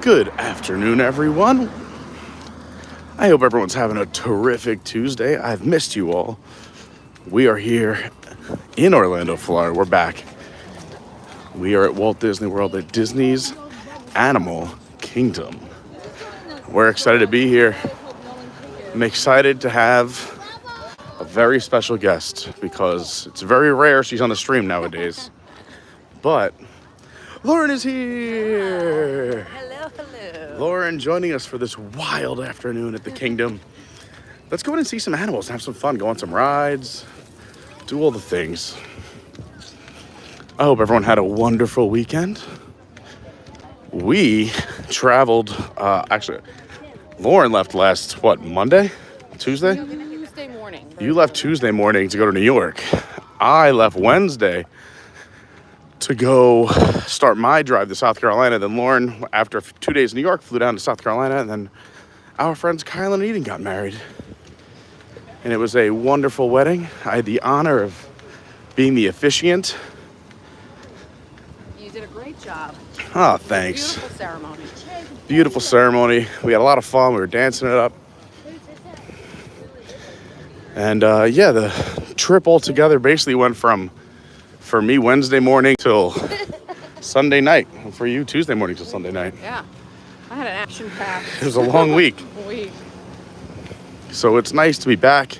Good afternoon, everyone. I hope everyone's having a terrific Tuesday. I've missed you all. We are here in Orlando, Florida. We're back. We are at Walt Disney World at Disney's Animal Kingdom. We're excited to be here. I'm excited to have a very special guest because it's very rare she's on the stream nowadays. But Lauren is here. Hello, hello. Lauren joining us for this wild afternoon at the Kingdom. Let's go in and see some animals, have some fun, go on some rides, do all the things. I hope everyone had a wonderful weekend. We traveled, actually, Lauren left last, Monday? Tuesday? Tuesday morning. You left Tuesday morning to go to New York. I left Wednesday to go start my drive to South Carolina. Then Lauren, after 2 days in New York, flew down to South Carolina. And then our friends Kyle and Eden got married. And it was a wonderful wedding. I had the honor of being the officiant. You did a great job. Oh, thanks. Beautiful ceremony. Beautiful ceremony. We had a lot of fun. We were dancing it up. And yeah, the trip altogether basically went from, for me, Wednesday morning till Sunday night. And for you, Tuesday morning till Sunday night. Yeah. I had an action-packed It was a long week. So it's nice to be back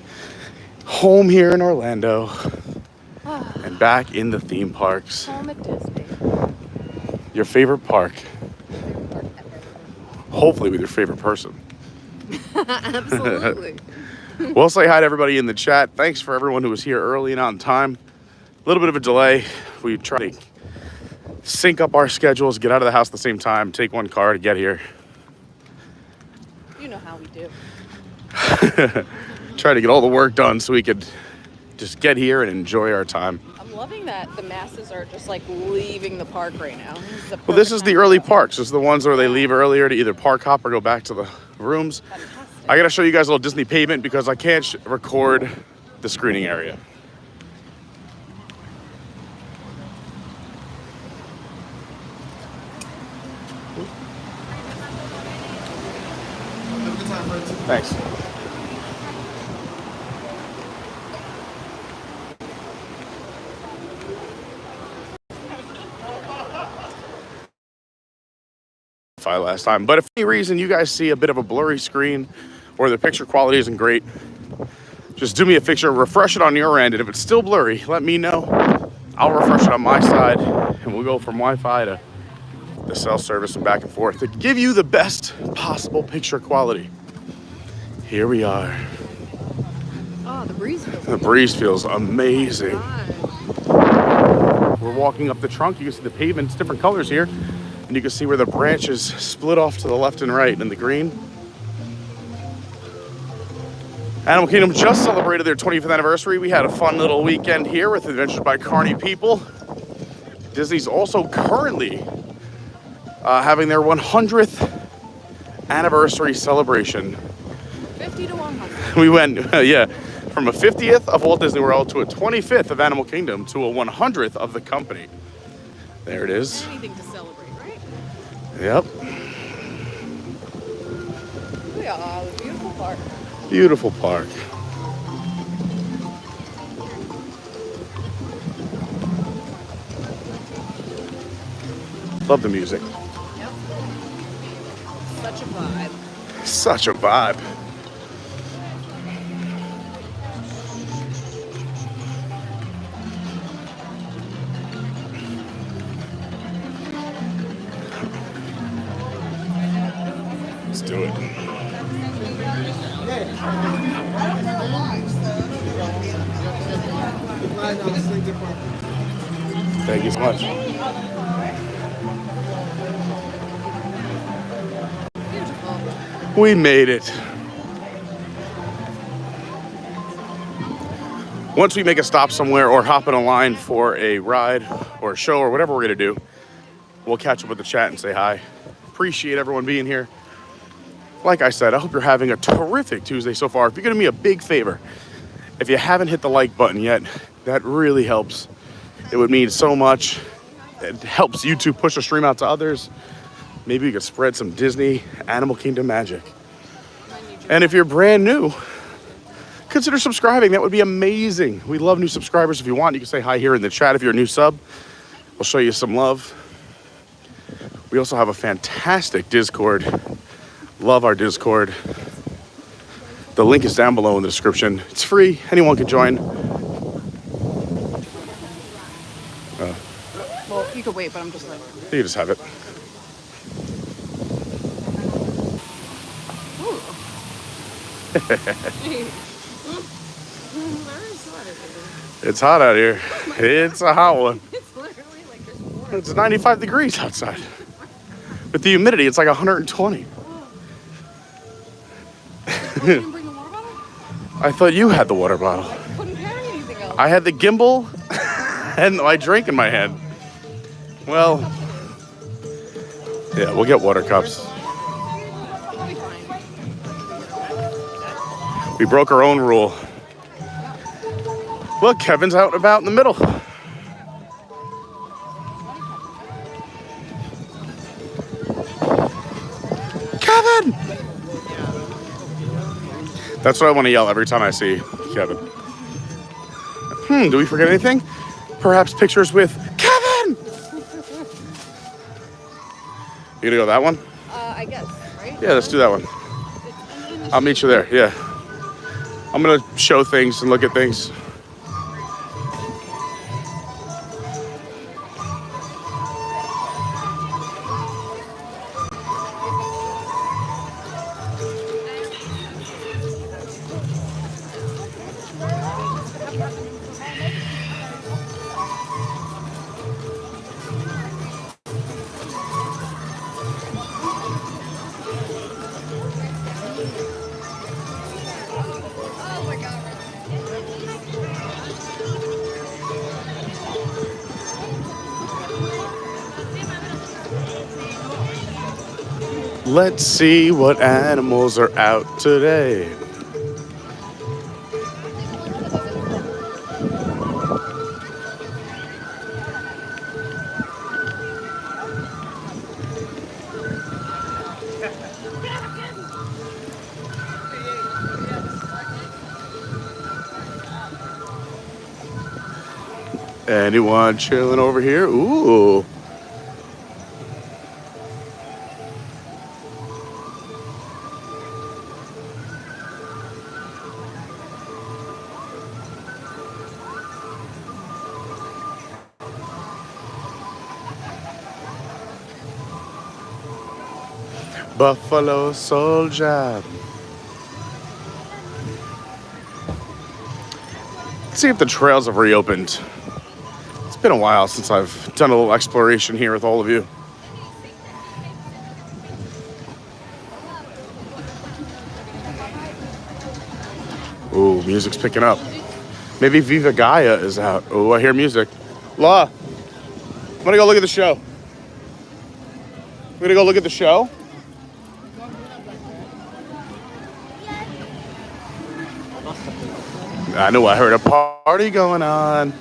home here in Orlando and back in the theme parks. Home at Disney. Your favorite park. Hopefully with your favorite person. Absolutely. We'll say hi to everybody in the chat. Thanks for everyone who was here early and on time. A little bit of a delay. We tried to sync up our schedules, get out of the house at the same time, take one car to get here. You know how we do. Try to get all the work done so we could just get here and enjoy our time. I'm loving that the masses are just like leaving the park right now. Well, this is the early parks. This is the ones where they leave earlier to either park hop or go back to the rooms. Fantastic. I gotta show you guys a little Disney pavement because I can't record the screening area. Thanks. Last time, but if for any reason you guys see a bit of a blurry screen or the picture quality isn't great, just do me a favor, refresh it on your end, and if it's still blurry, let me know. I'll refresh it on my side, and we'll go from Wi-Fi to the cell service and back and forth to give you the best possible picture quality. Here we are. Oh, the breeze feels The breeze feels amazing. nice. We're walking up the trunk. You can see the pavement. It's different colors here. And you can see where the branches split off to the left and right in the green. Animal Kingdom just celebrated their 25th anniversary. We had a fun little weekend here with Adventures by Carney people. Disney's also currently having their 100th anniversary celebration. 50 to 100. We went, yeah, from a 50th of Walt Disney World to a 25th of Animal Kingdom to a 100th of the company. There it is. Anything to celebrate, right? Yep. Yeah, the beautiful park. Beautiful park. Love the music. Yep. Such a vibe. Such a vibe. Let's do it. Thank you so much. Beautiful. We made it. Once we make a stop somewhere or hop in a line for a ride or a show or whatever we're gonna do, we'll catch up with the chat and say hi. Appreciate everyone being here. Like I said, I hope you're having a terrific Tuesday so far. If you're gonna do me a big favor, if you haven't hit the like button yet, that really helps. It would mean so much. It helps YouTube push the stream out to others. Maybe we could spread some Disney Animal Kingdom magic. And if you're brand new, consider subscribing. That would be amazing. We love new subscribers. If you want, you can say hi here in the chat if you're a new sub. We'll show you some love. We also have a fantastic Discord. Love our Discord. The link is down below in the description. It's free. Anyone can join. Well, you could wait, but I'm just like... You just have it. It's hot out here. It's a hot one. It's literally like this warm. It's 95 degrees outside. With the humidity, it's like 120. You didn't bring a water bottle? I thought you had the water bottle. I couldn't carry anything else. I had the gimbal and my drink in my hand. Well, yeah, we'll get water cups. I'll be fine. We broke our own rule. Look, Kevin's out and about in the middle. Kevin! That's what I want to yell every time I see Kevin. Do we forget anything? Perhaps pictures with Kevin! You gonna go that one? I guess, right? Yeah, let's do that one. I'll meet you there, yeah. I'm gonna show things and look at things. Let's see what animals are out today. Anyone chilling over here? Ooh. Buffalo Soldier. Let's see if the trails have reopened. It's been a while since I've done a little exploration here with all of you. Ooh, music's picking up. Maybe Viva Gaia is out. Oh, I hear music. Law, I'm gonna go look at the show. We're gonna go look at the show. I know I heard a party going on.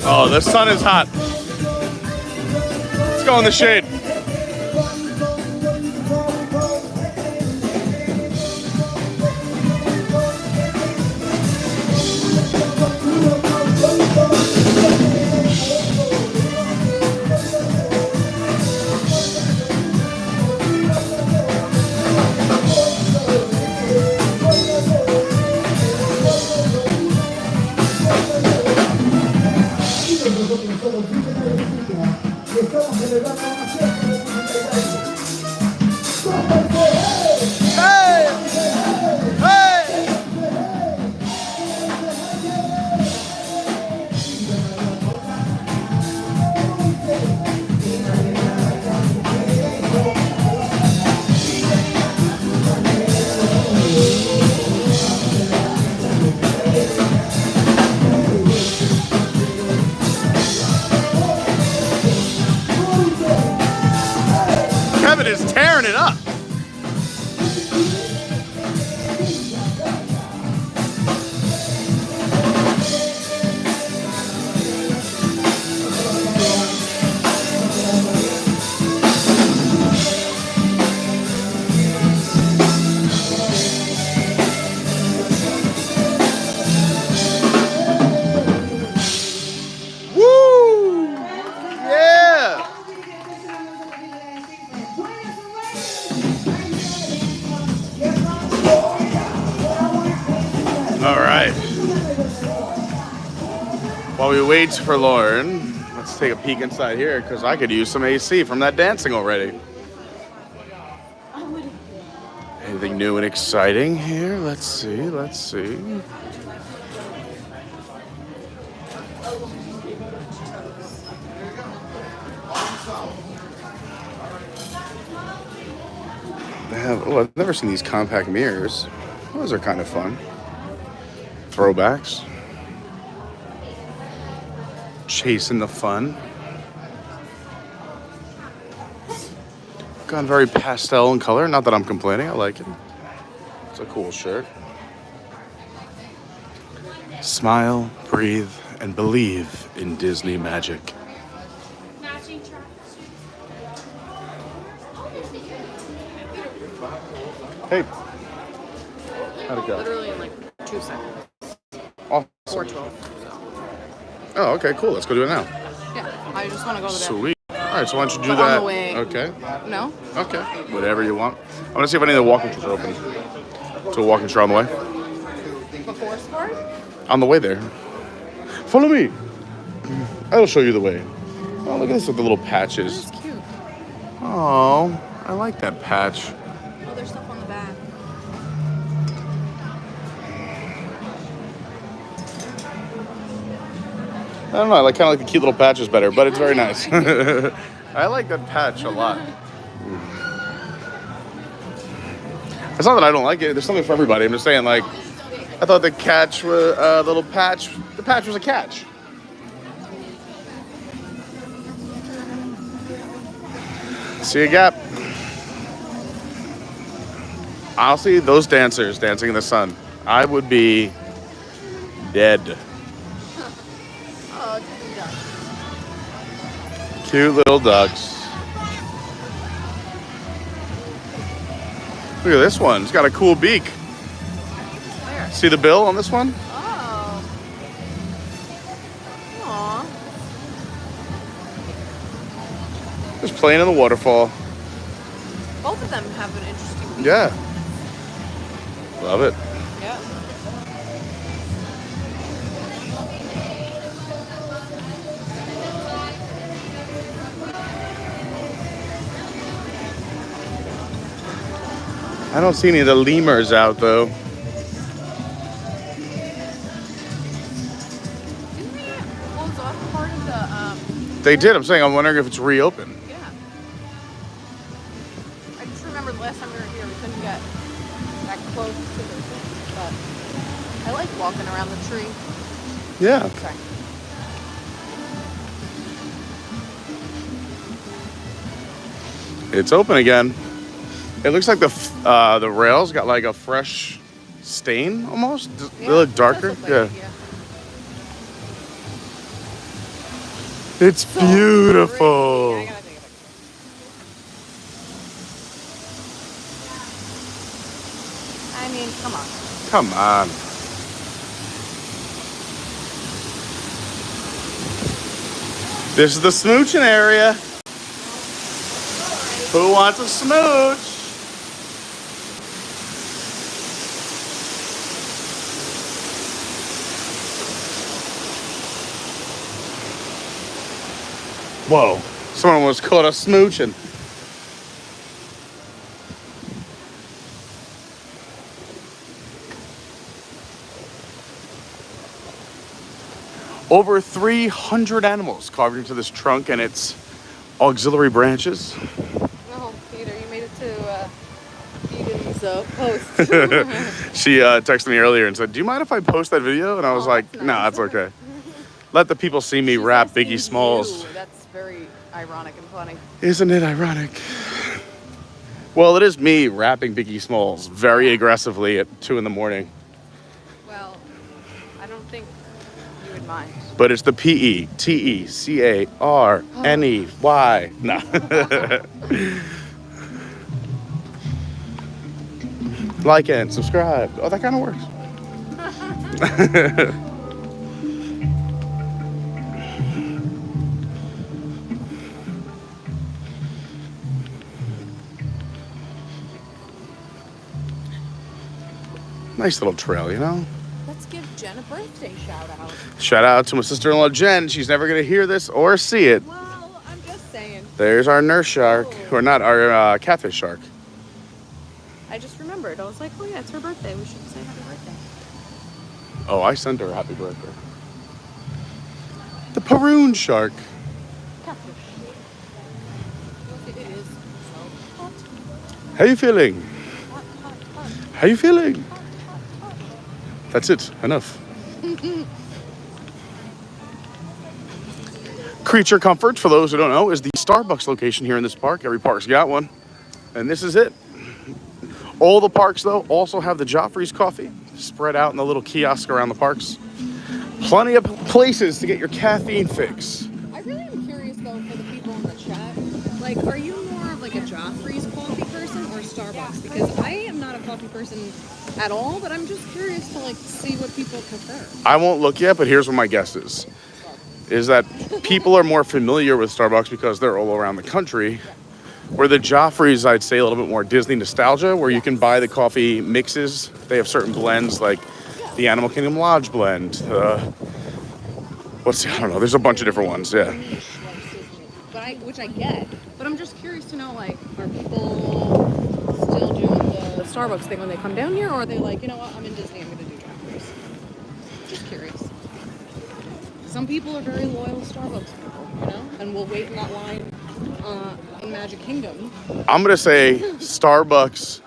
Oh, the sun is hot. Let's go in the shade. While we wait for Lauren, let's take a peek inside here because I could use some AC from that dancing already. Anything new and exciting here? Let's see, let's see. They have, oh, I've never seen these compact mirrors. Those are kind of fun. Throwbacks. Chasing the fun. Gone very pastel in color. Not that I'm complaining. I like it. It's a cool shirt. Smile, breathe, and believe in Disney magic. Hey. How'd it go? Literally in like 2 seconds. Awesome. 4:12. So. Oh, okay, cool. Let's go do it now. Yeah, I just want to go over there. Sweet. All right, so why don't you do But that? on the way. Okay. No? Okay. Whatever you want. I want to see if any of the walking tours are open. So a walking tour on the way. Before Sport? On the way there. Follow me. I'll show you the way. Oh, look at this with the little patches. That's cute. Oh, I like that patch. Oh, there's stuff on the back. I don't know. I kind of like the cute little patches better, but it's very nice. I like that patch a lot. It's not that I don't like it. There's something for everybody. I'm just saying, like, I thought the catch was little patch. The patch was a catch. See a gap. Honestly, those dancers dancing in the sun, I would be dead. Oh, Cute little ducks. Look at this one. It's got a cool beak. where? See the bill on this one? Oh. Aw. Just playing in the waterfall. Both of them have an interesting beak. Yeah. Love it. Yeah. I don't see any of the lemurs out though. Didn't they close off part of the, They did. I'm saying I'm wondering if it's reopened. yeah. I just remember the last time we were here, we couldn't get that close to the thing, but I like walking around the tree. Yeah. Sorry. It's open again. It looks like the rails got like a fresh stain almost. They look it does darker. look like Yeah. it, yeah. It's beautiful. I gotta take a picture. I mean, come on. Come on. This is the smooching area. Who wants a smooch? Whoa, someone was caught a smooching. Over 300 animals carved into this trunk and its auxiliary branches. No, Peter, you made it to Eden's post. She texted me earlier and said, "Do you mind if I post that video?" And I was Oh, like, that's "No, nice. that's okay. Let the people see me rap She's Biggie asking Smalls." you. That's very ironic and funny. Isn't it ironic? Well, it is me rapping Biggie Smalls very aggressively at 2 in the morning. Well, I don't think you would mind. But it's the PETECARNEY. No. Like and subscribe. Oh, that kind of works. Nice little trail, you know? Let's give Jen a birthday shout out. Shout out to my sister-in-law Jen. She's never gonna hear this or see it. Well, I'm just saying. There's our nurse shark, or not our catfish shark. I just remembered. I was like, oh yeah, it's her birthday. We should say happy birthday. Oh, I sent her a happy birthday. The Peroon shark. Catfish. It is so hot. How you feeling? Hot, hot, hot. How you feeling? Hot, hot, hot. That's it. Enough. Creature Comforts, for those who don't know, is the Starbucks location here in this park. Every park's got one. And this is it. All the parks, though, also have the Joffrey's coffee spread out in the little kiosk around the parks. Plenty of places to get your caffeine fix. I really am curious, though, for the people in the chat. Like, are you more of like a Joffrey's coffee person or Starbucks? Because I am not a coffee person at all, but I'm just curious to like see what people prefer. I won't look yet, but here's what my guess is that people are more familiar with Starbucks because they're all around the country. Where the Joffrey's, I'd say, a little bit more Disney nostalgia, where you can buy the coffee mixes. They have certain blends, like the Animal Kingdom Lodge blend. I don't know. There's a bunch of different ones, yeah. Which I get, but I'm just curious to know, like, are people still doing the Starbucks thing when they come down here, or are they like, you know what, I'm in Disney, I'm gonna do Joffrey's? Just curious. Some people are very loyal Starbucks people, you know, and will wait in that line in Magic Kingdom. I'm gonna say Starbucks.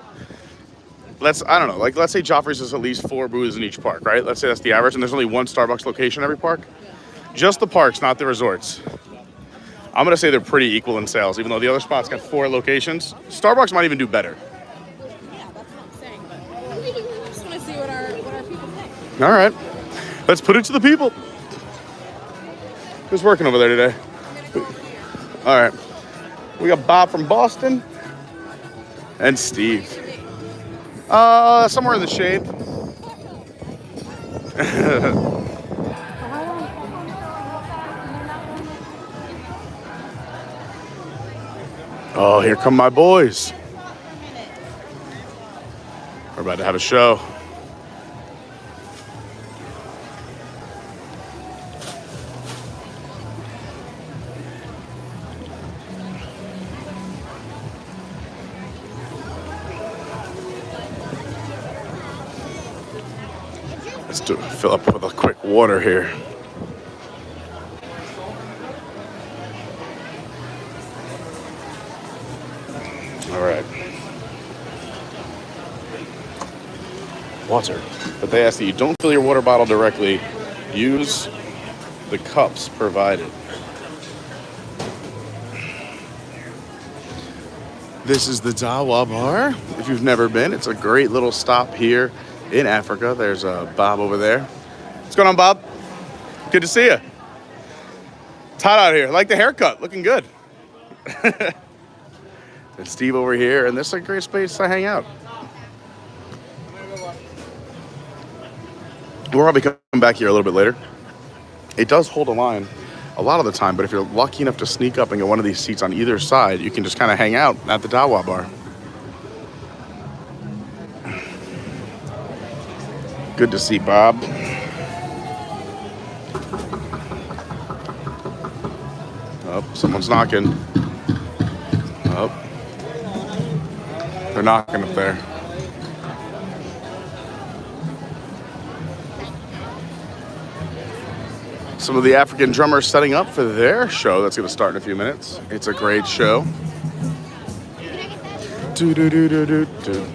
Let's say Joffrey's is at least 4 booths in each park, right? Let's say that's the average, and there's only one Starbucks location in every park. Yeah. Just the parks, not the resorts. I'm gonna say they're pretty equal in sales, even though the other spots got 4 locations. Starbucks might even do better. Yeah, that's what I'm saying, but I just want to see what our people think. All right, let's put it to the people. Who's working over there today? All right, we got Bob from Boston and Steve. Somewhere in the shade. Oh, here come my boys. We're about to have a show. Let's fill up with a quick water here. All right. Water. But they ask that you don't fill your water bottle directly. Use the cups provided. This is the Dawa Bar. If you've never been, it's a great little stop here in Africa. There's Bob over there. What's going on, Bob? Good to see you. It's hot out here. I like the haircut. Looking good. And Steve over here, and this is a great space to hang out. We'll probably come back here a little bit later. It does hold a line a lot of the time, but if you're lucky enough to sneak up and get one of these seats on either side, you can just kind of hang out at the Dawa Bar. Good to see Bob. Oh, someone's knocking. Oh. They're knocking up there. Some of the African drummers setting up for their show that's going to start in a few minutes. It's a great show. Do-do-do-do-do-do.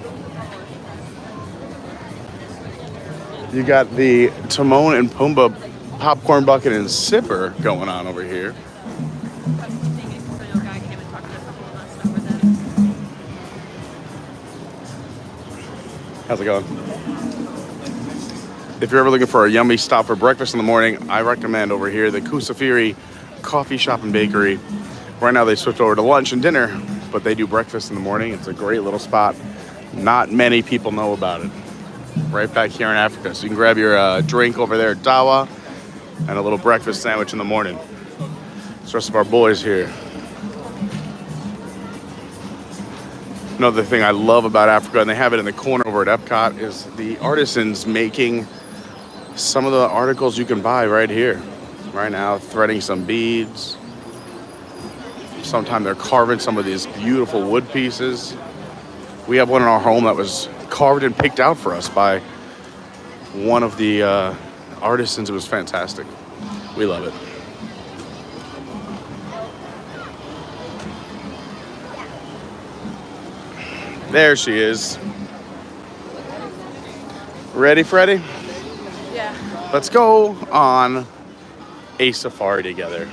You got the Timon and Pumbaa popcorn bucket and sipper going on over here. How's it going? If you're ever looking for a yummy stop for breakfast in the morning, I recommend over here the Kusafiri Coffee Shop and Bakery. Right now they switched over to lunch and dinner, but they do breakfast in the morning. It's a great little spot. Not many people know about it. Right back here in Africa. So you can grab your drink over there at Dawa and a little breakfast sandwich in the morning. It's the rest of our boys here. Another thing I love about Africa, and they have it in the corner over at Epcot, is the artisans making some of the articles you can buy right here, right now, threading some beads. Sometimes they're carving some of these beautiful wood pieces. We have one in our home that was carved and picked out for us by one of the artisans. It was fantastic. We love it. There she is. Ready, Freddie? Yeah. Let's go on a safari together.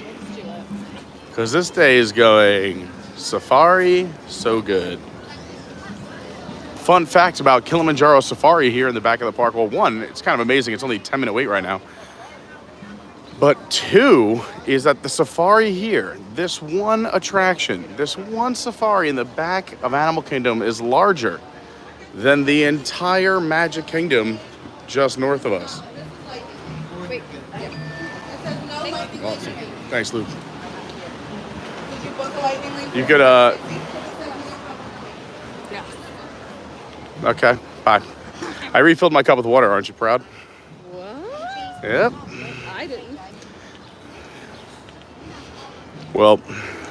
Because this day is going safari so good. Fun fact about Kilimanjaro Safari here in the back of the park. Well, one, it's kind of amazing. It's only a 10-minute wait right now. But two is that the safari here, this one attraction, this one safari in the back of Animal Kingdom is larger than the entire Magic Kingdom just north of us. Wait. Yeah. Awesome. Thanks, Luke. You could, Yeah. okay, bye. I refilled my cup with water. Aren't you proud? What? Yep. I didn't. Well,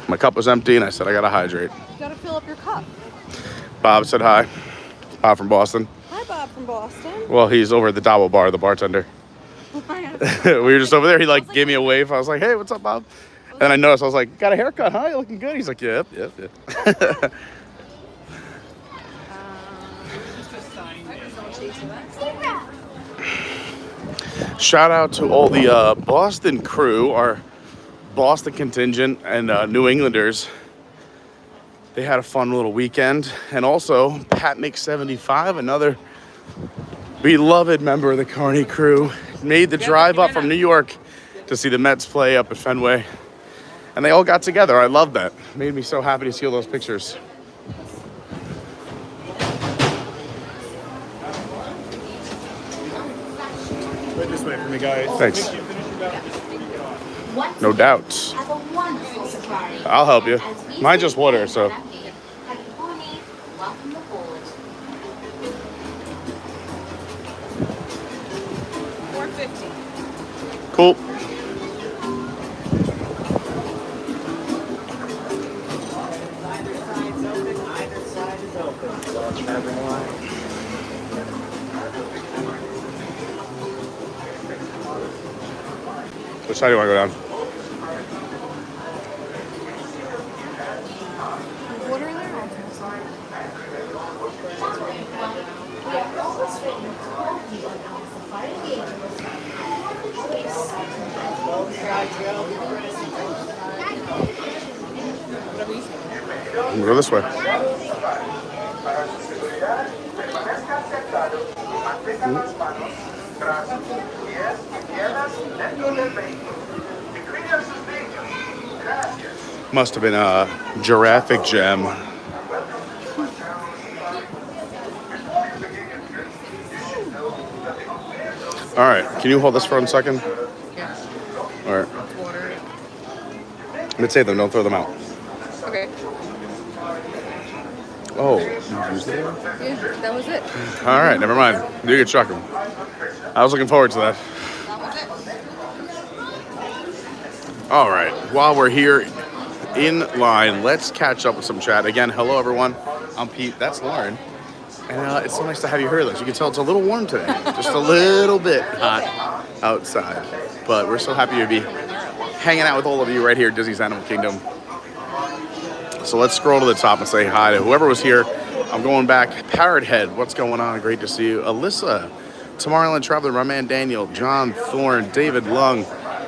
my cup was empty and I said I gotta hydrate. You gotta fill up your cup. Bob said hi. Bob from Boston. Hi, Bob from Boston. Well, he's over at the Dabo bar, the bartender. We were just over there. He gave me a wave. I was like, hey, what's up, Bob? And I noticed, I was like, got a haircut, huh? You looking good? He's like, yep. Shout out to all the Boston crew, our Boston contingent, and New Englanders. They had a fun little weekend. And also, Pat Mix75, another beloved member of the Carney crew, made the drive up from New York to see the Mets play up at Fenway. And they all got together. I love that. Made me so happy to see all those pictures. Right this way for me, guys. Thanks. No doubt. I'll help you. Mine's just water, so. $4.50. Cool. Which side do you want to go down? Water in there? We'll go this way. Must have been a giraffic gem. All right, can you hold this for 1 second? Yeah. All right, Water. let's save them, don't throw them out. Okay. Oh, you used it? Yeah, that was it. All right, never mind. You can chuck them. I was looking forward to that. That was it. All right, while we're here in line, let's catch up with some chat. Again, hello everyone. I'm Pete, that's Lauren. And it's so nice to have you here. As you can tell, it's a little warm today. Just a little bit hot outside. But we're so happy to be hanging out with all of you right here at Disney's Animal Kingdom. So let's scroll to the top and say hi to whoever was here. I'm going back. Parrot Head, what's going on? Great to see you. Alyssa, Tomorrowland Traveler, my man Daniel, John Thorne, David Lung,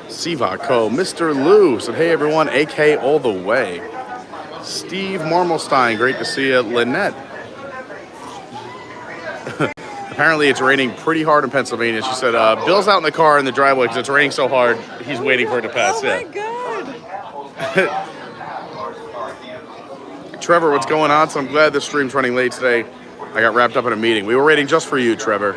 Siva Co, Mr. Lou said, hey everyone, AK all the way. Steve Marmelstein, great to see you. Lynette. Apparently it's raining pretty hard in Pennsylvania. She said, Bill's out in the car in the driveway because it's raining so hard, he's waiting for it to pass. Oh my God. Trevor, what's going on? So I'm glad this stream's running late today. I got wrapped up in a meeting. We were waiting just for you, Trevor.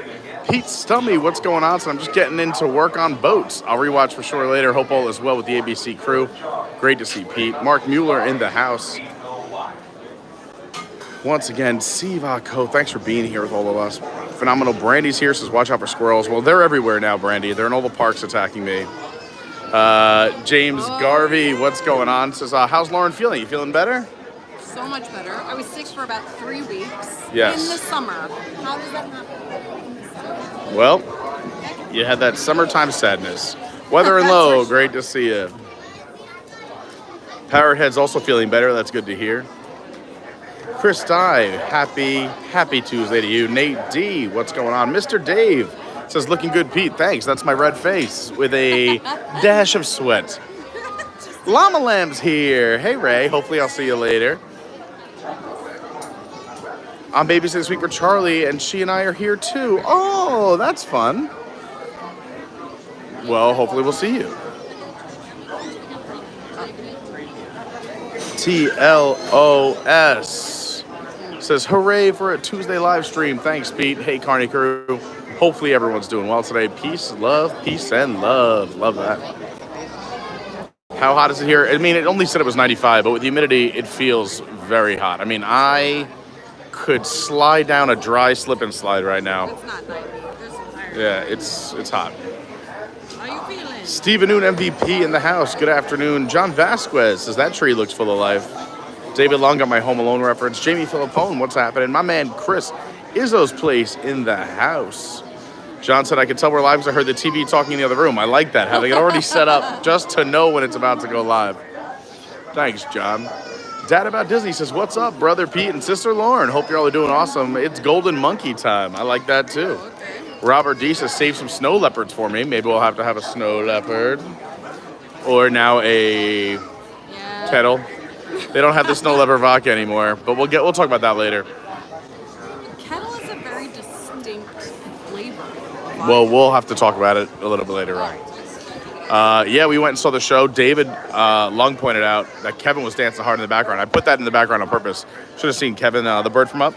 Pete Stummy, what's going on? So I'm just getting into work on boats. I'll rewatch for sure later. Hope all is well with the ABC crew. Great to see Pete. Mark Mueller in the house. Once again, Siva Co, thanks for being here with all of us. Phenomenal Brandy's here, says watch out for squirrels. Well, they're everywhere now, Brandy. They're in all the parks attacking me. James Garvey, what's going on? Says, how's Lauren feeling? You feeling better? So much better. I was sick for about 3 weeks. Yes. In the summer. How does that happen? Well, you had that summertime sadness. Weather and low, great to see you. Powerhead's also feeling better. That's good to hear. Chris Dye, happy Tuesday to you. Nate D, what's going on? Mr. Dave says, looking good, Pete. Thanks. That's my red face with a dash of sweat. Llama Lamb's here. Hey, Ray. Hopefully I'll see you later. I'm babysitting this week for Charlie, and she and I are here too. Oh, that's fun. Well, hopefully we'll see you. TLOS says, hooray for a Tuesday live stream. Thanks, Pete. Hey, Carney crew. Hopefully everyone's doing well today. Peace, and love. Love that. How hot is it here? I mean, it only said it was 95, but with the humidity, it feels very hot. I mean, I could slide down a dry slip and slide right now. It's not 90. Yeah, it's hot. How you feeling? Steven Noon MVP in the house. Good afternoon. John Vasquez says that tree looks full of life. David Long got my Home Alone reference. Jamie Philippone, what's happening? My man Chris, Izzo's place in the house. John said I could tell we're live because I heard the TV talking in the other room. I like that, having it already set up just to know when it's about to go live. Thanks, John. Dad About Disney says, what's up, brother Pete and sister Lauren? Hope you're all doing awesome. It's Golden Monkey time. I like that too. Robert D says, save some snow leopards for me. Maybe we'll have to have a snow leopard. Or now a kettle. They don't have the snow leopard vodka anymore, but we'll talk about that later. Kettle is a very distinct flavor. Well, we'll have to talk about it a little bit later on. Yeah, we went and saw the show. David Long pointed out that Kevin was dancing hard in the background. I put that in the background on purpose. Should have seen Kevin, the bird from Up,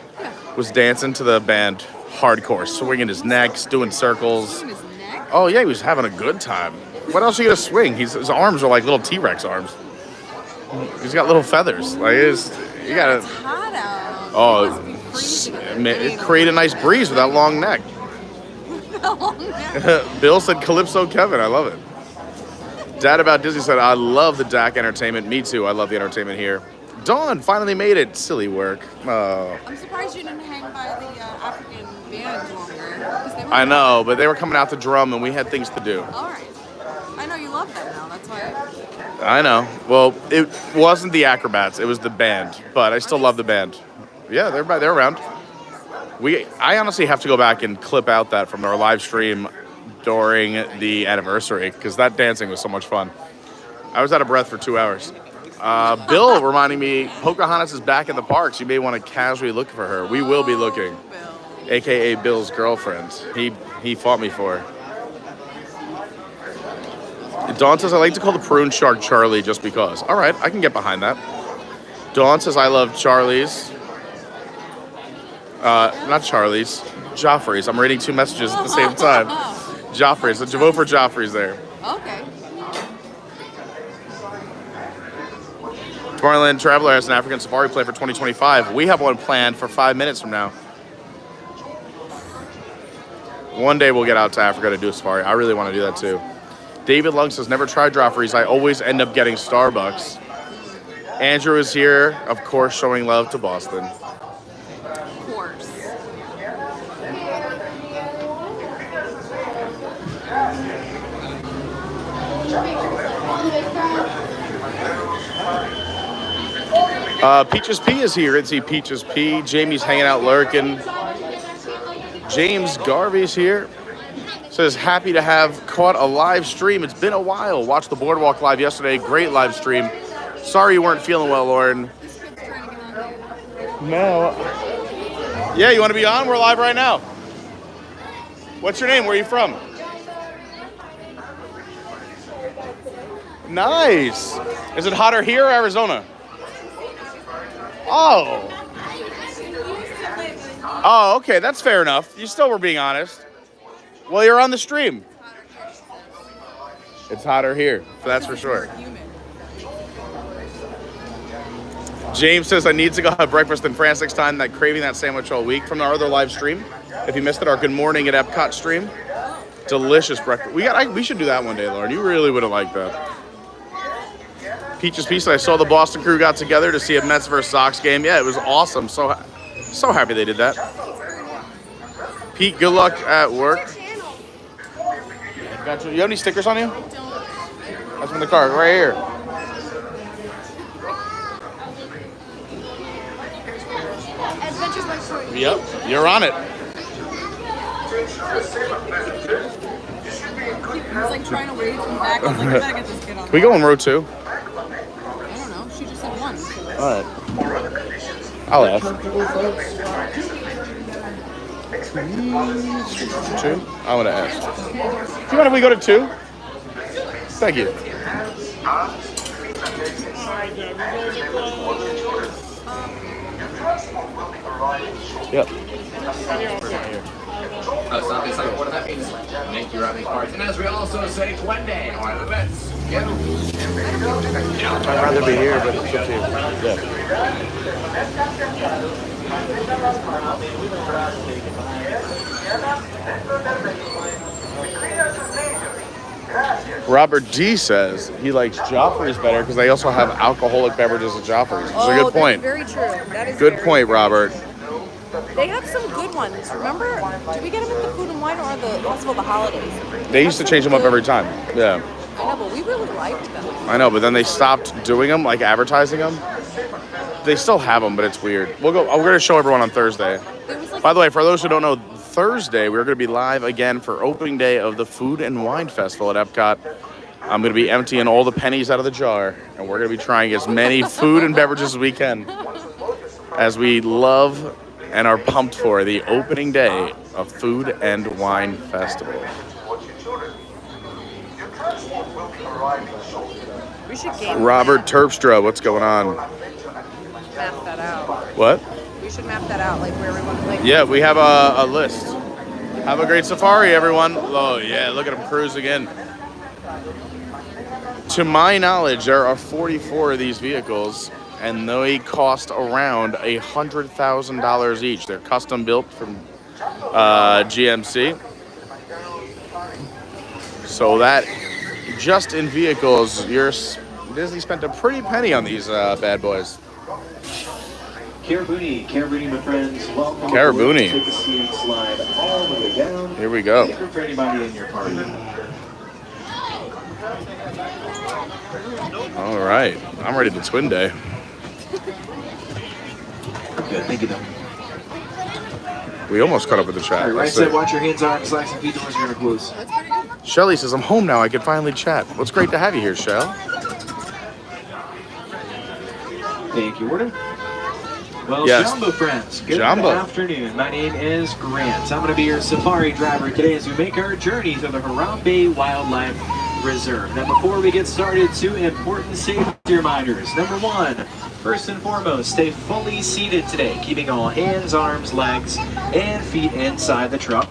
was dancing to the band hardcore, swinging his neck, doing circles. His neck? Oh, yeah, he was having a good time. What else are you going to swing? His arms are like little T-Rex arms. He's got little feathers. Like, It's hot out. Oh, It must be freezing. it created a nice breeze with that long neck. Bill said Calypso Kevin. I love it. Dad About Disney said, I love the DAC entertainment. Me too. I love the entertainment here. Dawn finally made it. Silly work. I'm surprised you didn't hang by the African band longer. I know, but they were coming out to drum and we had things to do. All right. I know you love them now. That's why. I know. Well, it wasn't the acrobats. It was the band. But I still love the band. Yeah, they're around. I honestly have to go back and clip out that from our live stream during the anniversary because that dancing was so much fun. I was out of breath for 2 hours. Bill reminding me, Pocahontas is back in the parks. You may want to casually look for her. We will be looking. Bill. AKA Bill's girlfriend. He fought me for her. Dawn says, I like to call the prune shark Charlie just because. All right, I can get behind that. Dawn says, I love Charlie's. Not Charlie's. Joffrey's. I'm reading 2 messages at the same time. Joffrey's. So vote for Joffrey's there. Okay. Tomorrowland Traveler has an African safari plan for 2025. We have one planned for 5 minutes from now. One day we'll get out to Africa to do a safari. I really want to do that too. David Lung says, never tried Joffrey's. I always end up getting Starbucks. Andrew is here, of course, showing love to Boston. Of course. Peaches P is here. It's Peaches P. Jamie's hanging out lurking. James Garvey's here. Says, happy to have caught a live stream. It's been a while. Watched the Boardwalk live yesterday. Great live stream. Sorry you weren't feeling well, Lauren. No. Yeah, you want to be on? We're live right now. What's your name? Where are you from? Nice. Is it hotter here or Arizona? Oh. Oh, okay. That's fair enough. You still were being honest. Well, you're on the stream. It's hotter here. That's for sure. James says, I need to go have breakfast in France next time. That craving that sandwich all week from our other live stream. If you missed it, our Good Morning at Epcot stream. Delicious breakfast. We should do that one day, Lauren. You really would have liked that. Peach's Pizza. I saw the Boston crew got together to see a Mets versus Sox game. Yeah, it was awesome. So happy they did that. Pete, good luck at work. Got you. You have any stickers on you? That's from the car, right here. Adventures by Short. Yep, you're on it. He's like trying to wave from back. I was like, I gotta get this kid on. Can we go on row 2? I don't know. She just said 1. So. All right. I'll ask. 2? I want to ask. Do you mind if we go to 2? Thank you. Yep. What that means? Make your other cards. And as we also say, Twende, or the bets. I'd rather be here, but it's good too. Robert D says he likes Joffrey's better because they also have alcoholic beverages at Joffrey's. It's a good point. Very true. That is Good very point, true. Robert. They have some good ones. Remember? Did we get them at the Food and Wine or the Festival of the Holidays? They used to change them up every time. Yeah. I know, but we really liked them. I know, but then they stopped doing them, like advertising them. They still have them, but it's weird. We're going to show everyone on Thursday. There was like By the way, for those who don't know, Thursday we're going to be live again for opening day of the Food and Wine Festival at Epcot. I'm going to be emptying all the pennies out of the jar, and we're going to be trying as many food and beverages as we can, as we love and are pumped for the opening day of Food and Wine Festival. we should game Robert Terpstra, what's going on? map that out. What? We should map that out, like where we want to like. Yeah, we have a list. Have a great safari, everyone. Oh, yeah, look at them cruising in. To my knowledge, there are 44 of these vehicles, and they cost around $100,000 each. They're custom built from GMC. So that, just in vehicles, Disney spent a pretty penny on these bad boys. Carabuni, my friends. Welcome. Carabuni. Take a seat, slide all the way down. Here we go. Different for anybody in your party. All right, I'm ready to twin day. Good, thank you, though. We almost caught up with the All chat. right, right Let's side, see. watch your hands, arms, legs, and feet. Doors are going to close. Shelly says, I'm home now. I can finally chat. Well, it's great to have you here, Shell. Thank you, Warden. Well, Yes. Jumbo friends, good Jumbo. afternoon. My name is Grant. I'm going to be your safari driver today as we make our journey through the Harambe Wildlife Reserve. Now, before we get started, 2 important safety reminders. Number 1, first and foremost, stay fully seated today, keeping all hands, arms, legs, and feet inside the truck.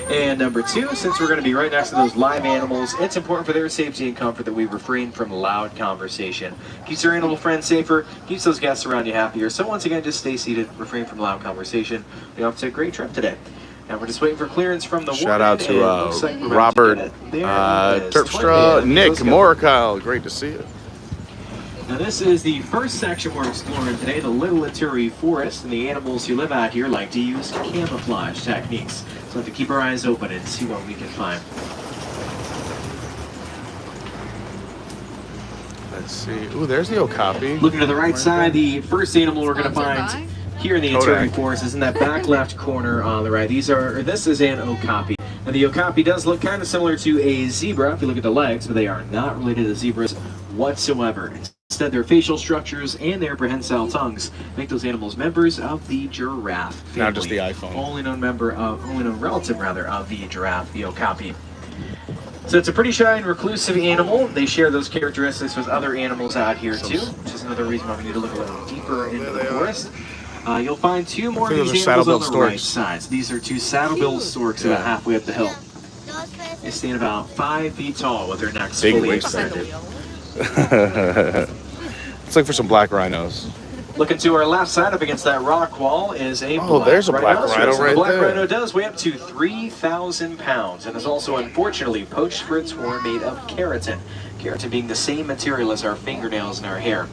And number 2, since we're going to be right next to those live animals, it's important for their safety and comfort that we refrain from loud conversation. Keeps your animal friends safer, keeps those guests around you happier. So once again, just stay seated, refrain from loud conversation. We hope to take a great trip today. Now we're just waiting for clearance from the Shout out warden, to and looks like we're about Robert to get it. There it is. Terpstra, 20. Nick Let's go. Morakyle. Great to see you. Now this is the first section we're exploring today, the Little Ituri Forest, and the animals who live out here like to use camouflage techniques. So we have to keep our eyes open and see what we can find. Let's see. Ooh, there's the okapi. Looking to the right side, the first animal we're going to Sponsored find here in the Kodak. Ituri Forest is in that back left corner on the right. This is an okapi. Now the okapi does look kind of similar to a zebra if you look at the legs, but they are not related to zebras whatsoever. Instead, their facial structures and their prehensile tongues make those animals members of the giraffe family. Now just the iPhone. Only known relative of the giraffe, the okapi. So it's a pretty shy and reclusive animal. They share those characteristics with other animals out here too, which is another reason why we need to look a little deeper into the forest. You'll find 2 more of I think these those are animals on the saddle-billed right storks. side. So these are 2 saddle-billed storks about halfway up the hill. They stand about 5 feet tall with their necks Big fully wingspan. extended. Let's look for some black rhinos. Looking to our left side up against that rock wall is a there's a black rhino The right black there. rhino does weigh up to 3,000 pounds and is also unfortunately poached for its horn made of keratin. Keratin being the same material as our fingernails and our hair.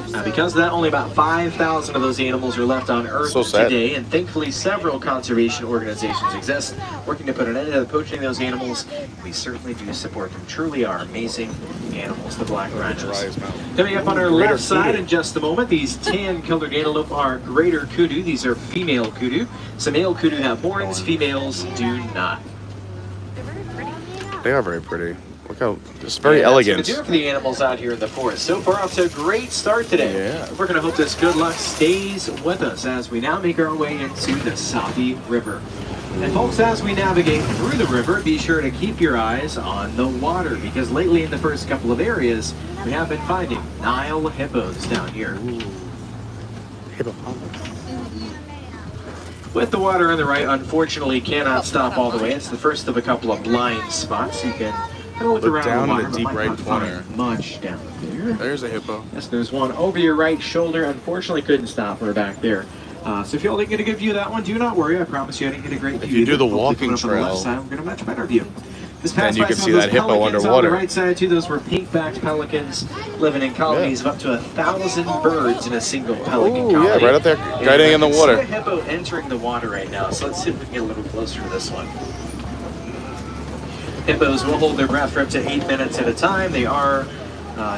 Now, because of that, only about 5,000 of those animals are left on Earth today, and thankfully several conservation organizations exist working to put an end to the poaching of those animals. We certainly do support them. Truly are amazing animals, the black rhinos. Coming up on our left side in just a moment, these tan-colored antelope are greater kudu. These are female kudu. Some male kudu have horns, females do not. They are very pretty. Look how it's very elegant. That's going to do it for the animals out here in the forest. So far, off to a great start today. Yeah. We're going to hope this good luck stays with us as we now make our way into the Sabi River. And folks, as we navigate through the river, be sure to keep your eyes on the water, because lately in the first couple of areas, we have been finding Nile hippos down here. With the water on the right, unfortunately, cannot stop all the way. It's the first of a couple of blind spots. You can look around down the water, in the deep but might right not find corner. much down there. There's a hippo. Yes, there's one over your right shoulder. Unfortunately, couldn't stop her back there. So if you all didn't get a good view of that one, do not worry. I promise you I didn't get a great view. If you do the Hopefully walking coming up on the left trail, side, we're going to much better view. This then past you by can some see of those that hippo pelicans underwater. On the right side too, those were pink-backed pelicans living in colonies of up to 1,000 birds in a single pelican colony. Yeah, right up there, guiding in the water. See a hippo entering the water right now, so let's see if we can get a little closer to this one. Hippos will hold their breath for up to 8 minutes at a time. They are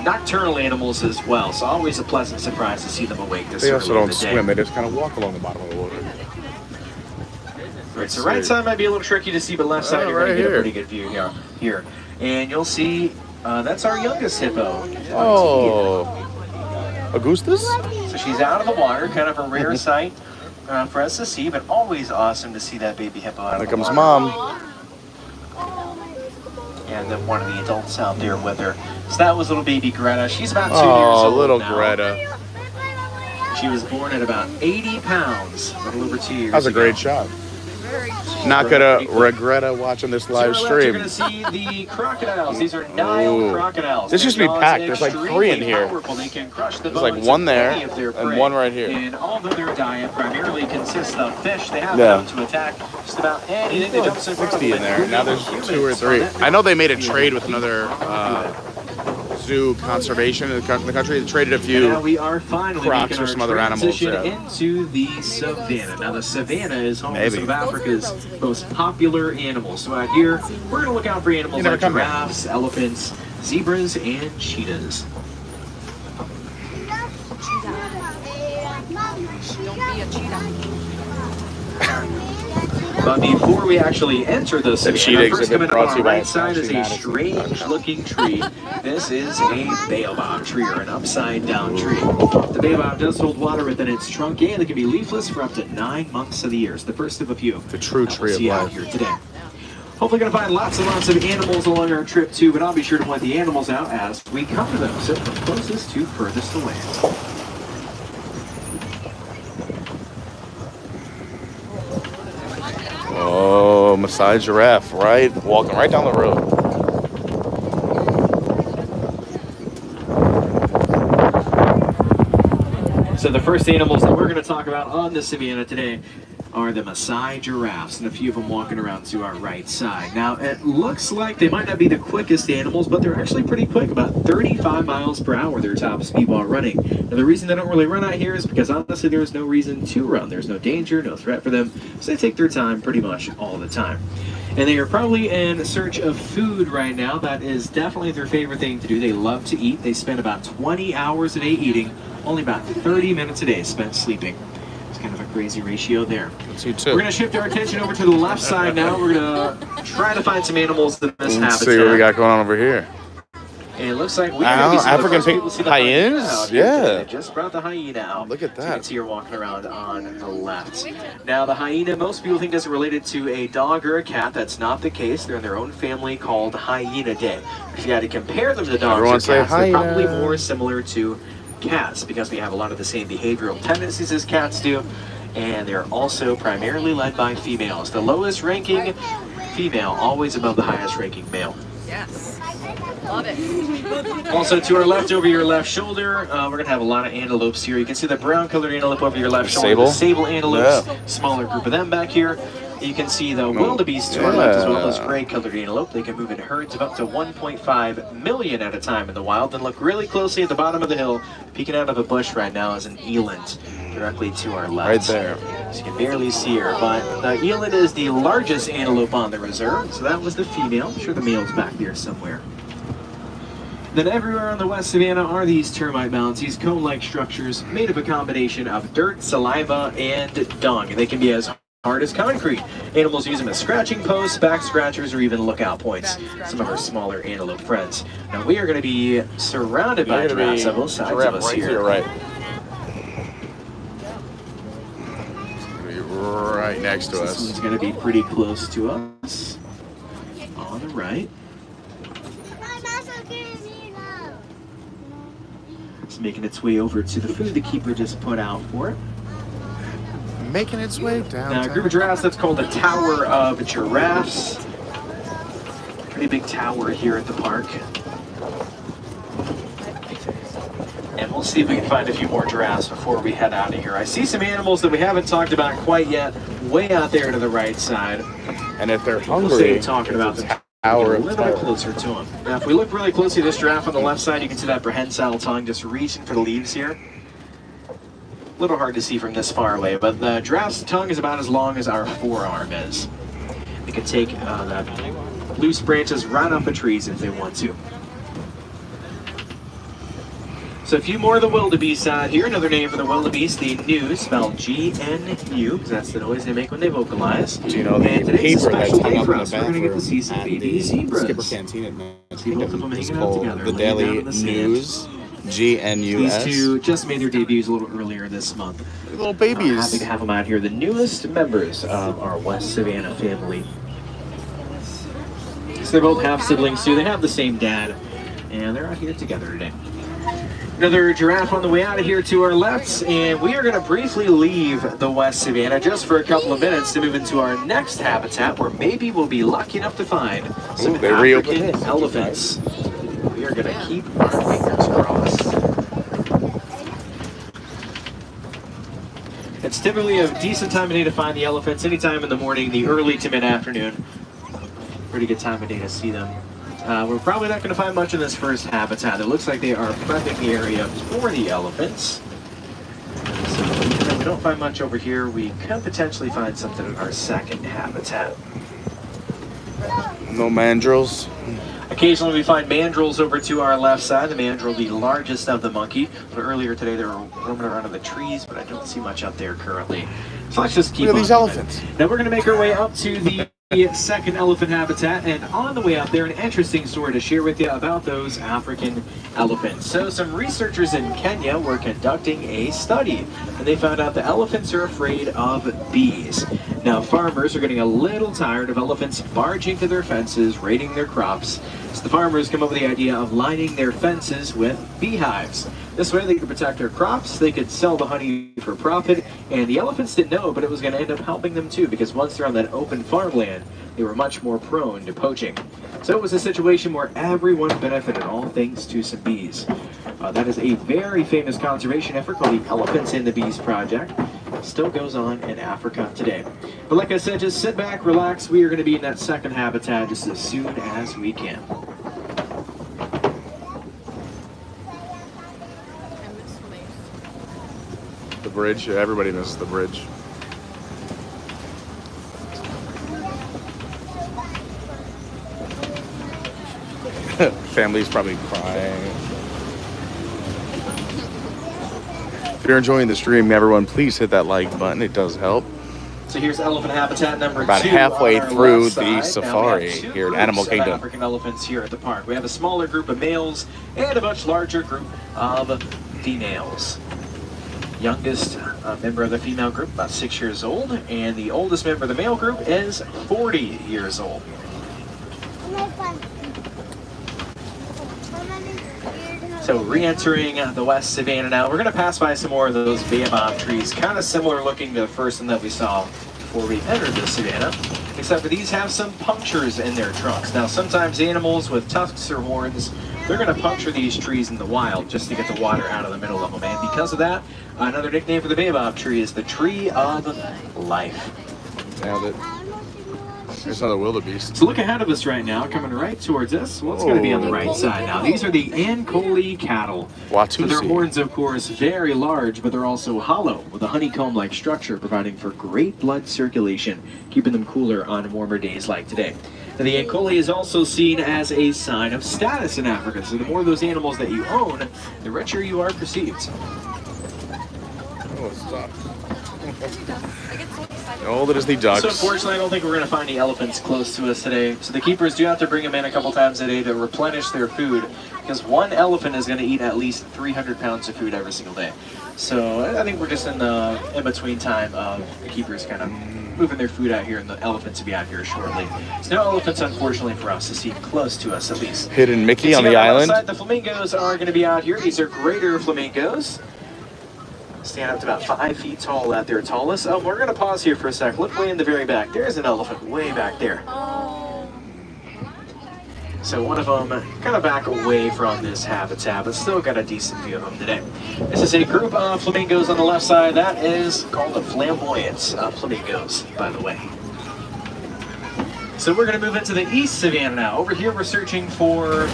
nocturnal animals as well, so always a pleasant surprise to see them awake this They early also in don't the day. swim. They just kind of walk along the bottom of the water. Right, so right side might be a little tricky to see, but left side you're going right to get a here. pretty good view here. And you'll see that's our youngest hippo. Oh, Augustus? So she's out of the water, kind of a rare sight for us to see, but always awesome to see that baby hippo out of There the comes water. Mom. And then one of the adults out there with her. So that was little baby Greta. She's about 2 years Oh, old little now. Greta. She was born at about 80 pounds, a little over 2 years That was a ago. great shot. Not gonna regret watching this live To our left, you're stream. going to see the crocodiles. These are Nile Ooh. crocodiles. This used to be Their jaws packed. There's like 3 in here. powerful. They can crush the There's like bones one of there any of their and prey. one right here. And although their diet primarily consists of fish, they have Yeah. been able to attack just about anything that jumps in front of 60 them. in there. Now there's 2 or 3. I know they made a trade with another zoo conservation in the country. They traded a Now few. we are finally crocs making or our some other animals, transition yeah. into the savannah. Now the savannah is home to Maybe. some of Africa's most popular animals. So out here, we're going to look out for animals You never like come here. giraffes, elephants, zebras, and cheetahs. Don't be a cheetah. But before we actually enter the cheetah savannah, first exhibit coming up brought on to you our by right side is a Madison. strange-looking tree. This is a baobab tree, or an upside-down tree. The baobab does hold water within its trunk, and it can be leafless for up to 9 months of the year. It's the first of a few. The true that tree we'll of see out life. here today. Hopefully going to find lots and lots of animals along our trip too, but I'll be sure to point the animals out as we come to them. So from closest to furthest away. Oh, Maasai giraffe, right? Walking right down the road. So the first animals that we're going to talk about on the savannah today are the Maasai giraffes, and a few of them walking around to our right side. Now, it looks like they might not be the quickest animals, but they're actually pretty quick, about 35 miles per hour, their top speed while running. Now, the reason they don't really run out here is because, honestly, there's no reason to run. There's no danger, no threat for them, so they take their time pretty much all the time. And they are probably in search of food right now. That is definitely their favorite thing to do. They love to eat. They spend about 20 hours a day eating, only about 30 minutes a day spent sleeping. It's kind of a crazy ratio there. Let's see We're too. going to shift our attention over to the left side now. We're going to try to find some animals in this Let's habitat. see what we got going on over here. And it looks like we Oh, might be some of the African first people to see the hyenas? hyena out here Yeah. today. They just brought the hyena out. Look at So you that. can see her walking around on the left. Now, the hyena, most people think is related to a dog or a cat. That's not the case. They're in their own family called Hyenidae. If you had to compare them to dogs Everyone or say cats, they're probably hyena. more similar to cats because they have a lot of the same behavioral tendencies as cats do. And they're also primarily led by females. The lowest ranking female, always above the highest ranking male. Yes. Love it. Also to our left, over your left shoulder, we're gonna have a lot of antelopes here. You can see the brown colored antelope over your left shoulder, Sable? the sable antelopes, Yeah. smaller group of them back here. You can see the wildebeest to our left as well as gray colored antelope. They can move in herds of up to 1.5 million at a time in the wild. And look really closely at the bottom of the hill, peeking out of a bush right now is an eland directly to our left. Right there. So you can barely see her, but the eland is the largest antelope on the reserve. So that was the female. I'm sure the male's back there somewhere. Then everywhere on the West Savannah are these termite mounds, these cone-like structures made of a combination of dirt, saliva, and dung. They can be as hard as concrete. Animals use them as scratching posts, back scratchers, or even lookout points. Some of our smaller antelope friends. Now we are going to be surrounded by giraffes on both sides of us right here. to your right. Be right next to This us. one's going to be pretty close to us. On the right. It's making its way over to the food the keeper just put out for it. Making its way down. Now, a group of giraffes that's called the Tower of Giraffes. Pretty big tower here at the park. And we'll see if we can find a few more giraffes before we head out of here. I see some animals that we haven't talked about quite yet, way out there to the right side. And if they're We'll hungry, stay talking about them. Tower A of little bit Terror. closer to them. Now, if we look really closely at this giraffe on the left side, you can see that prehensile tongue just reaching for the leaves here. A little hard to see from this far away, but the giraffe's tongue is about as long as our forearm is. They can take the loose branches right off of trees if they want to. So a few more of the wildebeest out here. Another name for the wildebeest, the gnu, spelled G-N-U, because that's the noise they make when they vocalize. Do you know the And today's a paper that's special hung day up for in the us. We're going to get to bathroom see some at baby the zebras. Skipper Canteen at See both of them It's hanging out called together, the laying down Daily in the sand. News, G-N-U-S. These two just made their debuts a little earlier this month. Little Happy babies. to have them out here, the newest members of our West Savannah family. So they're both half siblings too. They have the same dad, and they're out here together today. Another giraffe on the way out of here to our left, and we are going to briefly leave the West Savannah just for a couple of minutes to move into our next habitat, where maybe we'll be lucky enough to find some they reopened African this. elephants. We are going to keep our fingers crossed. It's typically a decent time of day to find the elephants, anytime in the morning, the early to mid-afternoon. Pretty good time of day to see them. We're probably not going to find much in this first habitat. It looks like they are prepping the area for the elephants. So if we don't find much over here, we can potentially find something in our second habitat. No mandrills. Occasionally we find mandrills over to our left side. The mandrill, the largest of the monkey. But earlier today they were roaming around in the trees, but I don't see much out there currently. So let's just keep Look at on these moving. elephants. Now we're going to make our way up to the second elephant habitat, and on the way up there, an interesting story to share with you about those African elephants. So some researchers in Kenya were conducting a study, and they found out the elephants are afraid of bees. Now farmers are getting a little tired of elephants barging to their fences, raiding their crops. So the farmers come up with the idea of lining their fences with beehives. This way they could protect their crops, they could sell the honey for profit, and the elephants didn't know, but it was going to end up helping them too, because once they're on that open farmland, they were much more prone to poaching. So it was a situation where everyone benefited, all thanks to some bees. That is a very famous conservation effort called the Elephants and the Bees Project. It still goes on in Africa today. But like I said, just sit back, relax. We are going to be in that second habitat just as soon as we can. The bridge. Yeah, everybody misses the bridge. Family's probably crying. If you're enjoying the stream, everyone, please hit that like button. It does help. So here's elephant habitat number About 2. halfway on our through left the side. Now, safari we have two here at groups Animal of Kingdom. African elephants here at the park. We have a smaller group of males and a much larger group of females. Youngest member of the female group, about 6 years old, and the oldest member of the male group is 40 years old. So re-entering the West Savannah now. We're going to pass by some more of those baobab trees, kind of similar looking to the first one that we saw before we entered the Savannah. except for these have some punctures in their trunks. Now, sometimes animals with tusks or horns, they're going to puncture these trees in the wild just to get the water out of the middle of them. And because of that, another nickname for the baobab tree is the Tree of Life. Nailed it. There's another wildebeest. So look ahead of us right now, coming right towards us. What's going to be on the right side now? These are the Ankole cattle. So their horns, of course, very large, but they're also hollow with a honeycomb-like structure, providing for great blood circulation, keeping them cooler on warmer days like today. Now, the Ankole is also seen as a sign of status in Africa. So the more of those animals that you own, the richer you are perceived. Oh, stop. All the Disney ducks. So unfortunately, I don't think we're going to find any elephants close to us today. So the keepers do have to bring them in a couple times a day to replenish their food, because one elephant is going to eat at least 300 pounds of food every single day. So I think we're just in the in-between time of the keepers kind of moving their food out here and the elephants will be out here shortly. So no elephants, unfortunately, for us to see close to us at least. Hidden Mickey on the island. The flamingos are going to be out here. These are greater flamingos. Stand up to about 5 feet tall at their tallest. Oh, we're going to pause here for a sec. Look way in the very back. There's an elephant way back there. So one of them kind of back away from this habitat, but still got a decent view of them today. This is a group of flamingos on the left side. That is called a flamboyance of flamingos, by the way. So we're going to move into the East Savannah now. Over here we're searching for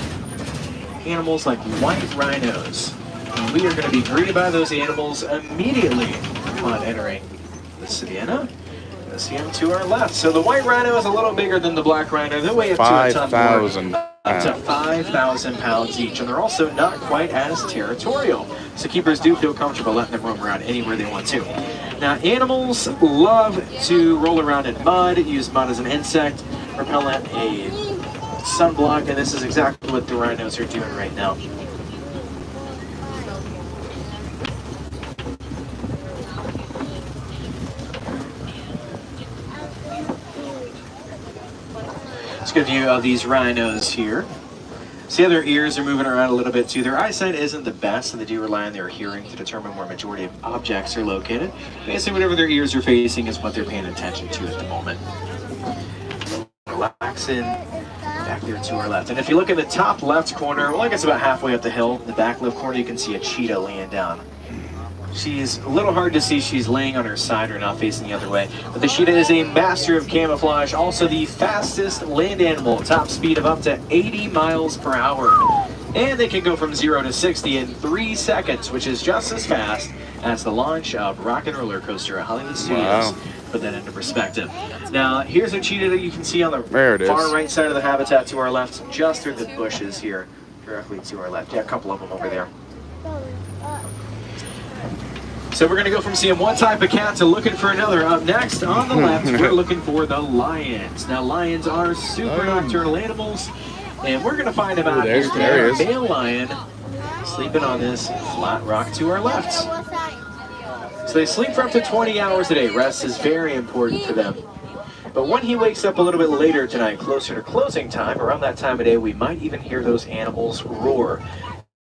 animals like white rhinos. And we are going to be greeted by those animals immediately upon entering the Savannah. You'll see them to our left. So the white rhino is a little bigger than the black rhino. They weigh up to a ton more, 5,000 up to 5,000 pounds each. And they're also not quite as territorial. So keepers do feel comfortable letting them roam around anywhere they want to. Now, animals love to roll around in mud, use mud as an insect repellent, a sunblock, and this is exactly what the rhinos are doing right now. Let's get a view of these rhinos here. See how their ears are moving around a little bit too. Their eyesight isn't the best, so they do rely on their hearing to determine where majority of objects are located. Basically, whatever their ears are facing is what they're paying attention to at the moment. Relaxing back there to our left. And if you look in the top left corner, well, I guess about halfway up the hill, in the back left corner, you can see a cheetah laying down. She's a little hard to see. She's laying on her side or not facing the other way. But the cheetah is a master of camouflage, also the fastest land animal, top speed of up to 80 miles per hour. And they can go from 0 to 60 in 3 seconds, which is just as fast as the launch of Rock and Roller Coaster at Hollywood Studios. Wow. Put that into perspective. Now, here's a cheetah that you can see on the far right side of the habitat to our left, just through the bushes here, directly to our left. Yeah, a couple of them over there. So we're going to go from seeing one type of cat to looking for another. Up next, on the left, we're looking for the lions. Now, lions are super nocturnal animals, and we're going to find them out here today. A male lion sleeping on this flat rock to our left. So they sleep for up to 20 hours a day. Rest is very important for them. But when he wakes up a little bit later tonight, closer to closing time, around that time of day, we might even hear those animals roar.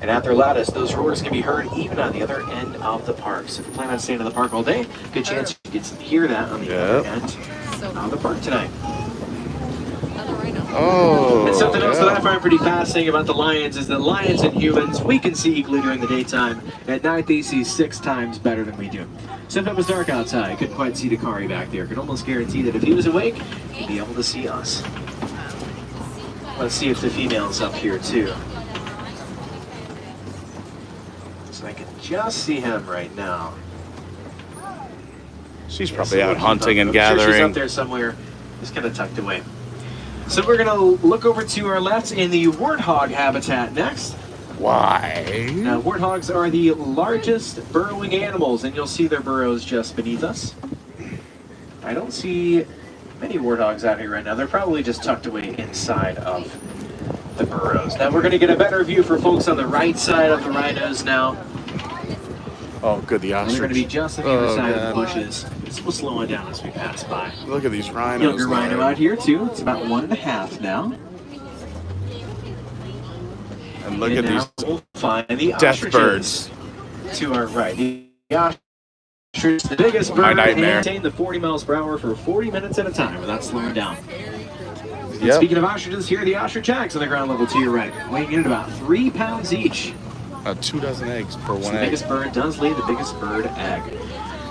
And at their loudest, those roars can be heard even on the other end of the park. So if you plan on staying in the park all day, good chance you can hear that on the other end of the park tonight. Oh, and something else that I find pretty fascinating about the lions is that lions and humans, we can see equally during the daytime. At night, they see 6 times better than we do. So if it was dark outside, I couldn't quite see Dakari back there. Could almost guarantee that if he was awake, he'd be able to see us. Let's see if the female's up here too. So I can just see him right now. She's probably out hunting and gathering. Sure she's up there somewhere, just kind of tucked away. So we're going to look over to our left in the warthog habitat next. Why? Now, warthogs are the largest burrowing animals, and you'll see their burrows just beneath us. I don't see many warthogs out here right now. They're probably just tucked away inside of the burrows. Now, we're going to get a better view for folks on the right side of the rhinos now. Oh, good, the ostrich. They're going to be just on the other side of the bushes. We'll slow it down as we pass by. Look at these rhinos. Younger rhino out here, too. It's about 1.5 now. And look at these we'll find the death birds to our right. The The biggest My bird nightmare. maintain the 40 miles per hour for 40 minutes at a time without slowing down. And Yep. speaking of ostriches, here are the ostrich eggs on the ground level to your right, weighing in at about 3 pounds each. 2 dozen eggs per So one the egg. biggest bird does lay the biggest bird egg.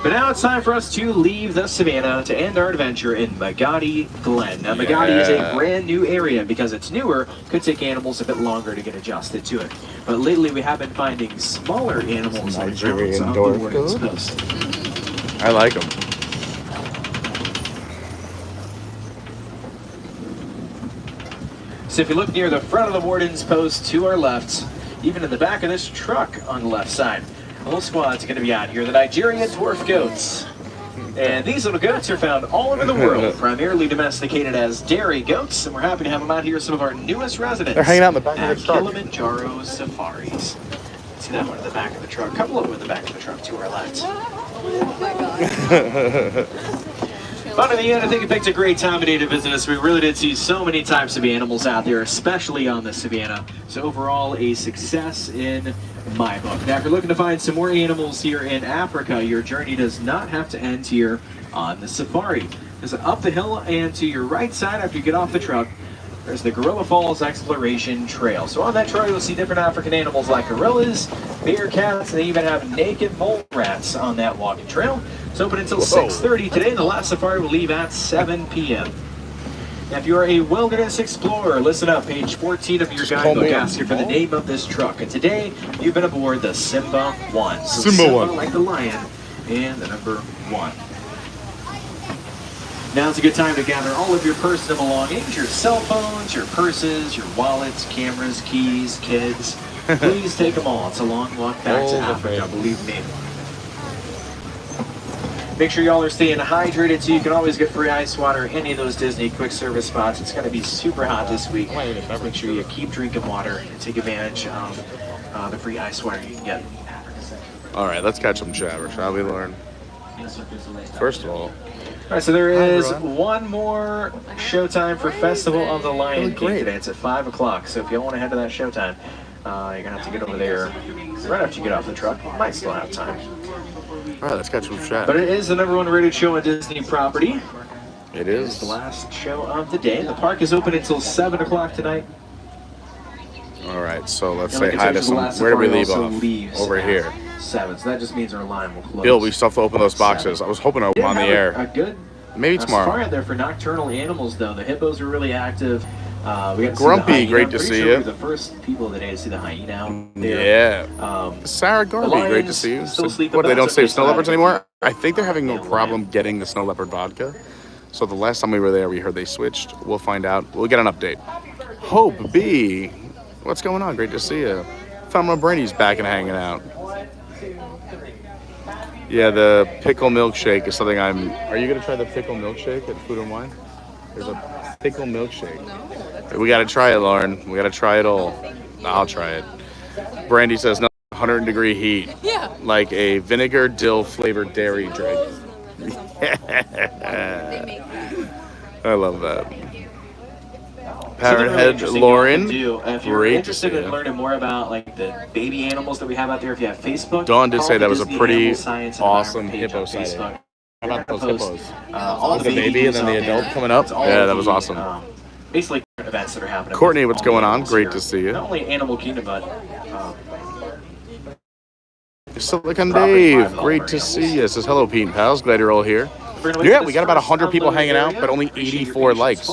But now it's time for us to leave the savannah to end our adventure in Magadi Glen. Now Magadi is a brand new area because it's newer, could take animals a bit longer to get adjusted to it. But lately we have been finding smaller animals on the grounds of the Warden's Post. I like them. So if you look near the front of the Warden's Post to our left, even in the back of this truck on the left side, a whole squad's going to be out here, the Nigerian dwarf goats. And these little goats are found all over the world, primarily domesticated as dairy goats, and we're happy to have them out here, some of our newest residents. They're hanging out in the back of at the truck. Kilimanjaro Safaris. See that one in the back of the truck, a couple of them in the back of the truck to our left. Oh my god. But in the end, I think it picked a great time of day to visit us. We really did see so many types of animals out there, especially on the savannah. So overall, a success in my book. Now, if you're looking to find some more animals here in Africa, your journey does not have to end here on the safari. Because up the hill and to your right side after you get off the truck, there's the Gorilla Falls Exploration Trail. So on that trail, you'll see different African animals like gorillas, bear cats, and they even have naked mole rats on that walking trail. It's open until 6:30 today. The last safari will leave at 7 p.m. Now, if you're a wilderness explorer, listen up. Page 14 of your guidebook asks you for the name of this truck. And today, you've been aboard the Simba 1. So Simba 1. like the lion, and the number 1. Now's a good time to gather all of your personal belongings, your cell phones, your purses, your wallets, cameras, keys, kids. Please take them all. It's a long walk back to Africa, believe me. Make sure y'all are staying hydrated so you can always get free ice water at any of those Disney quick service spots. It's going to be super hot this week. Make sure you keep drinking water and take advantage of the free ice water you can get. All right, let's catch some chatter, shall we, Lauren? First of all, All right, so there is one more showtime for Festival of the Lion King great. today. It's at 5 o'clock, so if you want to head to that showtime, you're going to have to get over there right after you get off the truck. You might still have time. all right, let's catch some chat. But it is the #1 rated show on Disney property. It It's is. the last show of the day. The park is open until 7 o'clock tonight. All right, so let's And say like I hi said, to the some. last Where did we safari leave also off? leaves Over at here. 7, so that just means our line will close. Bill, we still have to open those at boxes. 7. I was hoping to open them on the Didn't have air. A good Maybe safari tomorrow. out there for nocturnal animals, though. The hippos were really active. We got to Grumpy, see the hyena. great I'm to pretty see sure you. we were the first people of the day to see the hyena out there. Yeah. Sarah Garvey, great to lions see you. still So, sleep what, they about don't it. save snow leopards anymore? I think they're having no Yeah, problem getting the snow leopard vodka. So the last time we were there, we heard they switched. We'll find out. We'll get an update. Hope B, what's going on? Great to see you. Thelma Brady's back and hanging out. Yeah, the pickle milkshake is something I'm... Are you going to try the pickle milkshake at Food and Wine? There's a pickle milkshake. We got to try it, Lauren. We got to try it all. I'll try it. Brandy says no, 100-degree heat. Yeah. Like a vinegar dill flavored dairy drink. I love that. Parrothead Lauren, If you're great to interested see in you. learning more about like the baby animals that we have out there, if you have Facebook, Dawn did follow say that the was a Disney pretty Animal Science and awesome Environment page hippo on sighting. Facebook. How about those We're gonna post, hippos? all The baby and then the videos out adult there. coming up? It's all Yeah, of that was the, awesome. Basically, events that are happening. Courtney, with what's all the going on? animals Great here. to see you. Not only Animal Kingdom, but Silicon Property Dave, private great owner to animals. see you. Says hello, Pete and pals. Glad you're all here. Yeah, we got about 100 people hanging out, but only 84 likes.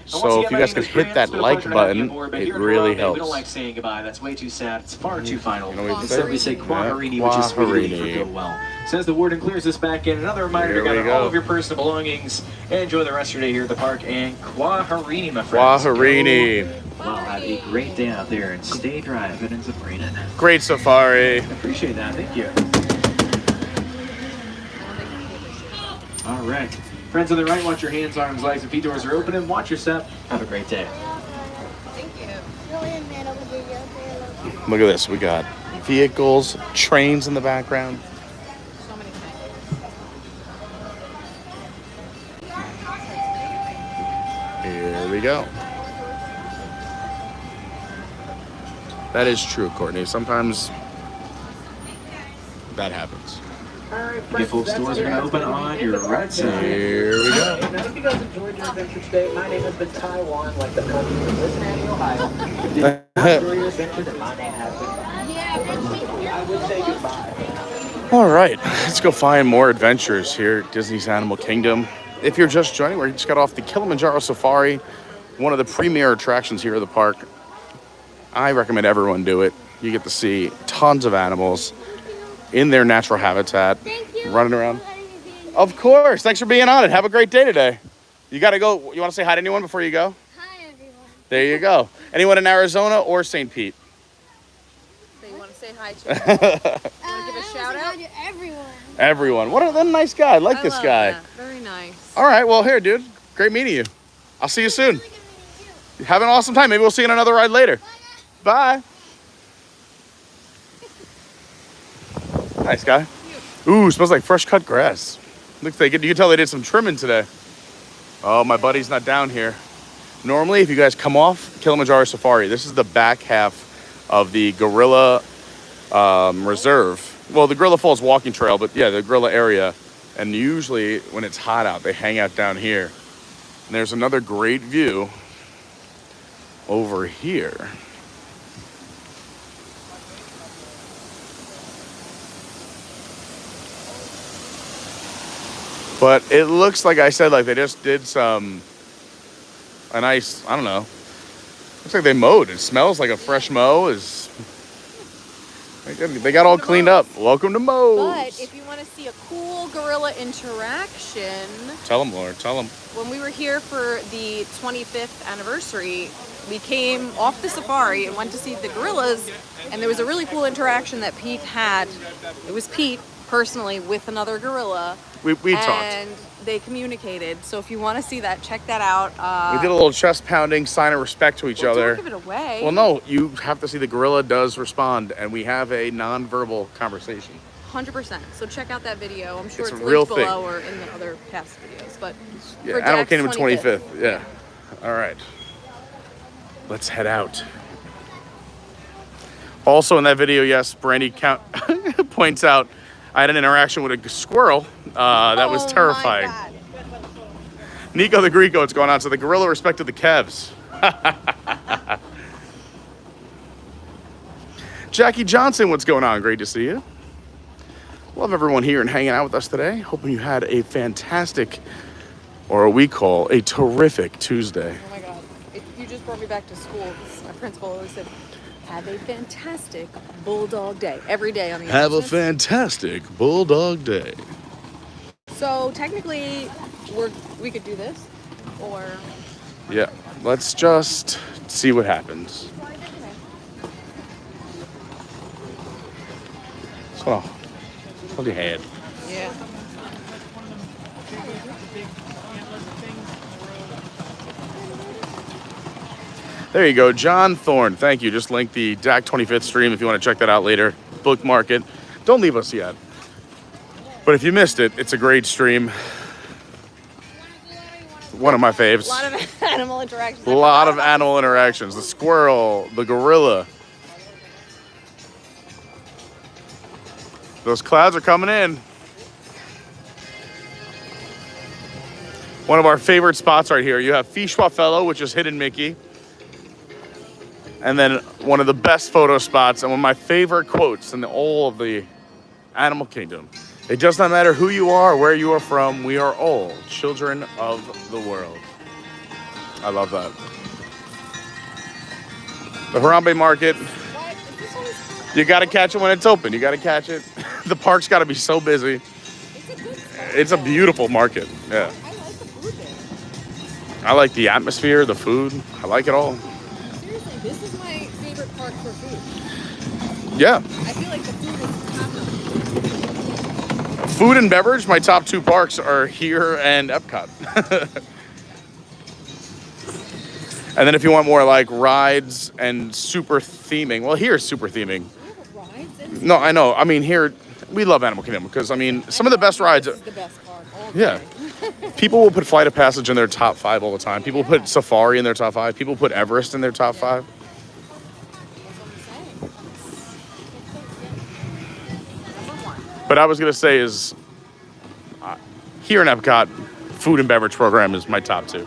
So if you guys could hit that like button, it really We don't like helps. saying goodbye. That's way too sad. It's far too final. You know what you Instead, say? we say Yeah, Quaharini, which is Swahili for Quaharini. go well. Says the warden clears this back in. Another reminder Here to we gather go. all of your personal belongings and enjoy the rest of your day here at the park. And Quaharini, my friends. Quaharini. Well, have a great day out there and stay dry if it ends up raining. Great safari. Appreciate that. Thank you. All right. Friends on the right, watch your hands, arms, legs, and feet. Doors are open and watch your step. Have a great day. Thank you. Look at this. We got vehicles, trains in the background. So many things. Here we go. That is true, Courtney. Sometimes that happens. Okay, folks, doors are going to open on your right side. Here we go. Now, if you guys enjoyed your adventure today, my name has been Taiwan, like the country in Cincinnati, Ohio. If you did not enjoy your adventure, then my name has been. I would say goodbye. All right, let's go find more adventures here at Disney's Animal Kingdom. If you're just joining, we just got off the Kilimanjaro Safari, one of the premier attractions here at the park. I recommend everyone do it. You get to see tons of animals in their natural habitat, running around. Of course. Thanks for being on it. Have a great day today. You got to go. You want to say hi to anyone before you go? Hi, everyone. There you go. Anyone in Arizona or St. Pete? So you want to say hi to? Want to give a shout out? Hi to everyone. Everyone. What a nice guy. I like this love guy. that. Very nice. All right. Well, here, dude. Great meeting you. I'll see you soon. Have an awesome time. Maybe we'll see you on another ride later. Bye. Nice guy. Ooh, smells like fresh cut grass. Looks like it. You can tell they did some trimming today. Oh, my buddy's not down here. Normally, if you guys come off Kilimanjaro Safari, this is the back half of the Gorilla Reserve. Well, the Gorilla Falls walking trail, but yeah, the Gorilla area. And usually when it's hot out, they hang out down here. And there's another great view over here. But it looks like I said, like they just did a nice, I don't know. Looks like they mowed. It smells like a fresh mow. They got all cleaned up. Welcome to Moe's. But if you want to see a cool gorilla interaction, Tell them, Laura. Tell them. when we were here for the 25th anniversary, we came off the safari and went to see the gorillas, and there was a really cool interaction that Pete had. It was Pete personally with another gorilla. We talked. And they communicated. So if you want to see that, check that out. We did a little chest pounding, sign of respect to each other. Don't give it away. Well, no, you have to see the gorilla does respond, and we have a non-verbal conversation. 100%. So check out that video. I'm sure It's it's a real linked thing. below or in the other past videos. But Yeah, for Animal Jack's Kingdom 25th. 25th. Yeah. All right. Let's head out. Also in that video, yes, Brandy points out I had an interaction with a squirrel. That was terrifying. My God. Nico the Greco, what's going on? So the gorilla respected the Kevs. Jackie Johnson, what's going on? Great to see you. Love everyone here and hanging out with us today. Hoping you had a fantastic, or what we call a terrific Tuesday. Oh my God. You just brought me back to school. My principal always said, have a fantastic Bulldog day. Every day on the Have a announcements. fantastic Bulldog Day. So technically, we could do this, or Yeah, let's just see what happens. So, hold your hand. yeah. There you go, John Thorne. Thank you. Just link the DAC 25th stream if you want to check that out later. Bookmark it. Don't leave us yet. But if you missed it, it's a great stream. One of my faves. A lot of animal interactions. A lot of animal interactions. The squirrel, the gorilla. Those clouds are coming in. One of our favorite spots right here. You have Fischwa Fellow, which is Hidden Mickey. And then one of the best photo spots and one of my favorite quotes in all of the Animal Kingdom. It does not matter who you are, where you are from, we are all children of the world. I love that. The Harambe Market, you gotta catch it when it's open. You gotta catch it. The park's gotta be so busy. It's a beautiful market, yeah. I like the food there. I like the atmosphere, the food. I like it all. Seriously, this is my favorite park for food. Yeah. I feel like the food is top notch. Food and beverage, my top two parks are here and Epcot. And then if you want more like rides and super theming, well, here's super theming. No, I know. I mean, here, we love Animal Kingdom because, I mean, some of the best rides. This is the best park. all Yeah. day. People will put Flight of Passage in their top 5 all the time. People put Safari in their top 5. People put Everest in their top 5. That's what I'm saying. Number one. But I was gonna say is here in Epcot, food and beverage program is my top 2.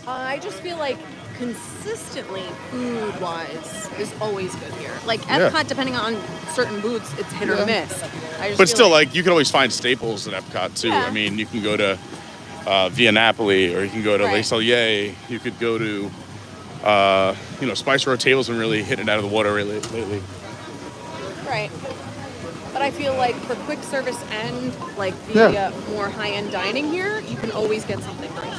I just feel like consistently food-wise is always good here. Like Epcot, depending on certain booths, it's hit or miss. I just But feel still, like you can always find staples at Epcot too. Yeah. I mean, you can go to Via Napoli, or you can go to Right. Les Celliers. You could go to, Spice Road Table's been really hitting it out of the water lately. right. But I feel like for quick service and like the more high-end dining here, you can always get something great.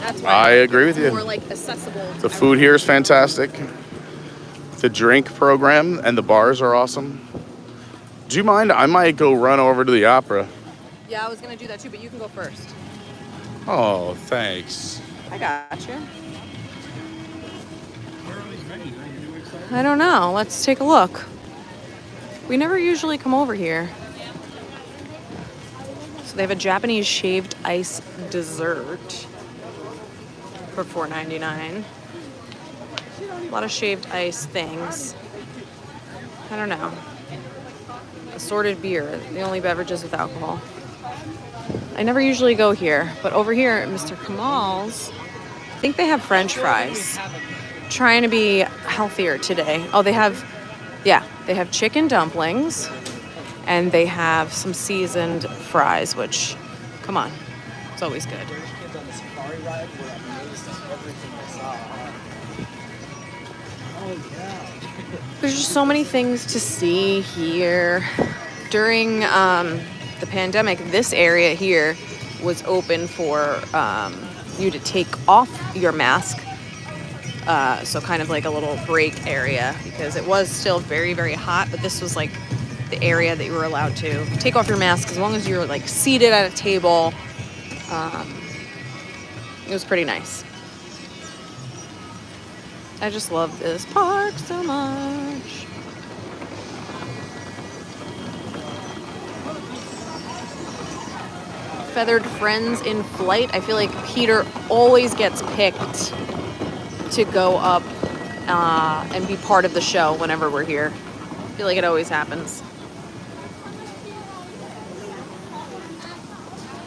That's why I agree with you. More like accessible. To The food here is fantastic. The drink program and the bars are awesome. Do you mind? I might go run over to the opera. Yeah, I was gonna do that too, but you can go first. Oh, thanks. I got you. I don't know. Let's take a look. We never usually come over here. So they have a Japanese shaved ice dessert for $4.99. A lot of shaved ice things. I don't know. Assorted beer, the only beverages with alcohol. I never usually go here, but over here at Mr. Kamal's, I think they have French fries. Trying to be healthier today. Oh, they have chicken dumplings, and they have some seasoned fries, which, come on, it's always good. There's just so many things to see here. During the pandemic, this area here was open for you to take off your mask. So kind of like a little break area, because it was still very, very hot, but this was like the area that you were allowed to take off your mask as long as you're like seated at a table. It was pretty nice. I just love this park so much. Feathered Friends in Flight. I feel like Peter always gets picked to go up and be part of the show whenever we're here. I feel like it always happens.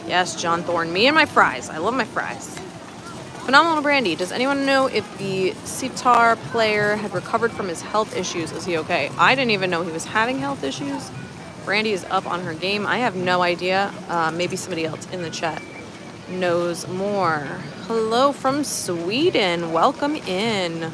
Yes, John Thorne. Me and my fries. I love my fries. Phenomenal Brandy. Does anyone know if the sitar player had recovered from his health issues? Is he okay? I didn't even know he was having health issues. Brandy is up on her game. I have no idea. Maybe somebody else in the chat knows more. Hello from Sweden. Welcome in.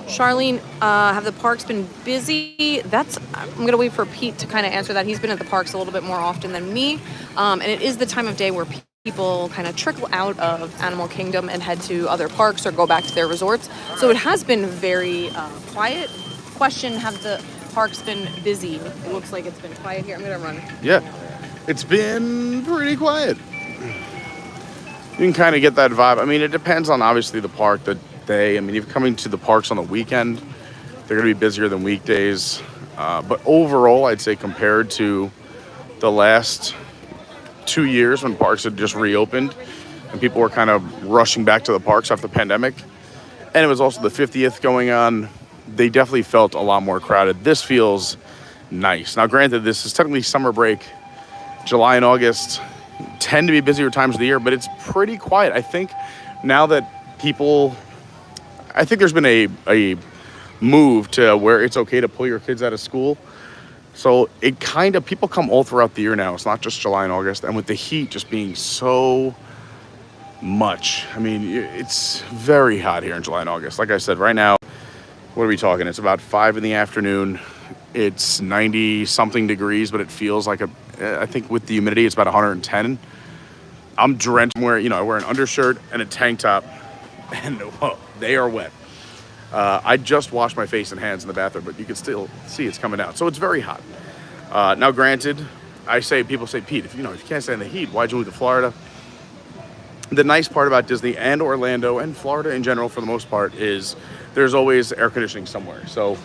Charlene, have the parks been busy? I'm going to wait for Pete to kind of answer that. He's been at the parks a little bit more often than me. And it is the time of day where people kind of trickle out of Animal Kingdom and head to other parks or go back to their resorts. So it has been very quiet. Question, have the parks been busy? It looks like it's been quiet here. I'm going to run. Yeah, it's been pretty quiet. You can kind of get that vibe. I mean, it depends on obviously the park, the day. I mean, if you're coming to the parks on the weekend, they're going to be busier than weekdays. But overall, I'd say compared to the last 2 years when parks had just reopened and people were kind of rushing back to the parks after the pandemic, and it was also the 50th going on, they definitely felt a lot more crowded. This feels nice. Now, granted, this is technically summer break. July and August tend to be busier times of the year, but it's pretty quiet. I think now that I think there's been a move to where it's okay to pull your kids out of school. So it kind of, people come all throughout the year now. It's not just July and August. And with the heat just being so much, I mean, it's very hot here in July and August. Like I said, right now, what are we talking? It's about 5 in the afternoon. It's 90 something degrees, but it feels like I think with the humidity, it's about 110. I'm drenched. I wear an undershirt and a tank top, and they are wet. I just washed my face and hands in the bathroom, but you can still see it's coming out. So it's very hot. Now, granted, people say, Pete, if you can't stand the heat, why'd you move to Florida? The nice part about Disney and Orlando and Florida in general, for the most part, is there's always air conditioning somewhere. So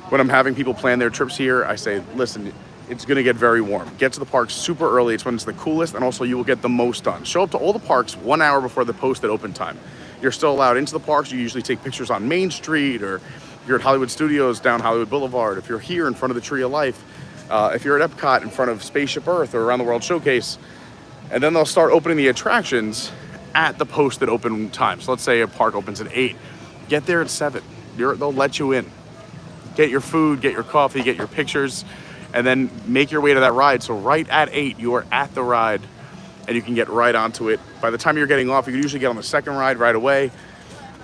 when I'm having people plan their trips here, I say, listen, it's going to get very warm. Get to the parks super early. It's when it's the coolest, and also you will get the most done. Show up to all the parks 1 hour before the posted open time. You're still allowed into the parks. You usually take pictures on Main Street or you're at Hollywood Studios down Hollywood Boulevard, if you're here in front of the Tree of Life, if you're at Epcot in front of Spaceship Earth or Around the World Showcase, and then they'll start opening the attractions at the posted open time. So let's say a park opens at 8. Get there at 7. They'll let you in. Get your food, get your coffee, get your pictures, and then make your way to that ride. So right at 8, you are at the ride, and you can get right onto it. By the time you're getting off, you can usually get on the second ride right away.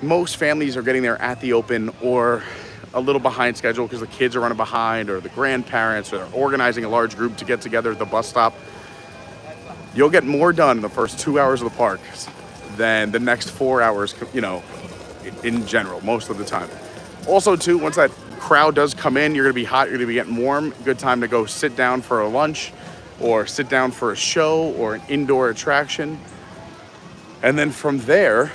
Most families are getting there at the open or a little behind schedule because the kids are running behind, or the grandparents are organizing a large group to get together at the bus stop. You'll get more done in the first 2 hours of the park than the next 4 hours, in general, most of the time. Also, too, once that crowd does come in, you're gonna be hot, you're gonna be getting warm. Good time to go sit down for a lunch or sit down for a show or an indoor attraction. And then from there,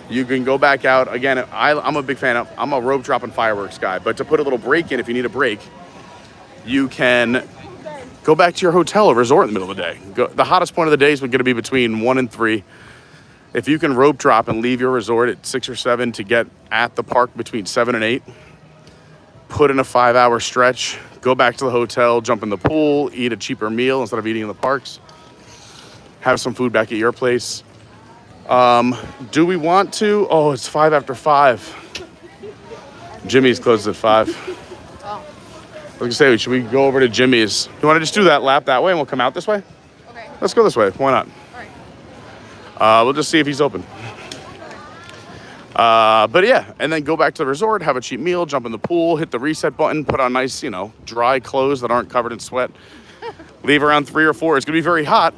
you can go back out. Again, I'm a big fan of, I'm a rope drop and fireworks guy, but to put a little break in, if you need a break, you can go back to your hotel or resort in the middle of the day. The hottest point of the day is going to be between 1 and 3. If you can rope drop and leave your resort at 6 or 7 to get at the park between 7 and 8, put in a 5-hour stretch, go back to the hotel, jump in the pool, eat a cheaper meal instead of eating in the parks, have some food back at your place. Do we want to? Oh, it's 5 after 5. Jimmy's closes at 5. Oh, I was gonna say, should we go over to Jimmy's? You want to just do that lap that way and we'll come out this way? okay. Let's go this way. Why not? All right. We'll just see if he's open. But yeah, and then go back to the resort, have a cheap meal, jump in the pool, hit the reset button, put on nice, dry clothes that aren't covered in sweat. Leave around 3 or 4. It's gonna be very hot,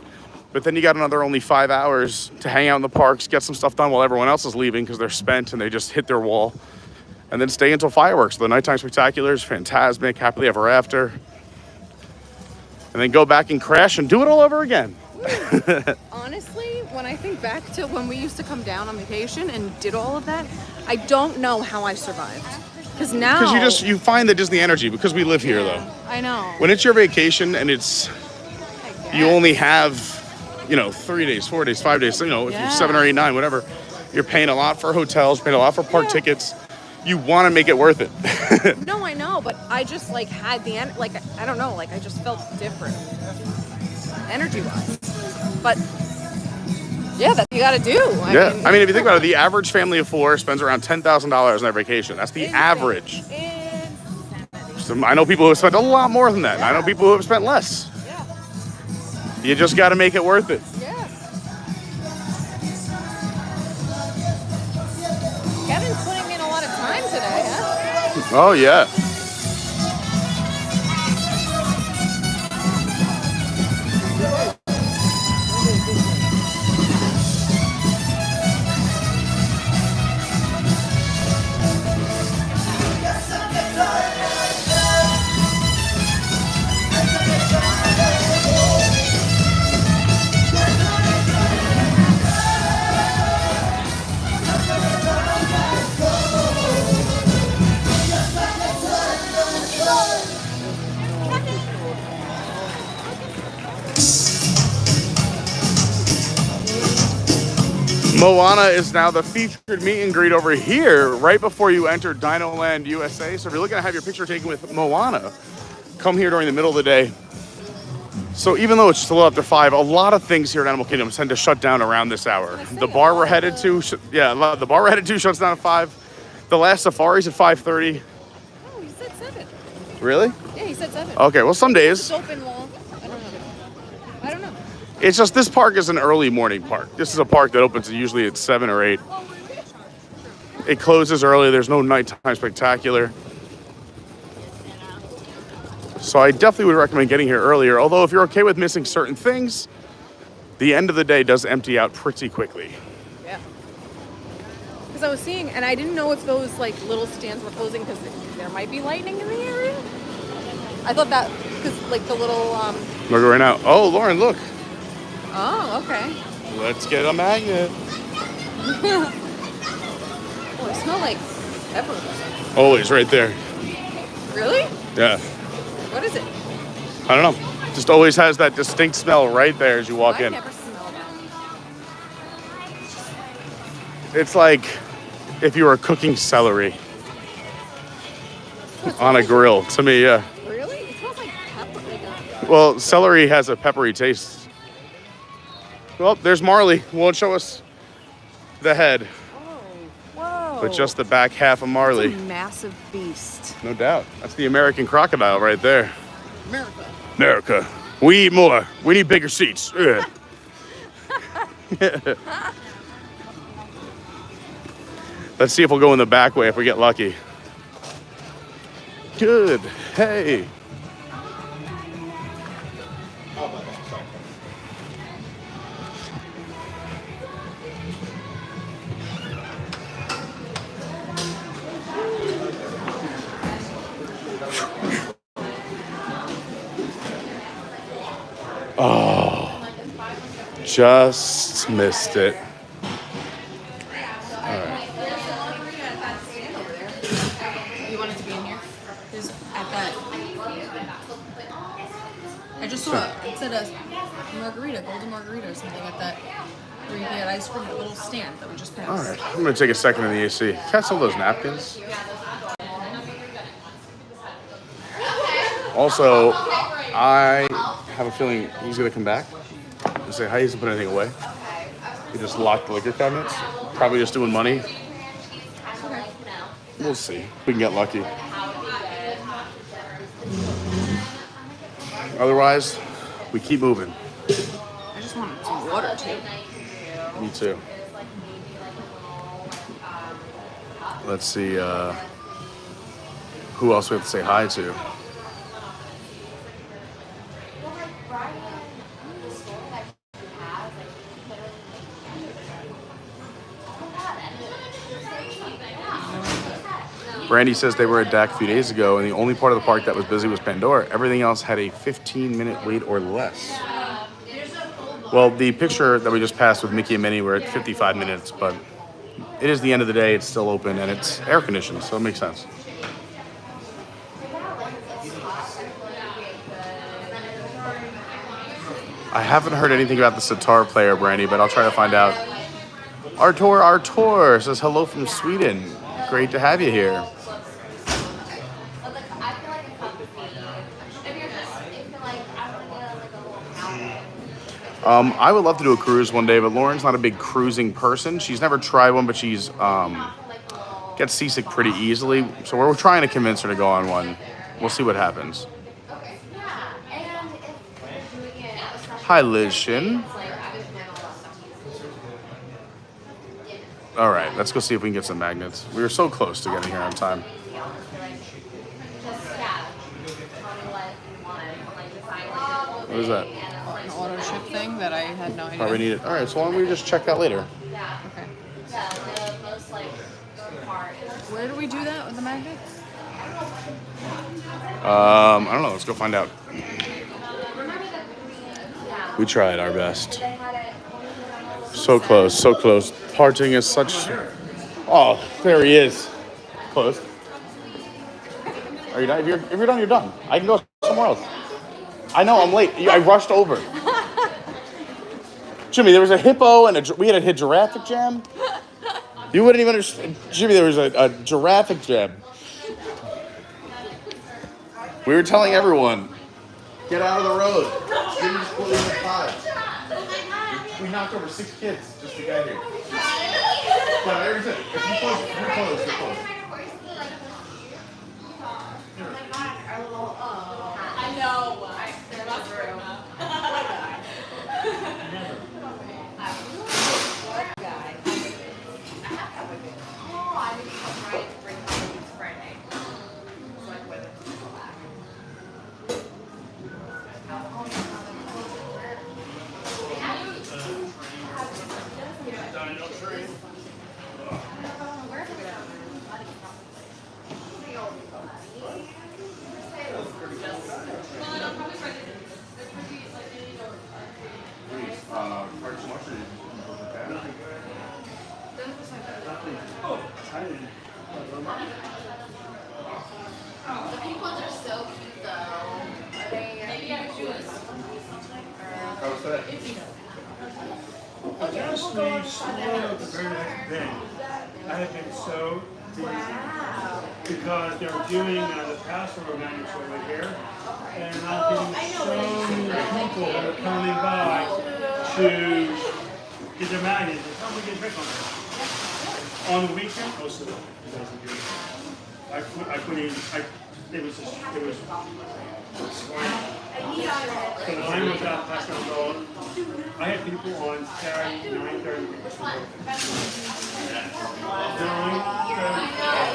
but then you got another only 5 hours to hang out in the parks, get some stuff done while everyone else is leaving because they're spent and they just hit their wall. And then stay until fireworks. The nighttime spectaculars, Fantasmic, Happily Ever After. And then go back and crash and do it all over again. Honestly, when I think back to when we used to come down on vacation and did all of that, I don't know how I survived. Because now... Because you find the Disney energy, because we live here, though. I know. When it's your vacation and it's... You only have, 3 days, 4 days, 5 days, if you're 7 or 8, 9, whatever. You're paying a lot for hotels, paying a lot for park tickets. You want to make it worth it. No, I know, but I just had the I don't know, I just felt different energy-wise. But yeah, that you got to do. I mean, if you think about it, the average family of 4 spends around $10,000 on their vacation. That's the average. So I know people who have spent a lot more than that. Yeah. I know people who have spent less. Yeah. You just got to make it worth it. Yeah. Kevin's putting in a lot of time today, huh? Oh, yeah. Moana is now the featured meet and greet over here right before you enter Dinoland USA. So if you're looking to have your picture taken with Moana, come here during the middle of the day. So even though it's just a little after 5, a lot of things here at Animal Kingdom tend to shut down around this hour. The bar we're headed to, the bar we're headed to shuts down at 5. The last safari's at 5:30. Oh, he said 7. Really? Yeah, he said 7. Okay, well, some days. It's open long. I don't know. It's just this park is an early morning park. This is a park that opens usually at 7 or 8. It closes early. There's no nighttime spectacular. So I definitely would recommend getting here earlier. Although if you're okay with missing certain things, the end of the day does empty out pretty quickly. Yeah. Because I was seeing, and I didn't know if those little stands were closing because there might be lightning in the area. I thought that because the little. Look right now. Oh, Lauren, look. Oh, okay. Let's get a magnet. Oh, it smells like pepper. Always right there. Really? Yeah. What is it? I don't know. Just always has that distinct smell right there as you walk in. I never smelled that. It's like if you were cooking celery. On a grill, to me, yeah. Really? It smells like pepper. Well, celery has a peppery taste. Well, there's Marley. Won't show us the head, Whoa. but just the back half of Marley. It's a massive beast. No doubt. That's the American crocodile right there. America. America. We eat more. We need bigger seats. Yeah. Let's see if we'll go in the back way if we get lucky. Good. Hey. Oh, just missed it. You want it to be in here? There's at that. I just saw it said a margarita, golden margarita or something at that where you get ice cream at a little stand that we just passed. All right, I'm gonna take a second in the AC. Can I some of those napkins? Also, I have a feeling he's gonna come back and say hi. He hasn't put anything away. He just locked the liquor cabinets. Probably just doing money. We'll see. We can get lucky. Otherwise, we keep moving. I just want some water too. Me too. Let's see who else we have to say hi to. Brandy says they were at DAC a few days ago, and the only part of the park that was busy was Pandora. Everything else had a 15-minute wait or less. Well, the picture that we just passed with Mickey and Minnie were at 55 minutes, but it is the end of the day. It's still open, and it's air conditioned, so it makes sense. I haven't heard anything about the sitar player, Brandy, but I'll try to find out. Artur says hello from Sweden. Great to have you here. I would love to do a cruise one day, but Lauren's not a big cruising person. She's never tried one, but she's gets seasick pretty easily. So we're trying to convince her to go on one. We'll see what happens. Hi, Liz Shin. All right, let's go see if we can get some magnets. We were so close to getting here on time. What is that? An auto ship thing that I had no idea. Probably need it. All right, so why don't we just check that later? Okay. Where do we do that with the magnets? I don't know. Let's go find out. We tried our best. So close, so close. Parting is such... Oh, there he is. Close. Are you done? If you're done, you're done. I can go somewhere else. I know, I'm late. I rushed over. Jimmy, there was a hippo and we had a giraffe jam. You wouldn't even understand. Jimmy, there was a giraffe jam. We were telling everyone, get out of the road. Jimmy's pulling the pod. We knocked over 6 kids just to get here. But if you close, you're close. I know. That's true. The pink ones are so cute though. Maybe I have shoes. How's that? Honestly, slow at the very next day. I have been so busy. because they're doing the passport event over here, and I'm getting so many people that are coming by to get their magnets. How we get back on that? On the weekend, most of them. I couldn't even. It was. The line was out past the road. I had people on Saturday 9:30.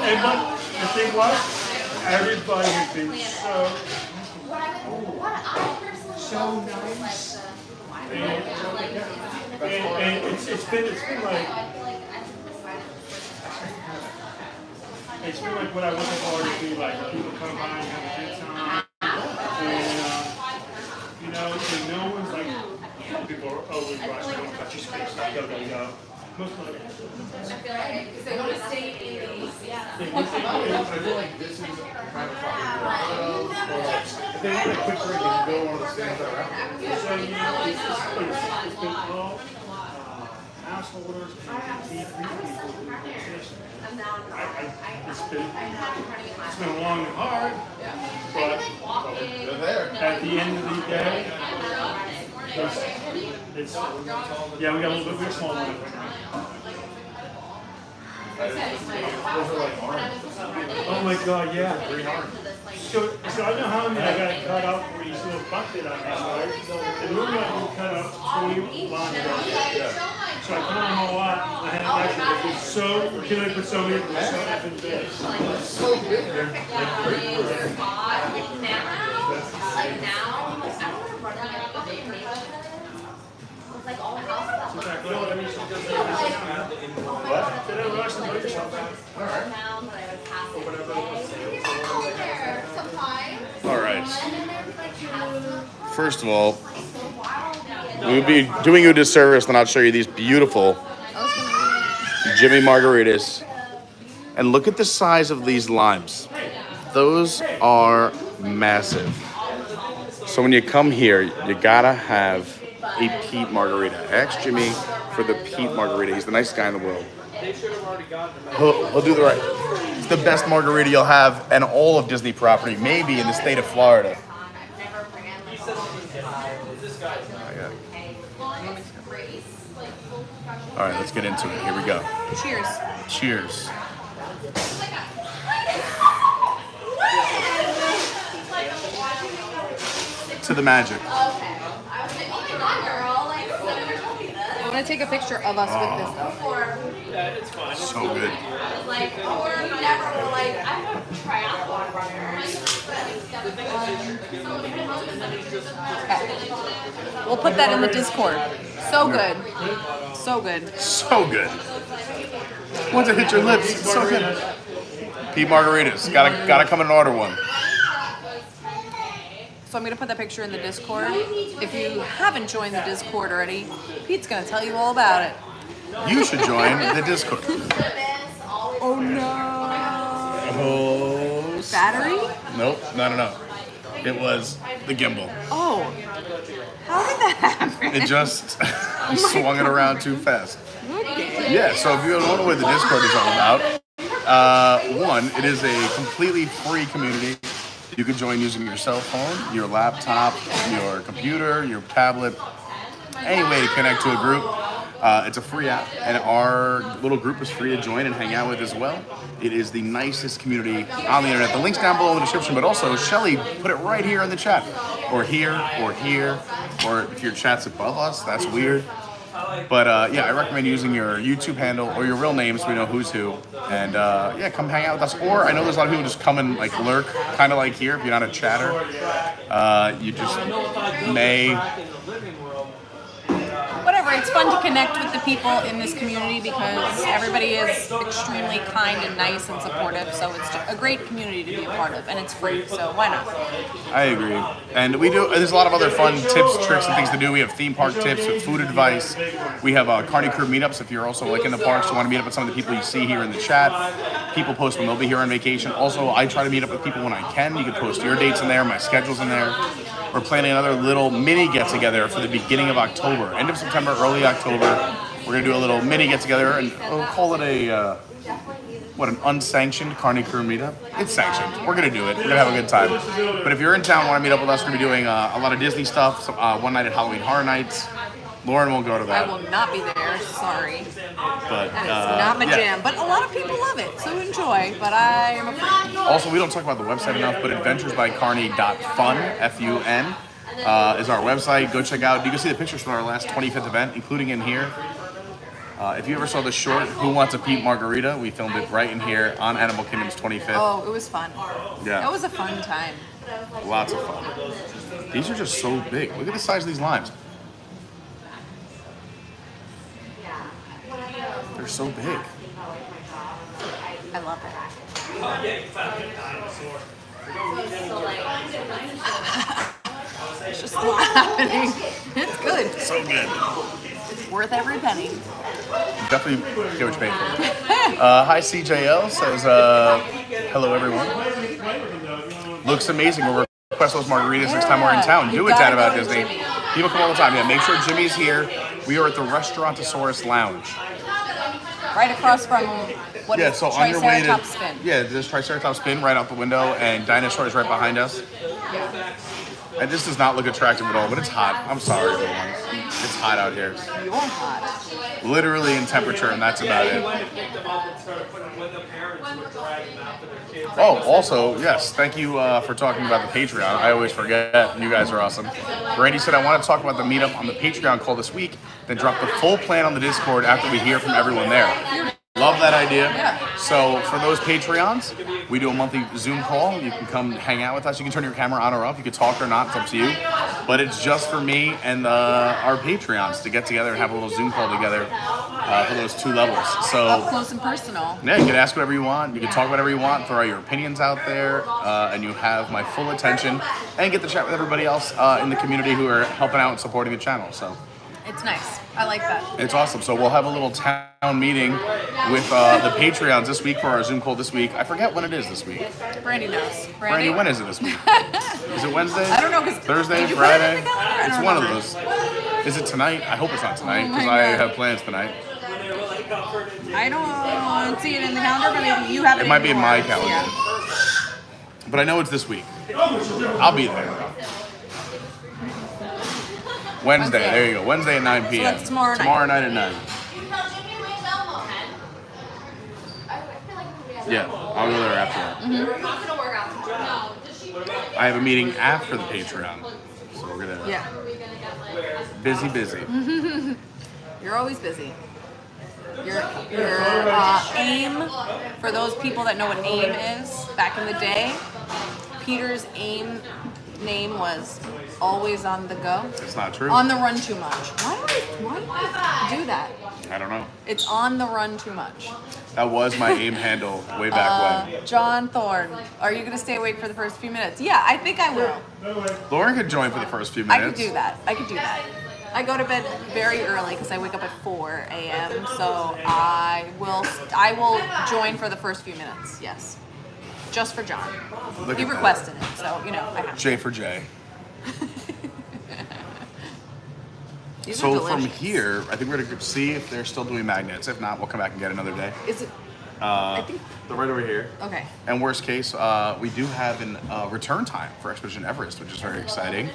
And but the thing was, everybody has been so nice. And it's been like what I was looking for to be like. People come by and have a good time. And no one's like people are always rushing. Don't touch your space. Go. Most of them. I feel like because they want to stay in these. I feel like this is kind of if they need a quick break, they can go one of the stands that are out there. So it's been all house holders and TV people who exist. It's been long and hard, but at the end of the day, we got a little bit small one. Oh my God, yeah. So I know how many I got cut out for each little bucket I have, right? And normally I can cut up 20 lines. So I put on a lot. I had it actually so, can I put so many, so effing big. So big. Like all the houses. What? Did I rush and put yourself out? All right. First of all, we would be doing you a disservice to not show you these beautiful Jimmy margaritas. And look at the size of these limes. Those are massive. So when you come here, you gotta have a Pete margarita. Ask Jimmy for the Pete margarita. He's the nicest guy in the world. He'll do the right. It's the best margarita you'll have in all of Disney property, maybe in the state of Florida. All right, let's get into it. Here we go. Cheers. Cheers. To the magic. I want to take a picture of us with this though. Yeah, it's fine. So good. Like, or never were like, I'm a triathlon runner. Okay. We'll put that in the Discord. So good. So good. So good. Once it hits your lips, it's so good. Pete margaritas. Gotta come and order one. So I'm going to put that picture in the Discord. If you haven't joined the Discord already, Pete's going to tell you all about it. You should join the Discord. Oh no. Oh. Battery? Nope. No. It was the gimbal. Oh. How did that happen? It just swung it around too fast. Okay. Yeah, so if you don't know what the Discord is all about, one, it is a completely free community. You can join using your cell phone, your laptop, your computer, your tablet, any way to connect to a group. It's a free app, and our little group is free to join and hang out with as well. It is the nicest community on the internet. The link's down below in the description, but also Shelly put it right here in the chat, or here, or if your chat's above us, that's weird. But yeah, I recommend using your YouTube handle or your real name so we know who's who. And yeah, come hang out with us. Or I know there's a lot of people just come and like lurk, kind of like here. If you're not a chatter, you just may. Whatever, it's fun to connect with the people in this community because everybody is extremely kind and nice and supportive. So it's a great community to be a part of, and it's free. So why not? I agree. And there's a lot of other fun tips, tricks, and things to do. We have theme park tips with food advice. We have Carney crew meetups if you're also like in the parks, you want to meet up with some of the people you see here in the chat. People post when they'll be here on vacation. Also, I try to meet up with people when I can. You can post your dates in there, my schedule's in there. We're planning another little mini get-together for the beginning of October. End of September, early October. We're going to do a little mini get-together, and we'll call it a what, an unsanctioned Carney crew meetup? It's sanctioned. We're gonna do it. We're gonna have a good time. But if you're in town, want to meet up with us, we're gonna be doing a lot of Disney stuff. So, one night at Halloween Horror Nights. Lauren won't go to I that. will not be there. Sorry. But That is not my jam. But a lot of people love it, so enjoy. But I am afraid. Also, we don't talk about the website enough, but adventuresbycarney.fun, F-U-N, is our website. Go check out. You can see the pictures from our last 25th event, including in here. If you ever saw the short, Who Wants a Pete Margarita, we filmed it right in here on Animal Kingdom's 25th. Oh, it was fun. Yeah. That was a fun time. Lots of fun. These are just so big. Look at the size of these limes. They're so big. I love it. It's just a lot happening. It's good. So good. It's worth every penny. Definitely get what you pay for. Hi, CJL says, hello, everyone. Looks amazing. We'll request those margaritas next time we're in town. Do it, Dad, about Disney. People come all the time. Yeah, make sure Jimmy's here. We are at the Restaurantosaurus Lounge. Right across from what is So on your way to Triceratops Spin. there's Triceratops Spin right out the window, and Dinosaur is right behind us. And this does not look attractive at all, but it's hot. I'm sorry, everyone. It's hot out here. You're hot. Literally in temperature, and that's about it. Oh, also, yes, thank you for talking about the Patreon. I always forget. You guys are awesome. Randy said, I want to talk about the meetup on the Patreon call this week, then drop the full plan on the Discord after we hear from everyone there. Love that idea. Yeah. So for those Patreons, we do a monthly Zoom call. You can come hang out with us. You can turn your camera on or off. You can talk or not. It's up to you. But it's just for me and our Patreons to get together and have a little Zoom call together for those 2 levels. So Up close and personal. yeah, you can ask whatever you want. You can talk whatever you want. Throw your opinions out there, and you have my full attention. And get to chat with everybody else in the community who are helping out and supporting the channel. So It's nice. I like that. it's awesome. So we'll have a little town meeting with the Patreons this week for our Zoom call this week. I forget when it is this week. Brandy knows. Brandy, when is it this week? Is it Wednesday? I don't know. Thursday? Did you put it in Friday? the calendar? I It's don't one of remember. those. Is it tonight? I hope it's not tonight Oh my because I God. have plans tonight. I don't see it in the calendar, but maybe you have it. It might be in my yours. calendar. Yeah. But I know it's this week. I'll be there. Wednesday, there you go. Wednesday at 9 p.m. that's tomorrow night. Tomorrow night at 9. You tell Jimmy ring Venmo, man. I feel like we have Yeah, I'll go there after that. We're not gonna work out. No. Does she? I have a meeting after the Patreon. So we're going to... Yeah. Busy. You're always busy. Your AIM, for those people that know what AIM is, back in the day, Peter's AIM name was always on the go. It's not true. On the run too much. Why do I do that? I don't know. It's on the run too much. That was my AIM handle way back when. John Thorne, are you going to stay awake for the first few minutes? Yeah, I think I will. Lauren could join for the first few I minutes. could do that. I go to bed very early because I wake up at 4 a.m. So I will join for the first few minutes. Yes, just for John. Look He at that. requested it, so I have. J for J. These So are from delicious. here, I think we're gonna see if they're still doing magnets. If not, we'll come back and get another day. Is it? I think. They're right over here. Okay. And worst case, we do have an return time for Expedition Everest, which is very exciting.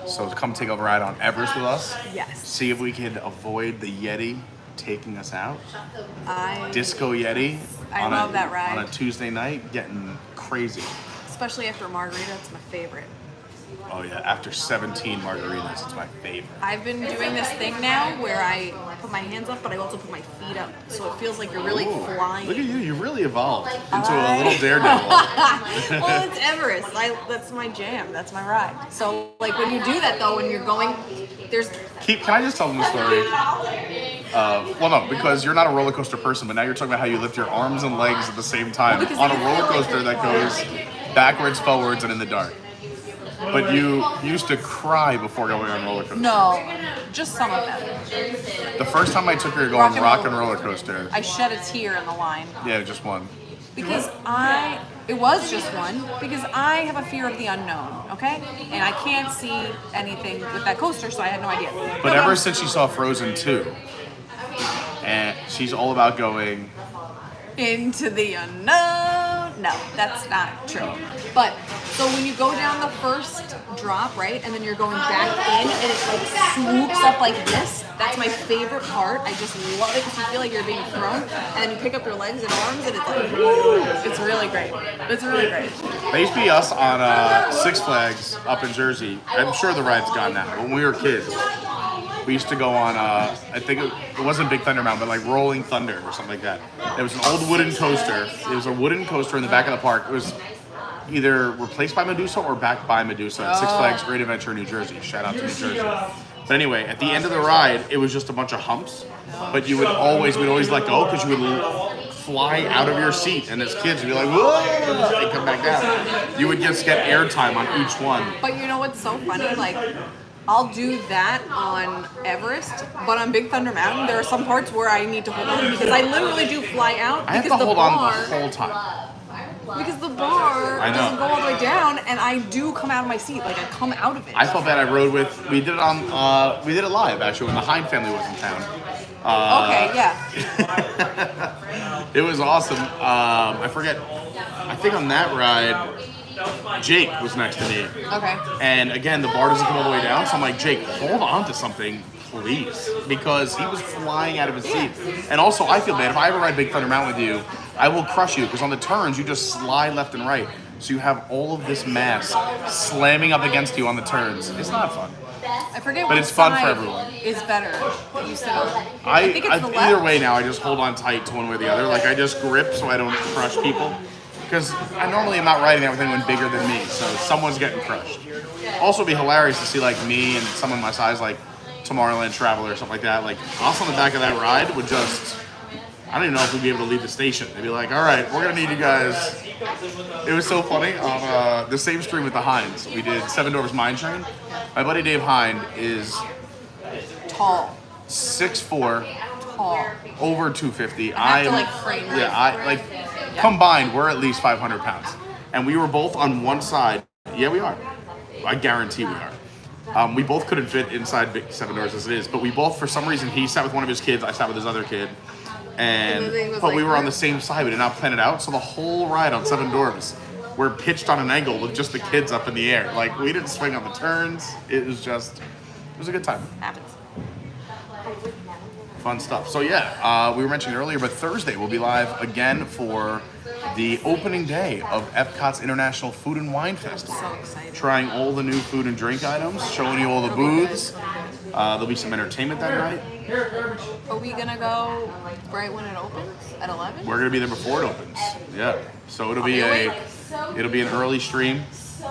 So come take a ride on Everest with us. Yes. See if we can avoid the Yeti taking us out. I Disco Yeti. I on love that ride. On a Tuesday night, getting crazy. especially after a margarita, it's my favorite. Oh yeah, after 17 margaritas, it's my favorite. I've been doing this thing now where I put my hands up, but I also put my feet up, so it feels like you're really Ooh, flying. Look at you, you really evolved into a little daredevil. Well, it's Everest. That's my jam. That's my ride. So, like, when you do that, though, when you're going, there's... Can I just tell them the story? Well, no, because you're not a roller coaster person, but now you're talking about how you lift your arms and legs at the same time because on a you feel roller like coaster that goes backwards, forwards, and in the dark. But you used to cry before going on roller coasters. No, just some of them. The first time I took her going rock and roller coaster, I shed a tear in the line. yeah, just one. Because it was just one, because I have a fear of the unknown, okay? And I can't see anything with that coaster, so I had no idea. But ever since she saw Frozen 2, and she's all about going into the unknown. No, that's not true. But so when you go down the first drop, right, and then you're going back in, and it like swoops up like this. That's my favorite part. I just love it because you feel like you're being thrown, and then you pick up your legs and arms, and it's like, woo! It's really great. It's really great. That used to be us on Six Flags up in Jersey. I'm sure the ride's gone now. When we were kids, we used to go on, I think it wasn't Big Thunder Mountain, but like Rolling Thunder or something like that. It was an old wooden coaster. It was a wooden coaster in the back of the park. It was either replaced by Medusa or backed by Medusa at Six Flags Great Adventure, New Jersey. Shout out to New Jersey. But anyway, at the end of the ride, it was just a bunch of humps. But we'd always let go because you would fly out of your seat. And as kids, you'd be like, whoa, and come back down. You would just get airtime on each one. But you know what's so funny? Like, I'll do that on Everest, but on Big Thunder Mountain, there are some parts where I need to hold on because I literally do fly out. I have to hold on the whole time. Because the bar doesn't go all the way down, and I do come out of my seat. Like, I come out of it. I felt bad. I rode with, we did it live, actually, when the Hind family was in town. Okay, yeah. It was awesome. I forget, I think on that ride, Jake was next to me. Okay. And again, the bar doesn't come all the way down, so I'm like, Jake, hold on to something, please. Because he was flying out of his seat. And also, I feel bad. If I ever ride Big Thunder Mountain with you, I will crush you, because on the turns, you just slide left and right. So you have all of this mass slamming up against you on the turns. It's not fun. I forget But what it's fun side for everyone. is better that you sit on. I think it's the left. Either way now, I just hold on tight to one way or the other. Like, I just grip so I don't crush people. Because I normally am not riding there with anyone bigger than me, so someone's getting crushed. Also, it'd be hilarious to see, like, me and someone my size, like Tomorrowland Traveler or something like that. Like, us on the back of that ride would just... I don't even know if we'd be able to leave the station. They'd be like, all right, we're going to need you guys. It was so funny. On the same stream with the Hinds, we did Seven Dwarfs Mine Train. My buddy Dave Hind is... Tall. 6'4", Tall. over 250. I have to, like, crane combined, we're at least 500 pounds. And we were both on one side. Yeah, we are. I guarantee we are. We both couldn't fit inside Big Seven Doors as it is, but we both, for some reason, he sat with one of his kids, I sat with his other kid. But we were on the same side. We did not plan it out. So the whole ride on Seven Dwarfs, we're pitched on an angle with just the kids up in the air. Like, we didn't swing on the turns. It was a good time. Happens. Fun stuff. So yeah, we were mentioning earlier, but Thursday we'll be live again for the opening day of Epcot's International Food and Wine Festival. So excited. Trying all the new food and drink items, showing you all the booths. There'll be some entertainment that night. Are we gonna go right when it opens at 11? We're gonna be there before it opens. Yeah. So it'll be an early stream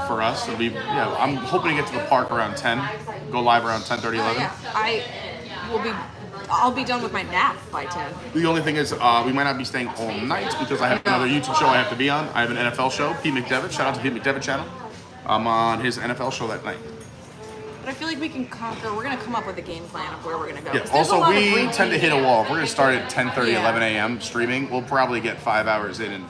for us. It'll be I'm hoping to get to the park around 10. Go live around 10:30, 11. Yeah. I'll be done with my nap by 10. The only thing is, we might not be staying all night because I have another YouTube show I have to be on. I have an NFL show, Pete McDevitt. Shout out to Pete McDevitt channel. I'm on his NFL show that night. But I feel like we're going to come up with a game plan of where we're going to go. Yeah. Also, we tend to hit a wall. If we're going to start at 10:30, 11 a.m. streaming, we'll probably get 5 hours in, and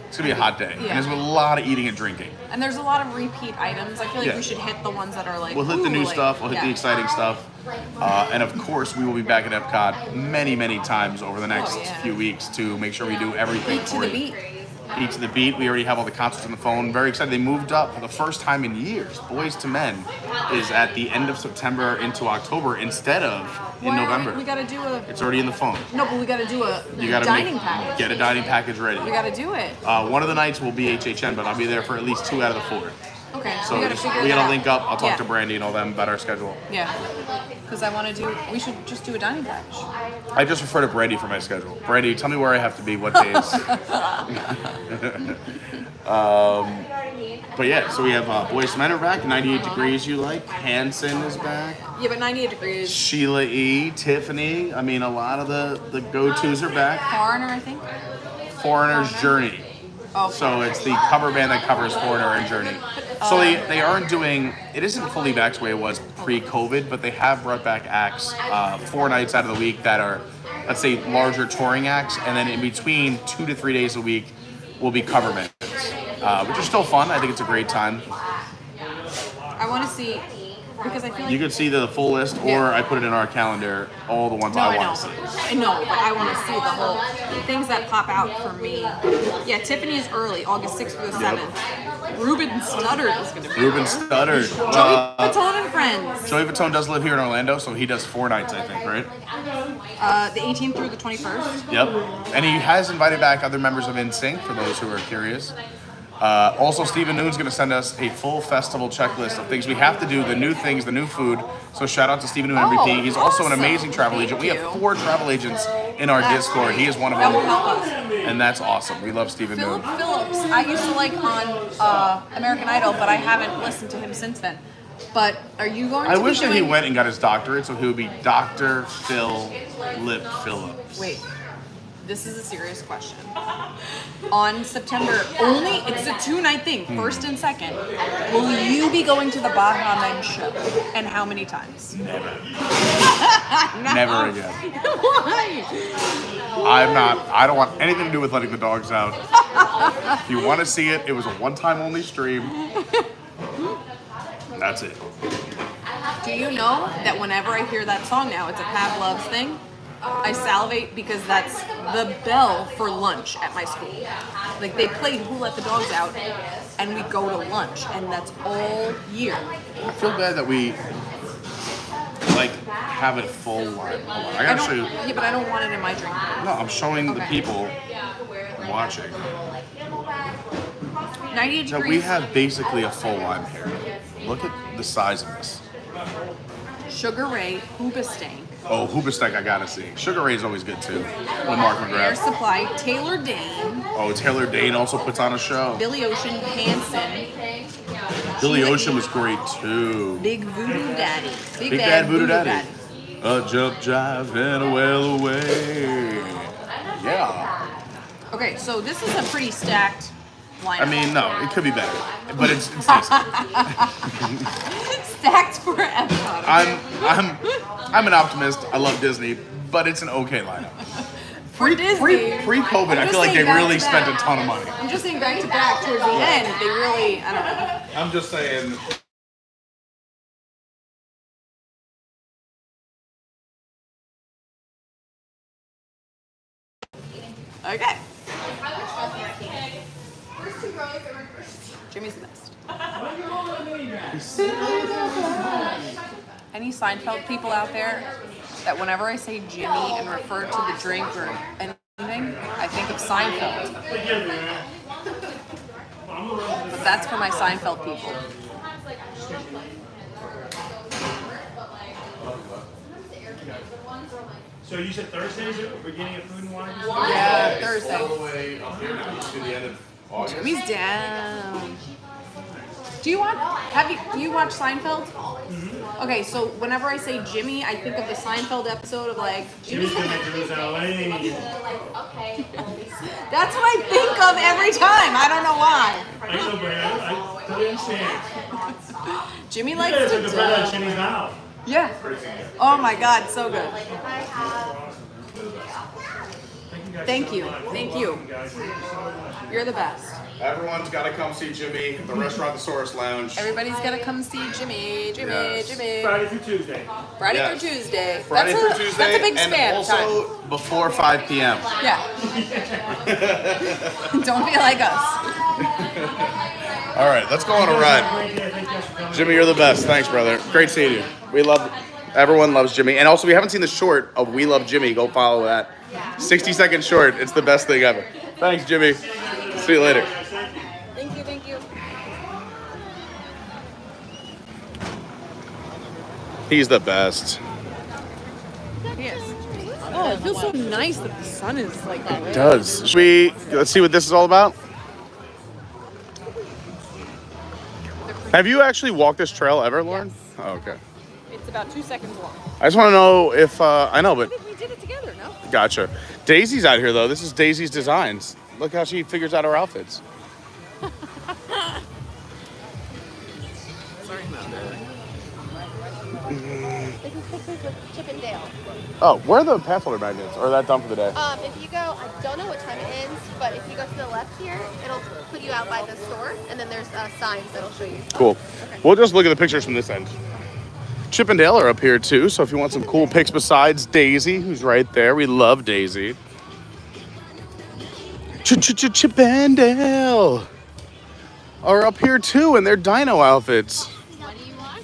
it's going to be a hot day. Yeah. And there's a lot of eating and drinking. And there's a lot of repeat items. I feel like we should hit the ones that are like... We'll hit the new stuff. We'll hit the exciting stuff. And of course, we will be back at Epcot many, many times over the next few weeks to make sure we do everything for you. Eat to the beat. We already have all the concerts on the phone. Very excited. They moved up for the first time in years. Boys to Men is at the end of September into October instead of in November. We got to do a... It's already in the phone. No, but we got to do a dining package. Get a dining package ready. We got to do it. One of the nights will be HHN, but I'll be there for at least 2 out of the 4. Okay, so we gotta link up. I'll talk to Brandy and all them about our schedule. Yeah, because we should just do a dining package. I just refer to Brandy for my schedule. Brandy, tell me where I have to be, what days. But yeah, so we have Boys to Men are back. 98 Degrees you like. Hanson is back. Yeah, but 98 Degrees. Sheila E. Tiffany. I mean, a lot of the go-tos are back. Foreigner, I think. Foreigner's Journey. Oh, so it's the cover band that covers Foreigner and Journey. So they aren't doing, it isn't fully back to the way it was pre-COVID, but they have brought back acts 4 nights out of the week that are, let's say, larger touring acts, and then in between 2 to 3 days a week will be cover bands, which are still fun. I think it's a great time. I want to see Because I feel like You could see the full list, or Yeah. I put it in our calendar, all the ones No, I I want know. to see. I know, but I want to see the whole things that pop out for me. Yeah, Tiffany is early, August 6th through the 7th. Ruben Studdard is going to be Ruben there. Studdard. Joey Fatone and friends. Joey Fatone does live here in Orlando, so he does 4 nights, I think, right? The 18th through the 21st. Yep. And he has invited back other members of NSYNC, for those who are curious. Also, Stephen Noon's going to send us a full festival checklist of things we have to do, the new things, the new food. So shout out to Stephen Noon MVP. He's also an awesome. amazing travel agent. We have 4 travel agents in our Discord. He is one of That them. will help us. And that's awesome. We love Stephen Noon. Philip Phillips. I used to like on American Idol, but I haven't listened to him since then. But are you going to I be wish that he doing- went and got his doctorate, so he would be Dr. Phil Lip Phillips. Wait, this is a serious question. On September only, it's a 2-night thing, first and second. Will you be going to the Baja Men show? And how many times? Never. No. Never again. Why? I don't want anything to do with letting the dogs out. If you want to see it, it was a one-time only stream. That's it. Do you know that whenever I hear that song now, it's a Pavlov's thing? I salivate because that's the bell for lunch at my school. Like they play Who Let the Dogs Out, and we go to lunch, and that's all year. I feel bad that we like have it full line. Hold on. I gotta show you. Yeah, but I don't want it in my drink. No, I'm showing the Okay. people watching 98 that degrees. we have basically a full line here. Look at the size of this. Sugar Ray, Hoobastank, Oh, Hoobastank I gotta see. Sugar Ray is always good too. With Mark Air McGrath. Supply, Taylor Dane, Oh, Taylor Dane also puts on a show. Billy Ocean, Hanson, Billy Ocean was great too. Big Voodoo Daddy, Big Bad Voodoo Daddy. A jump jive and a well away. Yeah. Okay, so this is a pretty stacked lineup. I mean, no, it could be better, but it's decent. stacked for Epcot. Okay? I'm an optimist. I love Disney, but it's an okay lineup. For Disney. Pre-COVID, I I'm feel like just they saying really back to spent a back. ton of money. I'm just saying back to back towards the end, they really, I don't know. I'm just saying. Okay. Jimmy's the best. Any Seinfeld people out there that whenever I say Jimmy and refer to the drink or anything, I think of Seinfeld. But that's for my Seinfeld people. So you said Thursday is the beginning of Food and Wine? Yeah, Thursday. All the way up here to the end of August. Jimmy's down. Do you watch Seinfeld? Mm-hmm. Okay, so whenever I say Jimmy, I think of the Seinfeld episode of like Jimmy's gonna make Jerusalem. That's what I think of every time. I don't know why. I know, Brad. I totally understand. Jimmy You likes guys to took the bread out of do. Jimmy's mouth. Yeah. Oh my God, so good. Thank you. Thank you. You're the best. Everyone's got to come see Jimmy at the restaurant, the Source Lounge. Everybody's gonna come see Jimmy. Yes. Jimmy. Friday through Tuesday. Friday Yes. through Tuesday. Friday through Tuesday, That's a big and span of also time. before 5 p.m. Yeah. Don't be like us. All right, let's go on a ride. Jimmy, you're the best. Thanks, brother. Great seeing you. Everyone loves Jimmy. And also, if you haven't seen the short of We Love Jimmy, go follow that. 60-second short. It's the best thing ever. Thanks, Jimmy. See you later. Thank you. He's the best. Yes. Oh, it feels so nice that the sun is like that. It does. Let's see what this is all about. Have you actually walked this trail ever, Lauren? Yes. Oh, okay. It's about 2 seconds long. I just want to know if, I know, but We did it together, no? gotcha. Daisy's out here, though. This is Daisy's Designs. Look how she figures out her outfits. Sorry about that. This is pictures with Chip and Dale. Oh, where are the pass holder magnets? Or are that done for the day? If you go, I don't know what time it ends, but if you go to the left here, it'll put you out by the store, and then there's signs that'll show you. Cool. We'll just look at the pictures from this end. Chip and Dale are up here too, so if you want some cool pics besides Daisy, who's right there, we love Daisy. Chip and Dale are up here too in their dino outfits. What do you want?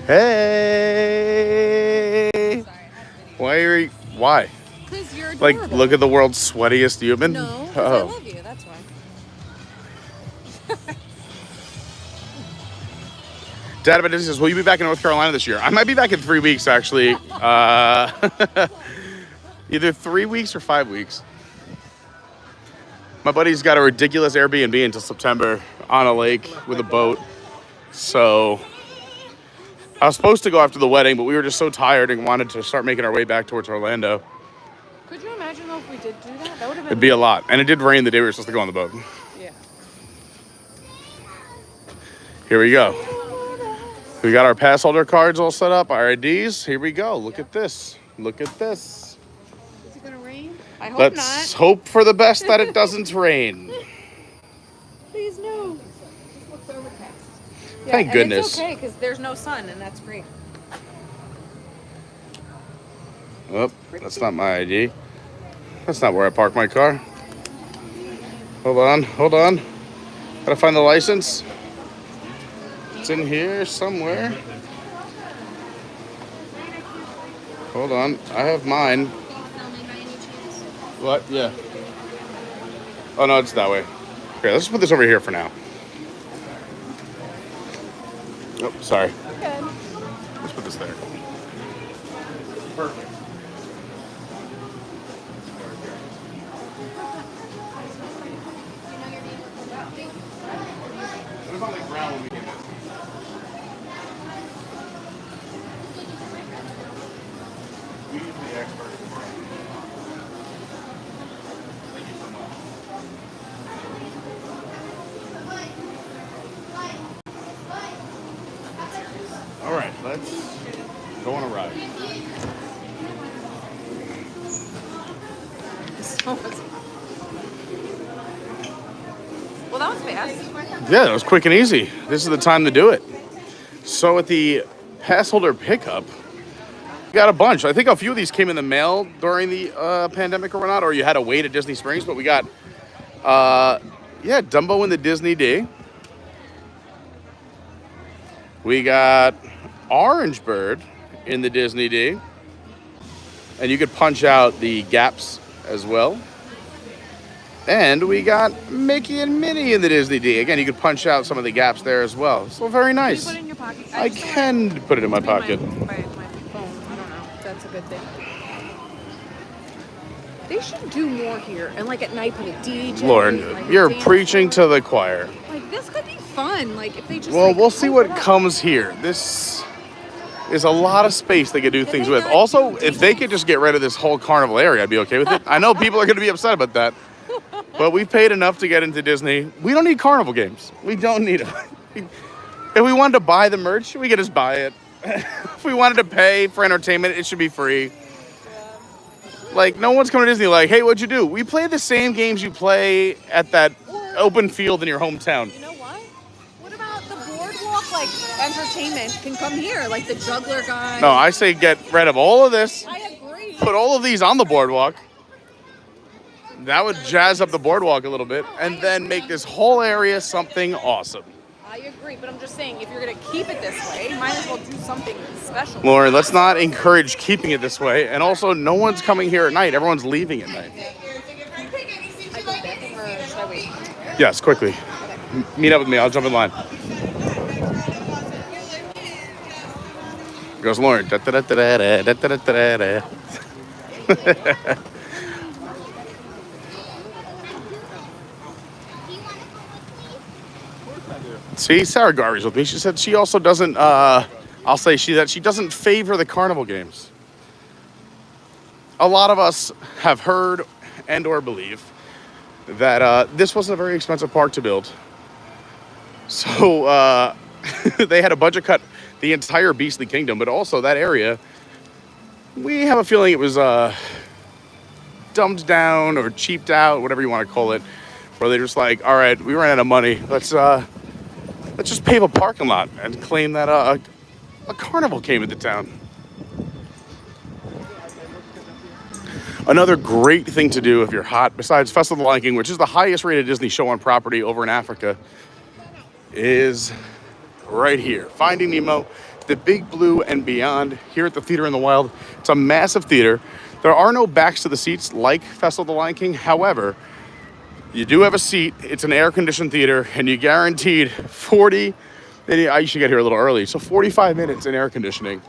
Hey! Why? Because you're Like, adorable. look at the world's sweatiest human? No, 'cause I love you. That's why. Dad about says, will you be back in North Carolina this year? I might be back in 3 weeks, actually. Either 3 weeks or 5 weeks. My buddy's got a ridiculous Airbnb until September on a lake with a boat. So I was supposed to go after the wedding, but we were just so tired and wanted to start making our way back towards Orlando. Could you imagine though if we did do that? That would have been. It'd be a lot. And it did rain the day we were supposed to go on the boat. Yeah. Here we go. We got our pass holder cards all set up, our IDs. Here we go. Look at this. Look at this. Is it gonna rain? I hope Let's not. hope for the best that it doesn't rain. Please no. Yeah, Thank and goodness. It's okay because there's no sun and that's great. Oh, that's not my ID. That's not where I parked my car. Hold on, hold on. Gotta find the license. It's in here somewhere. Hold on, I have mine. What? Yeah. Oh no, it's that way. Okay, let's put this over here for now. Oh, sorry. Good. Let's put this there. Perfect. It was on the ground when we came in. We need the expert. Thank you so much. All right, let's go on a ride. Well, that was fast. Yeah, that was quick and easy. This is the time to do it. So at the pass holder pickup, we got a bunch. I think a few of these came in the mail during the pandemic or whatnot, or you had to wait at Disney Springs, but we got, Dumbo in the Disney D. We got Orange Bird in the Disney D. And you could punch out the gaps as well. And we got Mickey and Minnie in the Disney D. Again, you could punch out some of the gaps there as well. So very Can you nice. put it in your pocket? I just don't can put it in my want to pocket. be my phone. I don't know. That's a good thing. They should do more here and like at night put a DJ. Lauren, like, a you're dance preaching floor. to the choir. Like this could be fun. Like if they just. Well, like, we'll see open what up. comes here. This is a lot of space they could do things they with. not Also, do if they could just get rid of this whole carnival area, I'd be okay with it. I know people are going to be upset about that. But we've paid enough to get into Disney. We don't need carnival games. We don't need them. If we wanted to buy the merch, we could just buy it. If we wanted to pay for entertainment, it should be free. Like, no one's coming to Disney like, hey, what'd you do? We play the same games you play at that open field in your hometown. You know what? What about the boardwalk like entertainment can come here, like the juggler guy? No, I say get rid of all of this. I agree. Put all of these on the boardwalk. That would jazz up the boardwalk a little bit. And then make this whole area something awesome. I agree, but I'm just saying, if you're gonna keep it this way, you might as well do something special. Lauren, let's not encourage keeping it this way. And also, no one's coming here at night. Everyone's leaving at night. I go back or should I wait? Yes, quickly. Meet up with me. I'll jump in line. Goes Lauren. Da-da-da-da-da, da-da-da-da-da. See, Sarah Garvey's with me. She said she also doesn't, she doesn't favor the carnival games. A lot of us have heard and or believe that this wasn't a very expensive park to build. So they had a budget cut the entire Beastly Kingdom, but also that area. We have a feeling it was dumbed down or cheaped out, whatever you want to call it, where they're just like, all right, we ran out of money. Let's just pave a parking lot and claim that a carnival came into town. Another great thing to do if you're hot, besides Festival of the Lion King, which is the highest rated Disney show on property over in Africa, is right here. Finding Nemo, the Big Blue and Beyond, here at the Theater in the Wild. It's a massive theater. There are no backs to the seats like Festival of the Lion King. However, you do have a seat. It's an air-conditioned theater, and you guaranteed 40, you should get here a little early, so 45 minutes in air conditioning.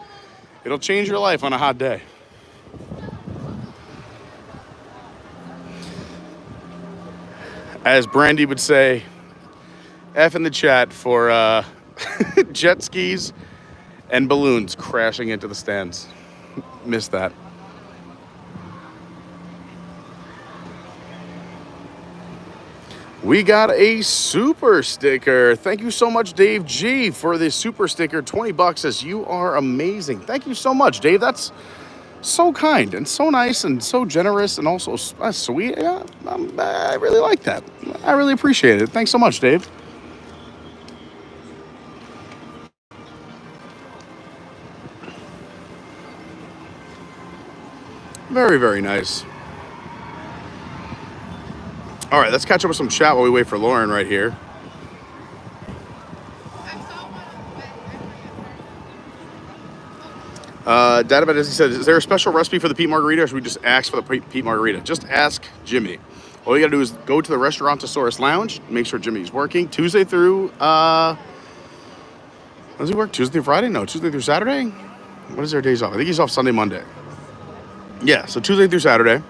It'll change your life on a hot day. As Brandy would say, F in the chat for jet skis and balloons crashing into the stands. Missed that. We got a super sticker. Thank you so much, Dave G, for this super sticker. 20 bucks says you are amazing. Thank you so much, Dave. That's so kind and so nice and so generous and also sweet. Yeah, I really like that. I really appreciate it. Thanks so much, Dave. Very, very nice. All right, let's catch up with some chat while we wait for Lauren right here. Database, he said, is there a special recipe for the Pete Margarita, or should we just ask for the Pete Margarita? Just ask Jimmy. All you gotta do is go to the Restaurantosaurus Lounge, make sure Jimmy's working Tuesday through, does he work Tuesday through Friday? No, Tuesday through Saturday? What is their days off? I think he's off Sunday, Monday. Yeah, so Tuesday through Saturday.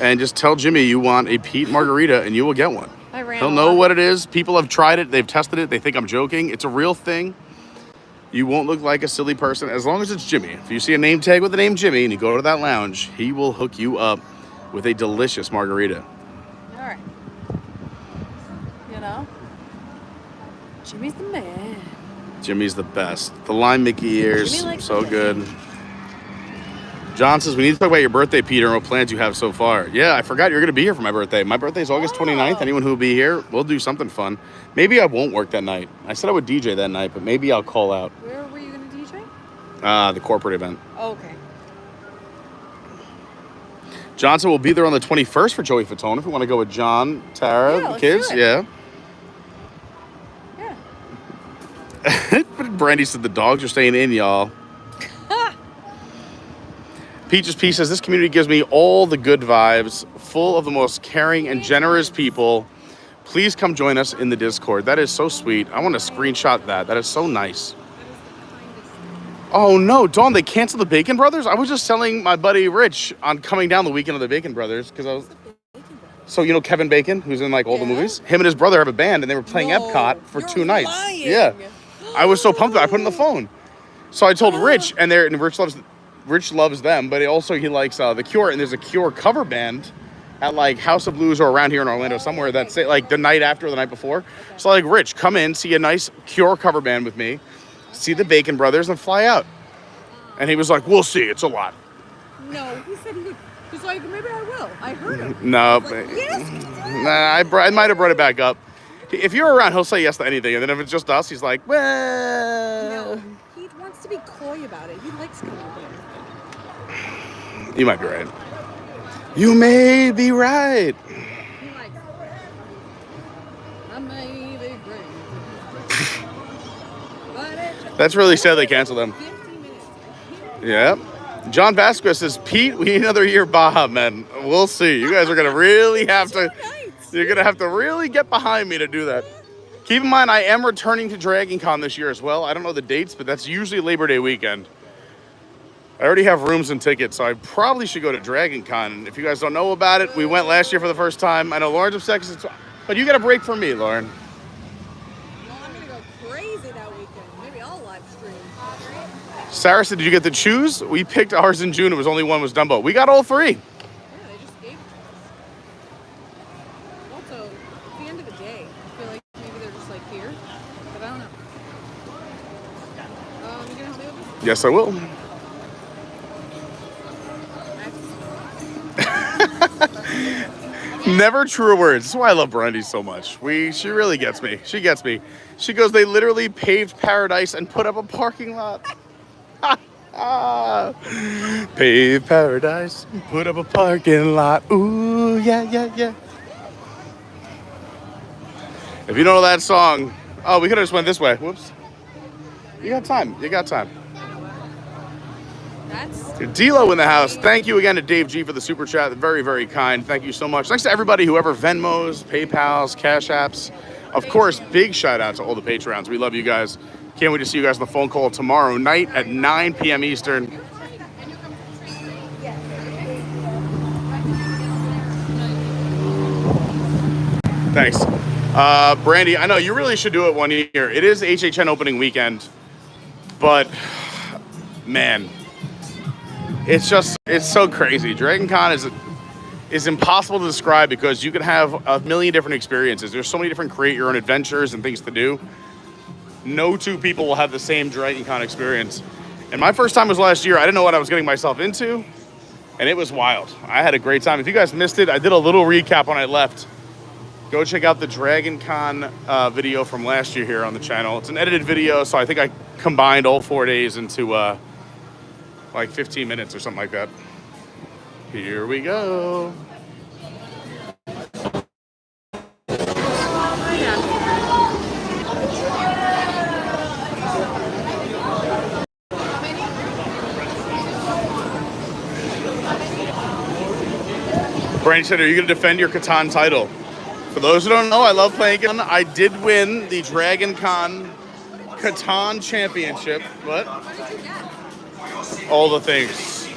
And just tell Jimmy you want a Pete Margarita and you will get one. He'll know what it is. People have tried it. They've tested it. They think I'm joking. It's a real thing. You won't look like a silly person as long as it's Jimmy. If you see a name tag with the name Jimmy and you go to that lounge, he will hook you up with a delicious margarita. All right. You know, Jimmy's the man. Jimmy's the best. The lime Mickey ears, so good. John says, we need to talk about your birthday, Peter, and what plans you have so far. Yeah, I forgot you're going to be here for my birthday. My birthday is August 29th. Anyone who will be here, we'll do something fun. Maybe I won't work that night. I said I would DJ that night, but maybe I'll call out. Where were you going to DJ? The corporate event. Oh, okay. Johnson will be there on the 21st for Joey Fatone if we want to go with John, Tara, the kids. Yeah. Yeah. Brandy said the dogs are staying in, y'all. Peaches P says, this community gives me all the good vibes, full of the most caring and generous people. Please come join us in the Discord. That is so sweet. I want to screenshot that. That is so nice. Oh no, Dawn, they canceled the Bacon Brothers? I was just telling my buddy Rich on coming down the weekend of the Bacon Brothers because I was... So you know Kevin Bacon, who's in like all the movies? Him and his brother have a band and they were playing Epcot for 2 nights. Lying. Yeah. I was so pumped that I put it in the phone. So I told Rich, and Rich loves them, but he likes The Cure, and there's a Cure cover band at like House of Blues or around here in Orlando somewhere that's like the night after or the night before. So like, Rich, come in, see a nice Cure cover band with me, see the Bacon Brothers, and fly out. And he was like, we'll see, it's a lot. No, he said he would. He's like, maybe I will. I heard him. No. Like, yes, I might have brought it back up. If you're around, he'll say yes to anything, and then if it's just us, he's like, well... No, he wants to be coy about it. He likes coming here. You might be right. You may be right. He likes it. I may be great. That's really sad they canceled them. 15 minutes. Yeah. John Vasquez says, Pete, we need another year Baja, man. We'll see. You guys are going to really have to... You're going to have to really get behind me to do that. Keep in mind, I am returning to Dragon Con this year as well. I don't know the dates, but that's usually Labor Day weekend. I already have rooms and tickets, so I probably should go to Dragon Con. If you guys don't know about it, we went last year for the first time. I know Lauren's upset, but you got a break from me, Lauren. Well, I'm going to go crazy that weekend. Maybe I'll live stream. Sarah said, did you get to choose? We picked ours in June. It was only one was Dumbo. We got all 3. Yeah, they just gave it to us. Also, at the end of the day, I feel like maybe they're just like here, but I don't know. Yes, I will. Never truer words. That's why I love Brandy so much. She really gets me. She gets me. She goes, they literally paved paradise and put up a parking lot. Paved paradise, put up a parking lot. Ooh, yeah, yeah, yeah. If you don't know that song, oh, we could have just went this way. Whoops. You got time. You got time. D-Lo in the house. Thank you again to Dave G for the super chat. Very, very kind. Thank you so much. Thanks to everybody, whoever Venmos, PayPals, Cash Apps. Of course, big shout out to all the Patreons. We love you guys. Can't wait to see you guys on the phone call tomorrow night at 9 p.m. Eastern. Thanks. Brandy, I know you really should do it one year. It is HHN opening weekend, but man, it's so crazy. Dragon Con is impossible to describe because you can have a million different experiences. There's so many different create your own adventures and things to do. No two people will have the same Dragon Con experience. And my first time was last year. I didn't know what I was getting myself into, and it was wild. I had a great time. If you guys missed it, I did a little recap when I left. Go check out the Dragon Con video from last year here on the channel. It's an edited video, so I think I combined all 4 days into like 15 minutes or something like that. Here we go. Brandy said, are you going to defend your Catan title? For those who don't know, I love playing Catan. I did win the Dragon Con Catan Championship, but all the things.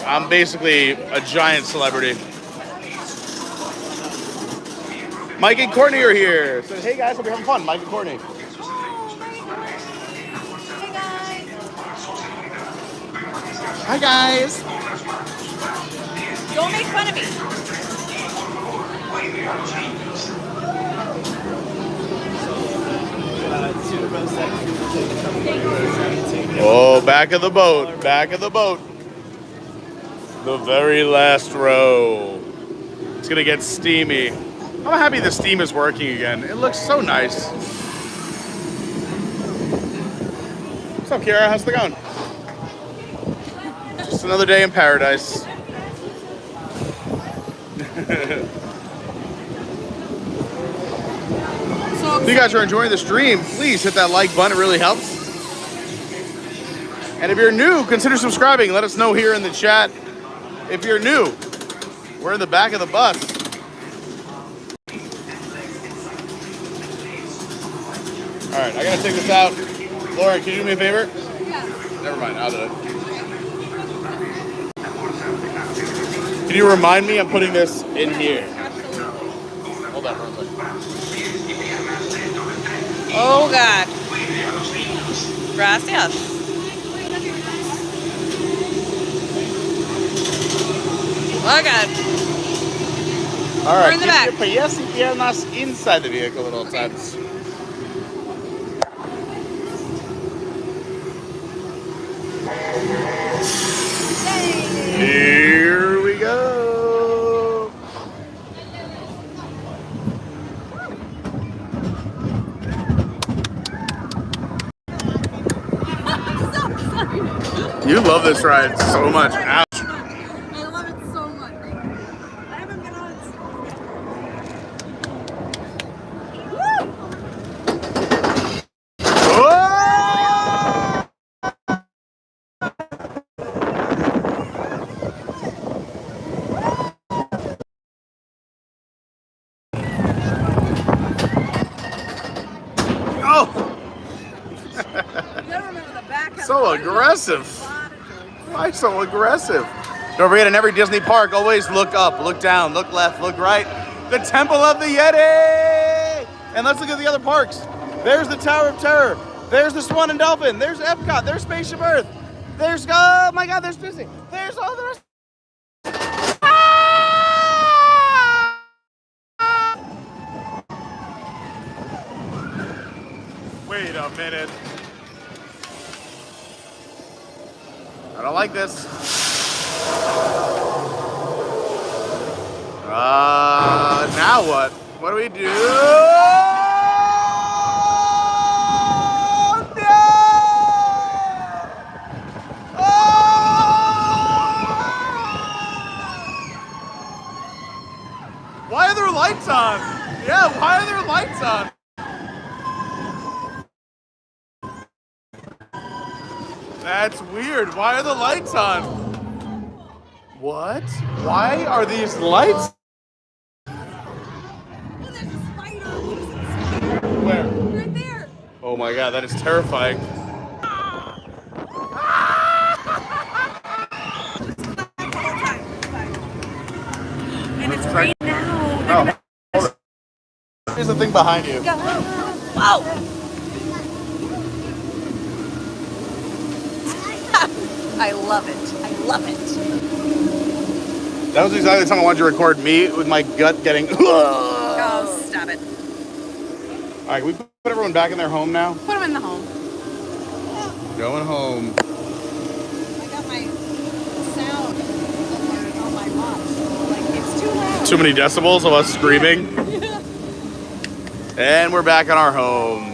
I'm basically a giant celebrity. Mike and Courtney are here. So, hey guys, hope you're having fun. Mike and Courtney. Hi guys. Don't make fun of me. Oh, back of the boat. Back of the boat. The very last row. It's gonna get steamy. I'm happy the steam is working again. It looks so nice. What's up, Kira? How's it going? Just another day in paradise. If you guys are enjoying the stream, please hit that like button. It really helps. And if you're new, consider subscribing. Let us know here in the chat. If you're new, we're in the back of the bus. All right, I gotta take this out. Lauren, can you do me a favor? Yeah. Never mind, I'll do it. Can you remind me I'm putting this in here? Hold on for a second. Oh God. Gracias. Oh God. All right, We're in the back. keep your pies y piernas inside the vehicle at all times. Here we go. You love this ride so much. Ouch. I love it so much. I haven't been on it. So aggressive. Why so aggressive? Don't forget, in every Disney park, always look up, look down, look left, look right. The Temple of the Yeti! And let's look at the other parks. There's the Tower of Terror. There's the Swan and Dolphin. There's Epcot. There's Spaceship Earth. There's, oh my God, there's Disney. There's all the rest. Wait a minute. like this. Now what? What do we do? Oh, no! Oh! Why are there lights on? Yeah, why are there lights on? That's weird. Why are the lights on? What? Why are these lights? Where? Right there. Oh my god, that is terrifying. And it's right now. Oh, hold on. Here's the thing behind you. Whoa! I love it. I love it. That was exactly the time I wanted to record me with my gut getting. Oh, stop it. All right, can we put everyone back in their home now? Put them in the home. Going home. I got my sound on my watch. Like, it's too loud. Too many decibels of us screaming. And we're back in our home.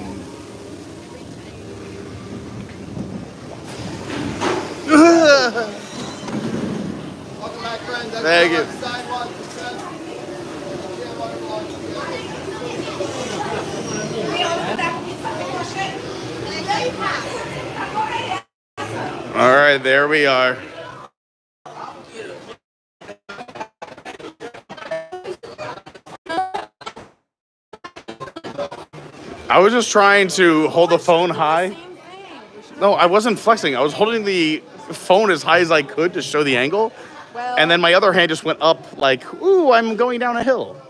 Welcome back, friends. Thank you. All right, there we are. I was just trying to hold the phone high. No, I wasn't flexing. I was holding the phone as high as I could to show the angle. Well, And then my other hand just went up like, ooh, I'm going down a hill.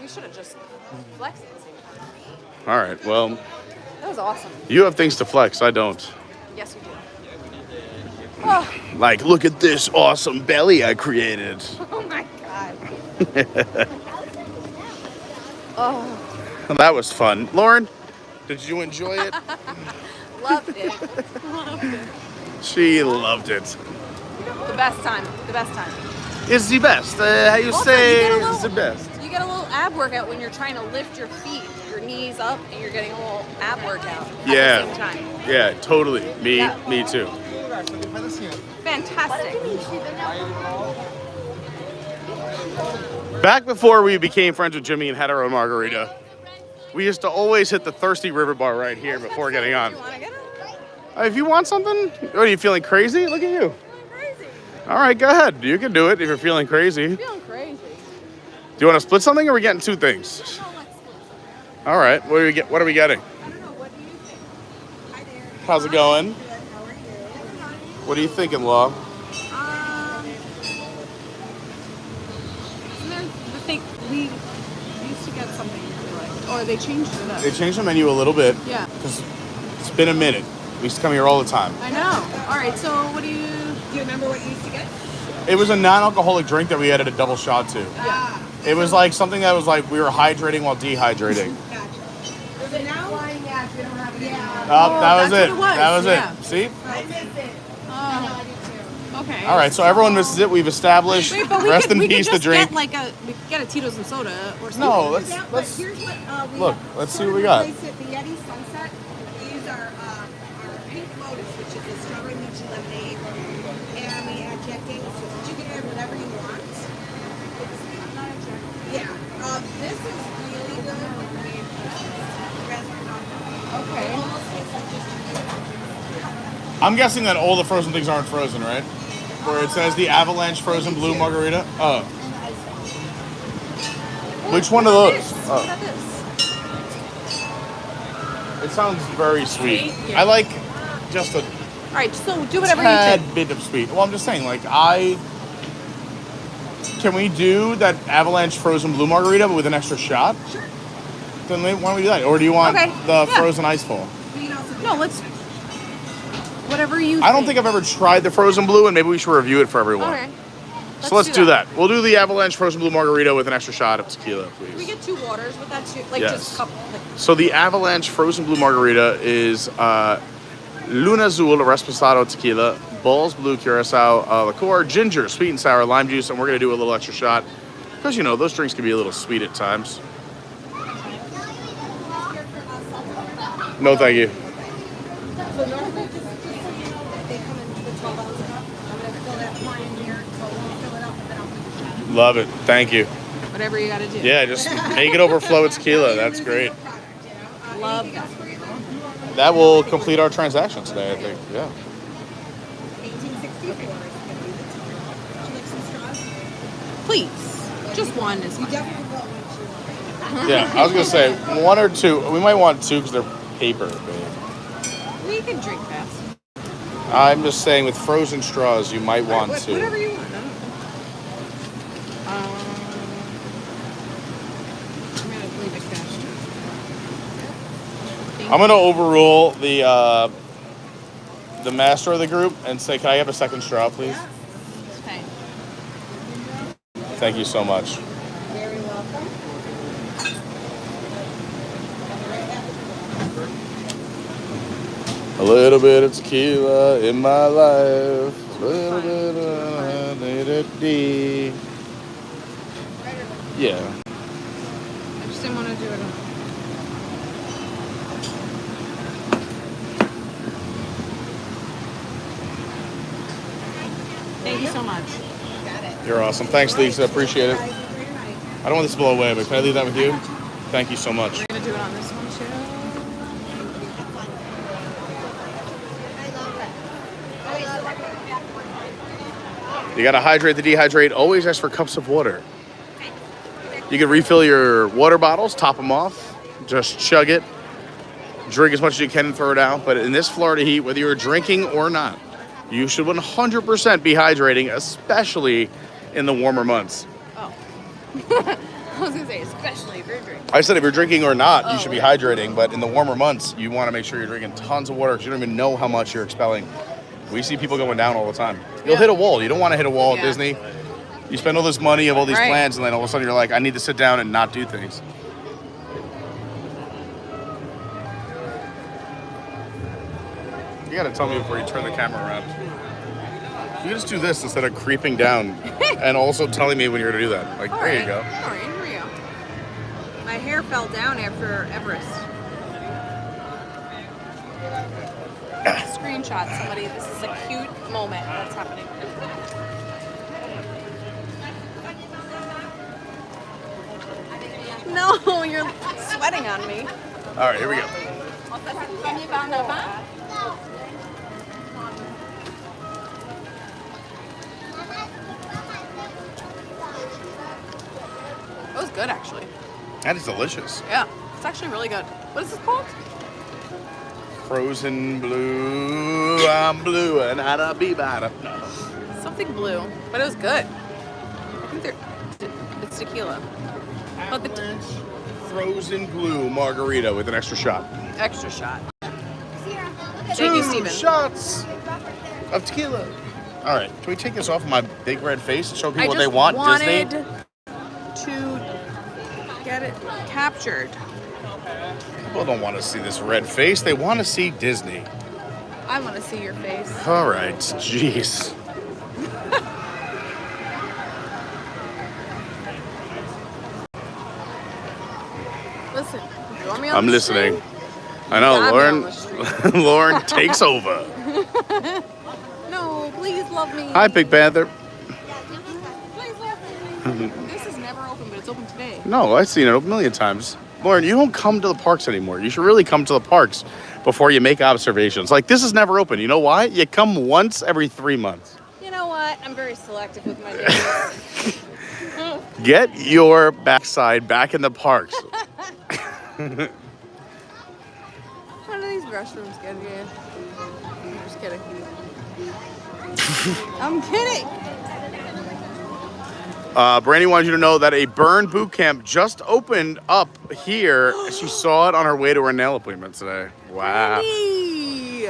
we should have just flexed at the same time. All right, well, That was awesome. you have things to flex. I don't. Yes, you do. Oh, Like, look at this awesome belly I created. oh my God. Oh, That was fun. Lauren, did you enjoy it? loved it. Loved it. She loved it. The best time. The best time. It's the best. How you Also, say you get a it's the best. You get a little ab workout when you're trying to lift your feet, your knees up, and you're getting a little ab workout at Yeah. the same time. Yeah, totally. Me Yeah. too. Fantastic. Back before we became friends with Jimmy and had our own margarita, we used to always hit the Thirsty River Bar right here before getting on. You want to get it? If you want something, what, are you feeling crazy? Look at you. I'm crazy. All right, go ahead. You can do it if you're feeling crazy. I'm feeling crazy. Do you want to split something or are we getting two things? No, let's split. All right, what are we getting? I don't know. What do you think? Hi there. How's it going? Good. How are you? What are you thinking, Law? Isn't there the thing we used to get something we liked, or they changed it up? They changed the menu a little bit Yeah. because it's been a minute. We used to come here all the time. I know. All right. So what do you remember what you used to get? It was a non-alcoholic drink that we added a double shot to. Yeah. It was like something that was like we were hydrating while dehydrating. Gotcha. Is it now? Yeah, we don't have it. Yeah. Oh, that was that's it. what it was, That was yeah. it. See? I miss it. Oh. Okay. All right, so everyone misses it. We've established. Wait, but we Rest could, in we peace, could the just drink. get like we could get a Tito's and soda or something. No, let's Here's what we look. Let's see what we got. replace it, the Yeti Sunset. We use our pink lotus, which is a strawberry lychee lemonade, and we add Jack Daniels to it. You can add whatever you want. Yeah. This is really good. Okay. I'm guessing that all the frozen things aren't frozen, right? Where it says the Avalanche Frozen Blue Margarita. Oh. Which one of those? What Oh. about this? It sounds very sweet. Sweet? Yeah. I like just a All right. So do whatever you tad think. bit of sweet. Well, I'm just saying, like, can we do that Avalanche Frozen Blue Margarita but with an extra shot? Sure. Then why don't we do that? Or do you want Okay, the yeah. frozen ice bowl? No, let's. Whatever you. I don't think I've ever tried the frozen blue, and maybe we should review it for everyone. Okay. So let's do that. We'll do the Avalanche Frozen Blue Margarita with an extra shot of tequila, please. Can we get 2 waters with that too? Like Yes. just a couple. Like, So the Avalanche Frozen Blue Margarita is Luna Azul Reposado Tequila, Balls, blue curacao, liqueur, ginger, sweet and sour, lime juice, and we're gonna do a little extra shot because you know those drinks can be a little sweet at times. No, thank you. So normally, just so you know, they come in the 12-ounce cup. I'm gonna fill that more in here, so we'll fill it up and then I'll put the shot in. Love it. Thank you. Whatever you gotta do. Yeah, just make it overflow with tequila. That's great. Love that. That will complete our transaction today, I think. Yeah. 1864. Would you like some straws? Please. Just one is You fine. definitely want one too. Yeah, I was gonna say one or two. We might want two because they're paper, babe. We can drink fast. I'm just saying with frozen straws, you might want two. Whatever you want. I'm gonna leave it cash. I'm gonna overrule the master of the group and say, can I have a second straw, please? Okay. Thank you so much. Very welcome. A little bit of tequila in my life. A little bit of D. Yeah. I just didn't want to do it. Thank you so much. You're awesome. Thanks, Lisa. Appreciate it. I don't want this to blow away, but can I leave that with you? Thank you so much. We're gonna do it on this one too. You gotta hydrate the dehydrate. Always ask for cups of water. You can refill your water bottles, top them off, just chug it, drink as much as you can and throw it out. But in this Florida heat, whether you're drinking or not, you should 100% be hydrating, especially in the warmer months. Oh. I was gonna say, especially if you're drinking. I said if you're drinking or not, you should be hydrating. But in the warmer months, you want to make sure you're drinking tons of water because you don't even know how much you're expelling. We see people going down all the time. You'll hit a wall. You don't want to hit a wall at Disney. You spend all this money, you have all these plans, and then all of a sudden you're like, I need to sit down and not do things. You gotta tell me before you turn the camera around. You can just do this instead of creeping down and also telling me when you're gonna do that. Like, there you go. All right, here we go. My hair fell down after Everest. Screenshot somebody. This is a cute moment that's happening. No, you're sweating on me. All right, here we go. That was good, actually. That is delicious. Yeah, it's actually really good. What is this called? Frozen blue, I'm blue and I'd be better. Something blue, but it was good. I think it's tequila. But the Frozen blue margarita with an extra shot. extra shot. Thank Two you, Steven. shots of tequila. All right, can we take this off of my big red face and show people I what just they want? wanted Disney? to get it captured. People don't want to see this red face. They want to see Disney. I want to see your face. All right, jeez. Listen, you want me on I'm the listening. stream? I know, Got me on the Lauren. Lauren takes over. No, please love me. Hi, Big Panther. Please love me. This is never open, but it's open today. No, I've seen it a million times. Lauren, you don't come to the parks anymore. You should really come to the parks before you make observations. Like, this is never open. You know why? You come once every 3 months. You know what? I'm very selective with my days. Get your backside back in the parks. How do these restrooms get here? I'm just kidding. I'm kidding. Brandy wanted you to know that a burn boot camp just opened up here. She saw it on her way to her nail appointment today. Wow. Brandy.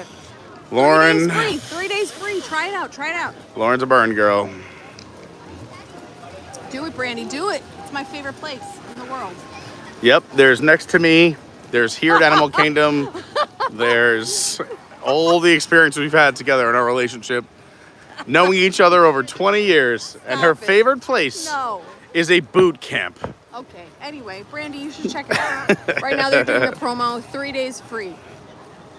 Lauren. 3 days free. Try it out. Try it out. Lauren's a burn girl. Do it, Brandy. Do it. It's my favorite place in the world. Yep, there's next to me. There's here at Animal Kingdom. There's all the experience we've had together in our relationship. knowing each other over 20 years, and her favorite place No. is a boot camp. Okay. Anyway, Brandy, you should check it out. Right now they're doing a promo, 3 days free.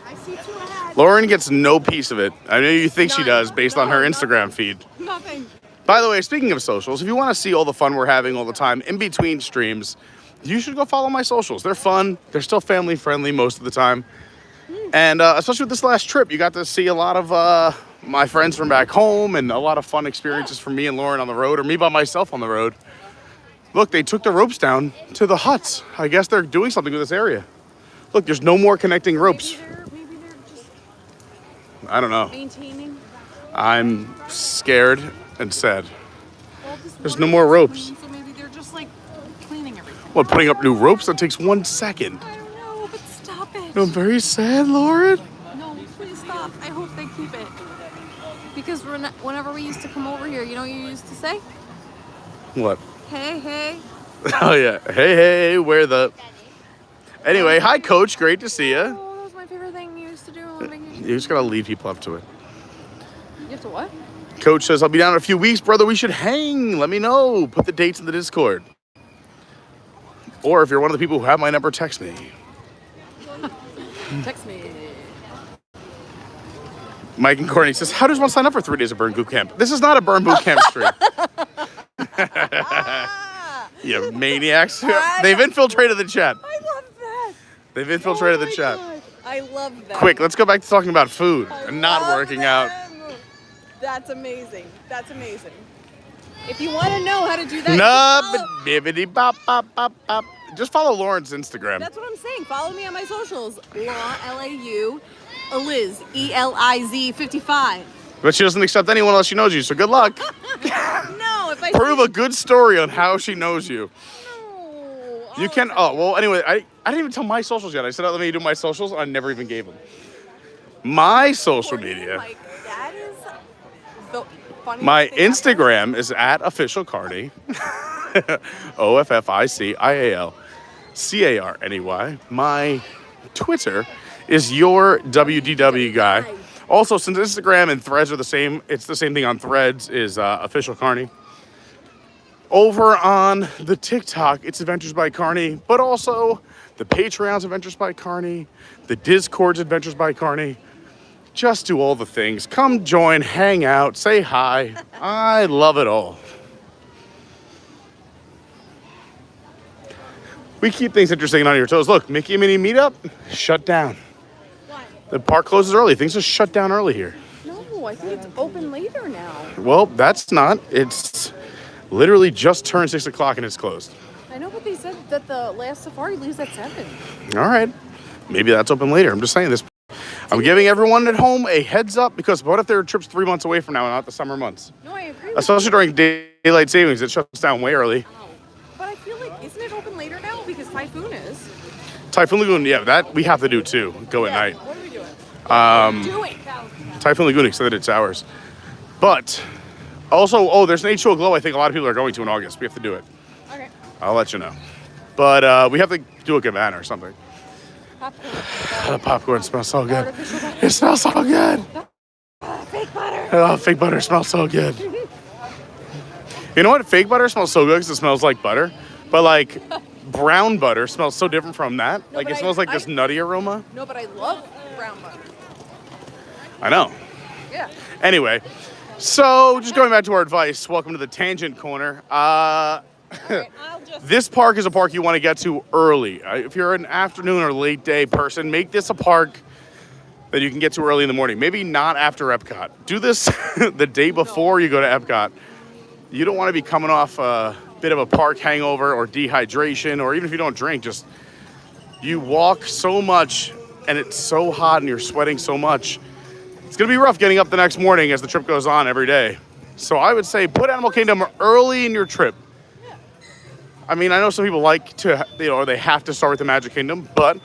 I see 2 ahead. Lauren gets no piece of it. I know you think she None. does based on her No, Instagram feed. Nothing. By the way, speaking of socials, if you want to see all the fun we're having all the time in between streams, you should go follow my socials. They're fun. They're still family friendly most of the time. And especially with this last trip, you got to see a lot of my friends from back home and a lot of fun experiences from me and Lauren on the road, or me by myself on the road. Look, they took the ropes down to the huts. I guess they're doing something with this area. Look, there's no more connecting ropes. Maybe they're just I don't know. maintaining. I'm scared and sad. Well, this There's water no more is ropes. clean, so maybe they're just like cleaning everything. What, putting up new ropes? That takes 1 second. I don't know, but stop it. I'm very sad, Lauren. No, please stop. I hope they keep it. Because whenever we used to come over here, you know what you used to say? What? Hey, hey. Oh, yeah. Hey, where the... Anyway, hi, Coach. Great to see you. Oh, that was my favorite thing you used to do on vacation. You just got to lead people up to it. You have to what? Coach says, I'll be down in a few weeks, brother. We should hang. Let me know. Put the dates in the Discord. Or if you're one of the people who have my number, text me. Text me. Mike and Courtney says, how does one sign up for 3 days of burn boot camp? This is not a burn boot camp stream. You maniacs. They've infiltrated the chat. I love that. They've infiltrated Oh the my chat. God. I love that. Quick, let's go back to talking about food I and not love working out. them. That's amazing. That's amazing. If you want to know how to do that, No, you can but bibbidi bop bop bop bop. Just follow Lauren's Instagram. that's what I'm saying. Follow me on my socials. Lau, Eliz, ELIZ 55. But she doesn't accept anyone unless she knows you, so good luck. No, if I Prove a good story on how she knows you. No. You can, oh, well, anyway, I didn't even tell my socials yet. I said, let me do my socials. I never even gave them. My social media. Like, that is the funniest My thing I've Instagram is at official Carney. OFFICIAL CARNEY. My Twitter is your WDW guy. Also, since Instagram and Threads are the same, it's the same thing on Threads, is official Carney. Over on the TikTok, it's Adventures by Carney, but also the Patreon's Adventures by Carney, the Discord's Adventures by Carney. Just do all the things. Come join, hang out, say hi. I love it all. We keep things interesting and on your toes. Look, Mickey and Minnie Meetup, shut down. The park closes early. Things are shut down early here. No, I think it's open later now. Well, that's not. It's literally just turned 6 o'clock and it's closed. I know, but they said that the last safari leaves at 7. All right. Maybe that's open later. I'm just saying this. I'm giving everyone at home a heads up because what if their trip's 3 months away from now and not the summer months? No, I agree with Especially during daylight savings, it shuts down way early. you. But I feel like, isn't it open later now? Because Typhoon is. Typhoon Lagoon, yeah, that we have to do too. Go at night. What are we doing? Do it. Typhoon Lagoon extended its hours. But also, there's an H2O Glow I think a lot of people are going to in August. We have to do it. Okay. I'll let you know. But we have to do a cabana or something. Popcorn. The popcorn smells so good. Artificial butter. It smells so good. Fake butter. Oh, fake butter smells so good. You know what? Fake butter smells so good because it smells like butter. But like brown butter smells so different from that. No, Like but it smells like this I- nutty aroma. No, but I love brown butter. I know. Yeah. Anyway, so just going back to our advice, welcome to the Tangent Corner. Alright, I'll just. This park is a park you want to get to early. If you're an afternoon or late day person, make this a park that you can get to early in the morning. Maybe not after Epcot. Do this the day before you go to Epcot. You don't want to be coming off a bit of a park hangover or dehydration, or even if you don't drink, just you walk so much and it's so hot and you're sweating so much. It's going to be rough getting up the next morning as the trip goes on every day. So I would say put Animal Kingdom early in your trip. I mean, I know some people like to, or they have to start with the Magic Kingdom, but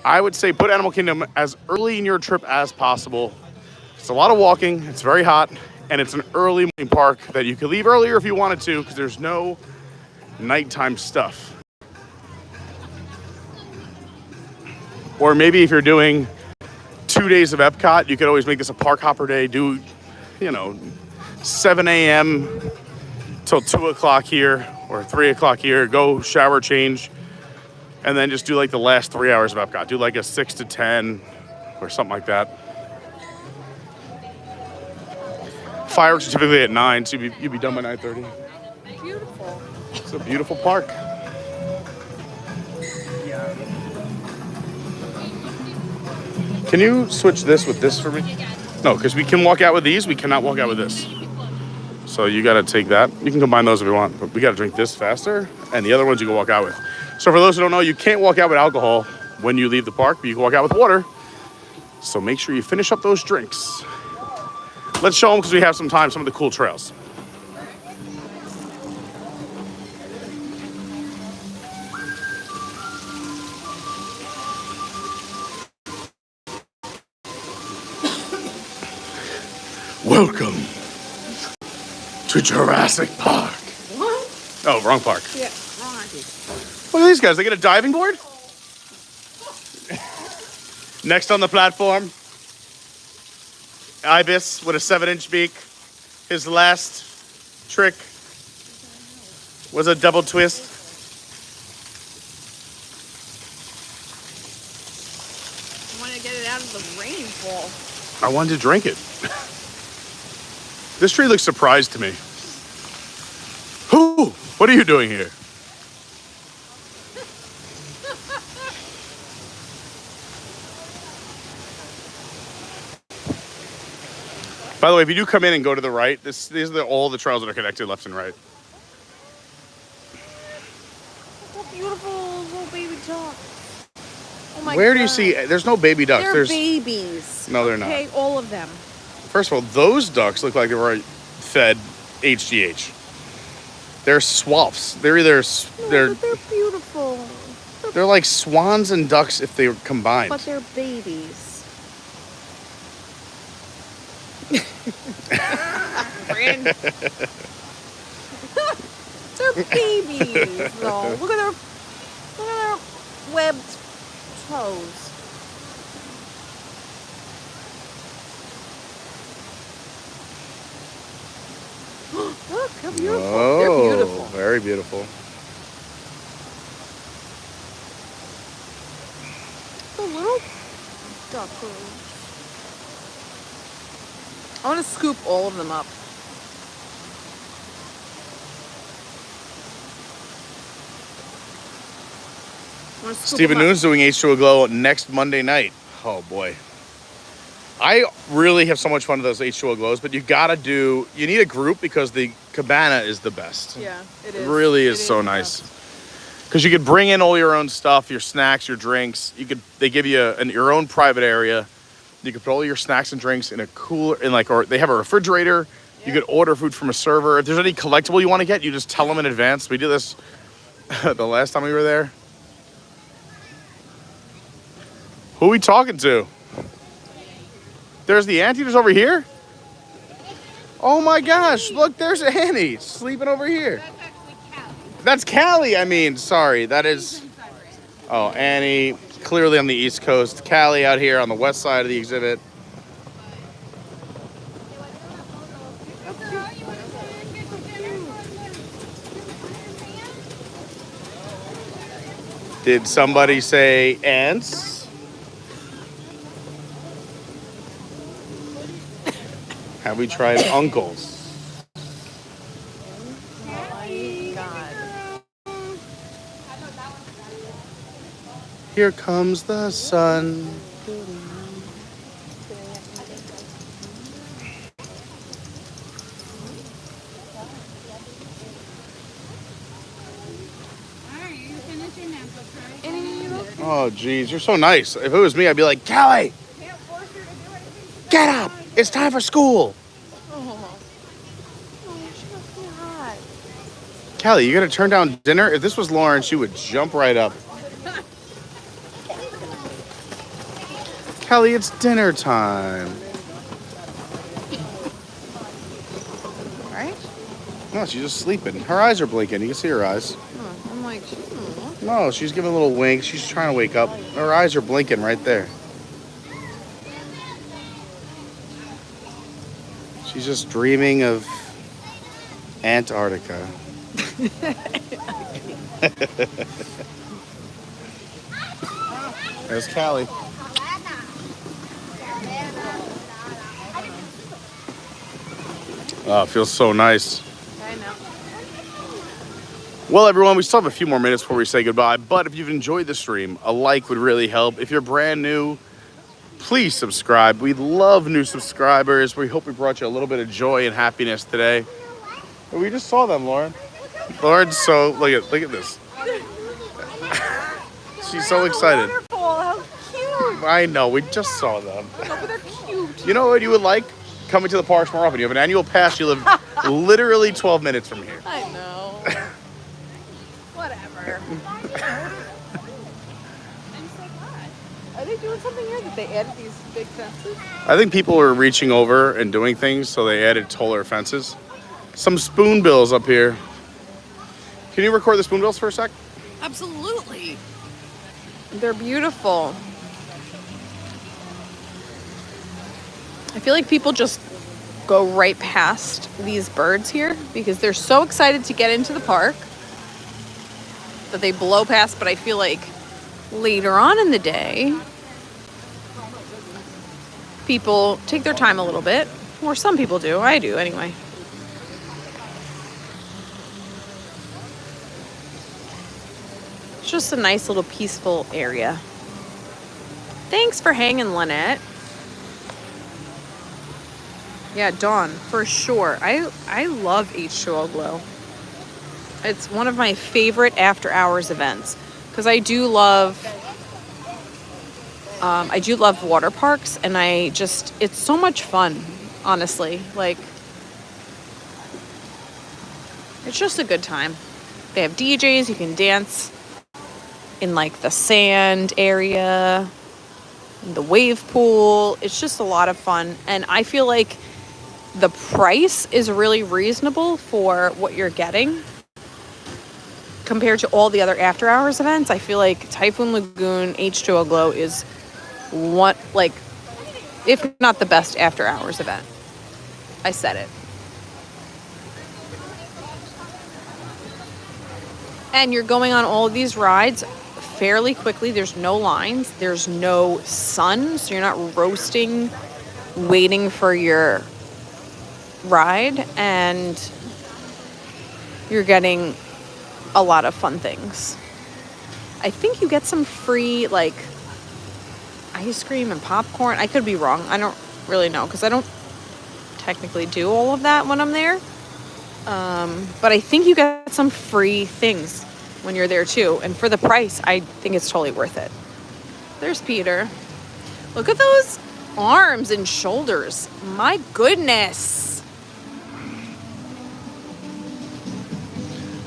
I would say put Animal Kingdom as early in your trip as possible. It's a lot of walking, it's very hot, and it's an early morning park that you could leave earlier if you wanted to because there's no nighttime stuff. Or maybe if you're doing 2 days of Epcot, you could always make this a park hopper day. Do, 7 a.m. till 2 o'clock here or 3 o'clock here. Go shower, change, and then just do like the last 3 hours of Epcot. Do like a 6 to 10 or something like that. Fireworks are typically at 9, so you'd be done by 9:30. Beautiful. It's a beautiful park. Can you switch this with this for me? No, because we can walk out with these. We cannot walk out with this. So you got to take that. You can combine those if you want, but we got to drink this faster, and the other ones you can walk out with. So for those who don't know, you can't walk out with alcohol when you leave the park, but you can walk out with water. So make sure you finish up those drinks. Let's show them, because we have some time, some of the cool trails. Welcome to Jurassic Park. What? Oh, wrong park. Yeah, wrong idea. Look at these guys. They get a diving board. Next on the platform, Ibis with a 7-inch beak. His last trick was a double twist. I want to get it out of the rainfall. I wanted to drink it. This tree looks surprised to me. Who? What are you doing here? By the way, if you do come in and go to the right, these are all the trails that are connected left and right. What beautiful little baby duck. Oh my Where God. do you see? There's no baby ducks. They're babies. No, they're not. Okay, all of them. First of all, those ducks look like they were fed HGH. They're swamps. They're either No, but they're beautiful. they're like swans and ducks if they were combined. But they're babies. Brand. They're babies, though. Look at their webbed toes. Look how beautiful. Oh, They're beautiful. very beautiful. The little duckers. I want to scoop all of them up. Stephen Noon's doing H2O Glow next Monday night. Oh boy. I really have so much fun with those H2O Glows, but you need a group because the cabana is the best. Yeah, it is. It really is so nice. Because you could bring in all your own stuff, your snacks, your drinks. They give you your own private area. You could put all your snacks and drinks in a cooler, or they have a refrigerator. Yeah. You could order food from a server. If there's any collectible you want to get, you just tell them in advance. We did this the last time we were there. Who are we talking to? There's the anteaters over here? Oh my gosh, look, there's Annie sleeping over here. That's Callie, I mean, sorry, that is... Oh, Annie, clearly on the East Coast. Callie out here on the west side of the exhibit. Did somebody say ants? Have we tried uncles? Oh my God. Here comes the sun. Oh, geez, you're so nice. If it was me, I'd be like, Callie, get up. It's time for school. Oh, she must be hot. Callie, you gotta turn down dinner? If this was Lauren, she would jump right up. Callie, it's dinner time. Right? No, she's just sleeping. Her eyes are blinking. You can see her eyes. Oh, I'm like, No, she's giving a little wink. She's trying to wake up. Her eyes are blinking right there. She's just dreaming of Antarctica. There's Callie. Oh, it feels so nice. I know. Well, everyone, we still have a few more minutes before we say goodbye, but if you've enjoyed the stream, a like would really help. If you're brand new, please subscribe. We love new subscribers. We hope we brought you a little bit of joy and happiness today. We just saw them, Lauren. Lauren's so, look at this. She's so excited. Wonderful. How cute. I know, we just saw them. No, but they're cute. You know what you would like? Coming to the parks more often. You have an annual pass. You live literally 12 minutes from here. I know. Whatever. I'm so glad. Are they doing something here that they added these big fences? I think people are reaching over and doing things, so they added taller fences. Some spoonbills up here. Can you record the spoonbills for a sec? Absolutely. They're beautiful. I feel like people just go right past these birds here because they're so excited to get into the park that they blow past, but I feel like later on in the day, people take their time a little bit, or some people do. I do anyway. It's just a nice little peaceful area. Thanks for hanging, Lynette. Yeah, Dawn, for sure. I love H2O Glow. It's one of my favorite after hours events because I do love water parks, and it's so much fun, honestly. Like, it's just a good time. They have DJs, you can dance in like the sand area, the wave pool. It's just a lot of fun, and I feel like the price is really reasonable for what you're getting compared to all the other after hours events. I feel like Typhoon Lagoon H2O Glow is one, like, if not the best after hours event. I said it. And you're going on all of these rides fairly quickly. There's no lines. There's no sun, so you're not roasting, waiting for your ride, and you're getting a lot of fun things. I think you get some free, like, ice cream and popcorn. I could be wrong. I don't really know because I don't technically do all of that when I'm there. But I think you get some free things when you're there too. And for the price, I think it's totally worth it. There's Peter. Look at those arms and shoulders. My goodness.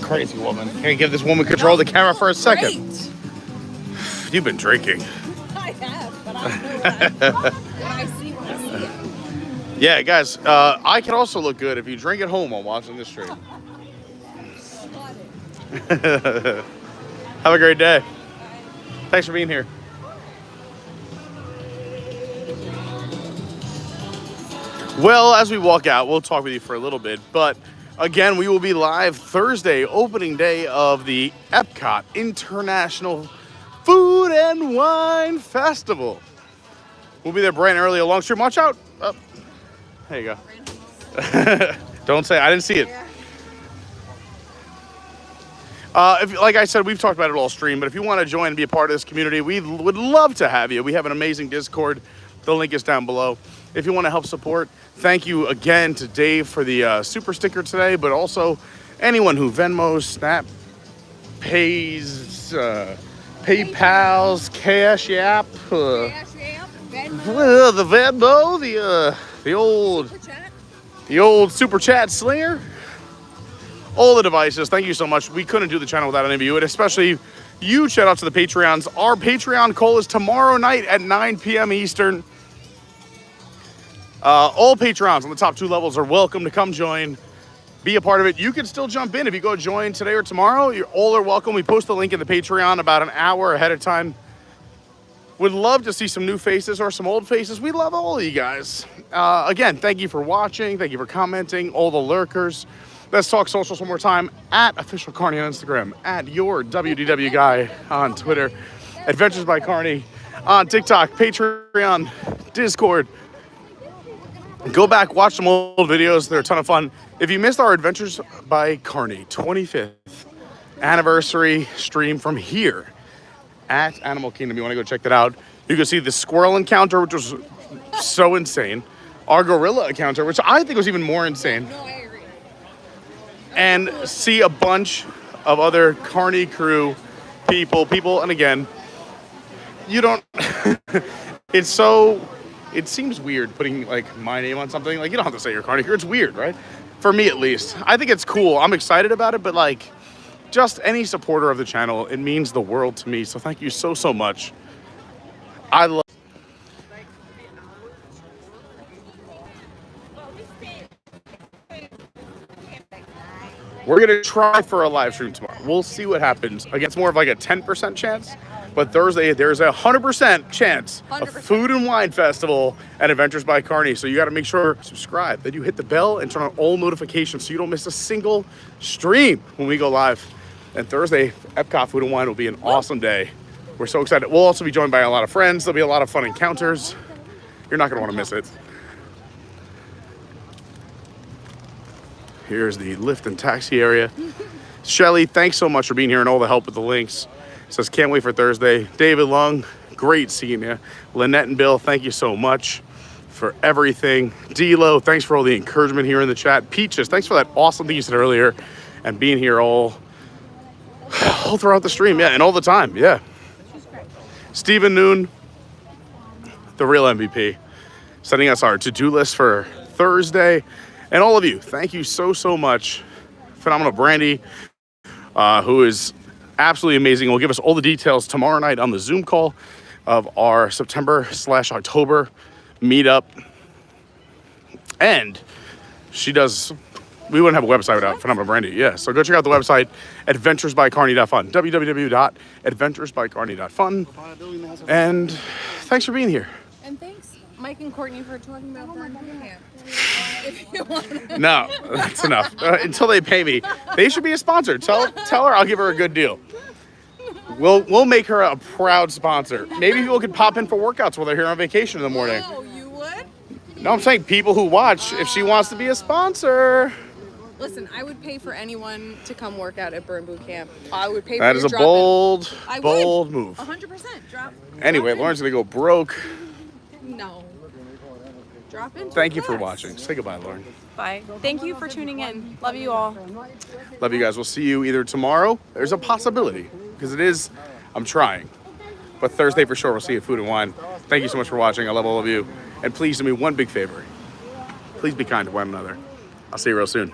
Crazy woman. Can you give this woman control of the camera for a second? Great. You've been drinking. I have, but I know that. I see what I see. Yeah, guys, I can also look good if you drink at home while watching this stream. Have a great day. Thanks for being here. Well, as we walk out, we'll talk with you for a little bit, but again, we will be live Thursday, opening day of the Epcot International Food and Wine Festival. We'll be there bright and early along stream. Watch out. Oh, there you go. Don't say, I didn't see it. Like I said, we've talked about it all stream, but if you want to join and be a part of this community, we would love to have you. We have an amazing Discord. The link is down below. If you want to help support, thank you again to Dave for the super sticker today, but also anyone who Venmos, Snap, Pays, PayPals, CashApp, the Venmo, the old super chat slinger, all the devices. Thank you so much. We couldn't do the channel without any of you, and especially you. Shout out to the Patreons. Our Patreon call is tomorrow night at 9 p.m. Eastern. All Patreons on the top 2 levels are welcome to come join, be a part of it. You can still jump in if you go join today or tomorrow. All are welcome. We post the link in the Patreon about an hour ahead of time. Would love to see some new faces or some old faces. We love all of you guys. Again, thank you for watching. Thank you for commenting. All the lurkers. Let's talk socials one more time. At Official Carney on Instagram. At Your WDW Guy on Twitter. Adventures by Carney on TikTok, Patreon, Discord. Go back, watch some old videos. They're a ton of fun. If you missed our Adventures by Carney 25th anniversary stream from here at Animal Kingdom, you want to go check that out. You can see the squirrel encounter, which was so insane. Our gorilla encounter, which I think was even more insane. No, I agree. And see a bunch of other Carney crew people, and again, you don't, it seems weird putting like my name on something. Like, you don't have to say you're Carney crew. It's weird, right? For me, at least. I think it's cool. I'm excited about it, but like, just any supporter of the channel, it means the world to me. So thank you so much. I love. We're gonna try for a live stream tomorrow. We'll see what happens. Again, it's more of like a 10% chance. But Thursday, there's a 100% chance of Food and Wine Festival at Adventures by Carney. So you got to make sure subscribe, that you hit the bell and turn on all notifications so you don't miss a single stream when we go live. And Thursday, Epcot Food and Wine will be an awesome day. We're so excited. We'll also be joined by a lot of friends. There'll be a lot of fun encounters. You're not going to want to miss it. Here's the lift and taxi area. Shelly, thanks so much for being here and all the help with the links. Says, can't wait for Thursday. David Lung, great seeing you. Lynette and Bill, thank you so much for everything. D-Lo, thanks for all the encouragement here in the chat. Peaches, thanks for that awesome thing you said earlier and being here all throughout the stream. Yeah, and all the time. Yeah. Stephen Noon, the real MVP, sending us our to-do list for Thursday. And all of you, thank you so much. Phenomenal Brandy, who is absolutely amazing. We'll give us all the details tomorrow night on the Zoom call of our September/October meetup. And she does, we wouldn't have a website without Phenomenal Brandy. Yeah, so go check out the website, adventuresbycarney.fun, www.adventuresbycarney.fun. And thanks for being here. And thanks, Mike and Courtney, for talking about that. If you want. No, that's enough. Until they pay me. They should be a sponsor. Tell her I'll give her a good deal. We'll make her a proud sponsor. Maybe people could pop in for workouts while they're here on vacation in the morning. Oh, you would? No, I'm saying people who watch, if she wants to be a sponsor. Listen, I would pay for anyone to come work out at Burn Boot Camp. I would pay for That is a bold move. 100%. Drop. Anyway, Lauren's gonna go broke. No. Drop in. Thank you for watching. Say goodbye, Lauren. Bye. Thank you for tuning in. Love you all. Love you guys. We'll see you either tomorrow. There's a possibility because it is. I'm trying. But Thursday for sure, we'll see you at Food and Wine. Thank you so much for watching. I love all of you. And please do me one big favor. Please be kind to one another. I'll see you real soon.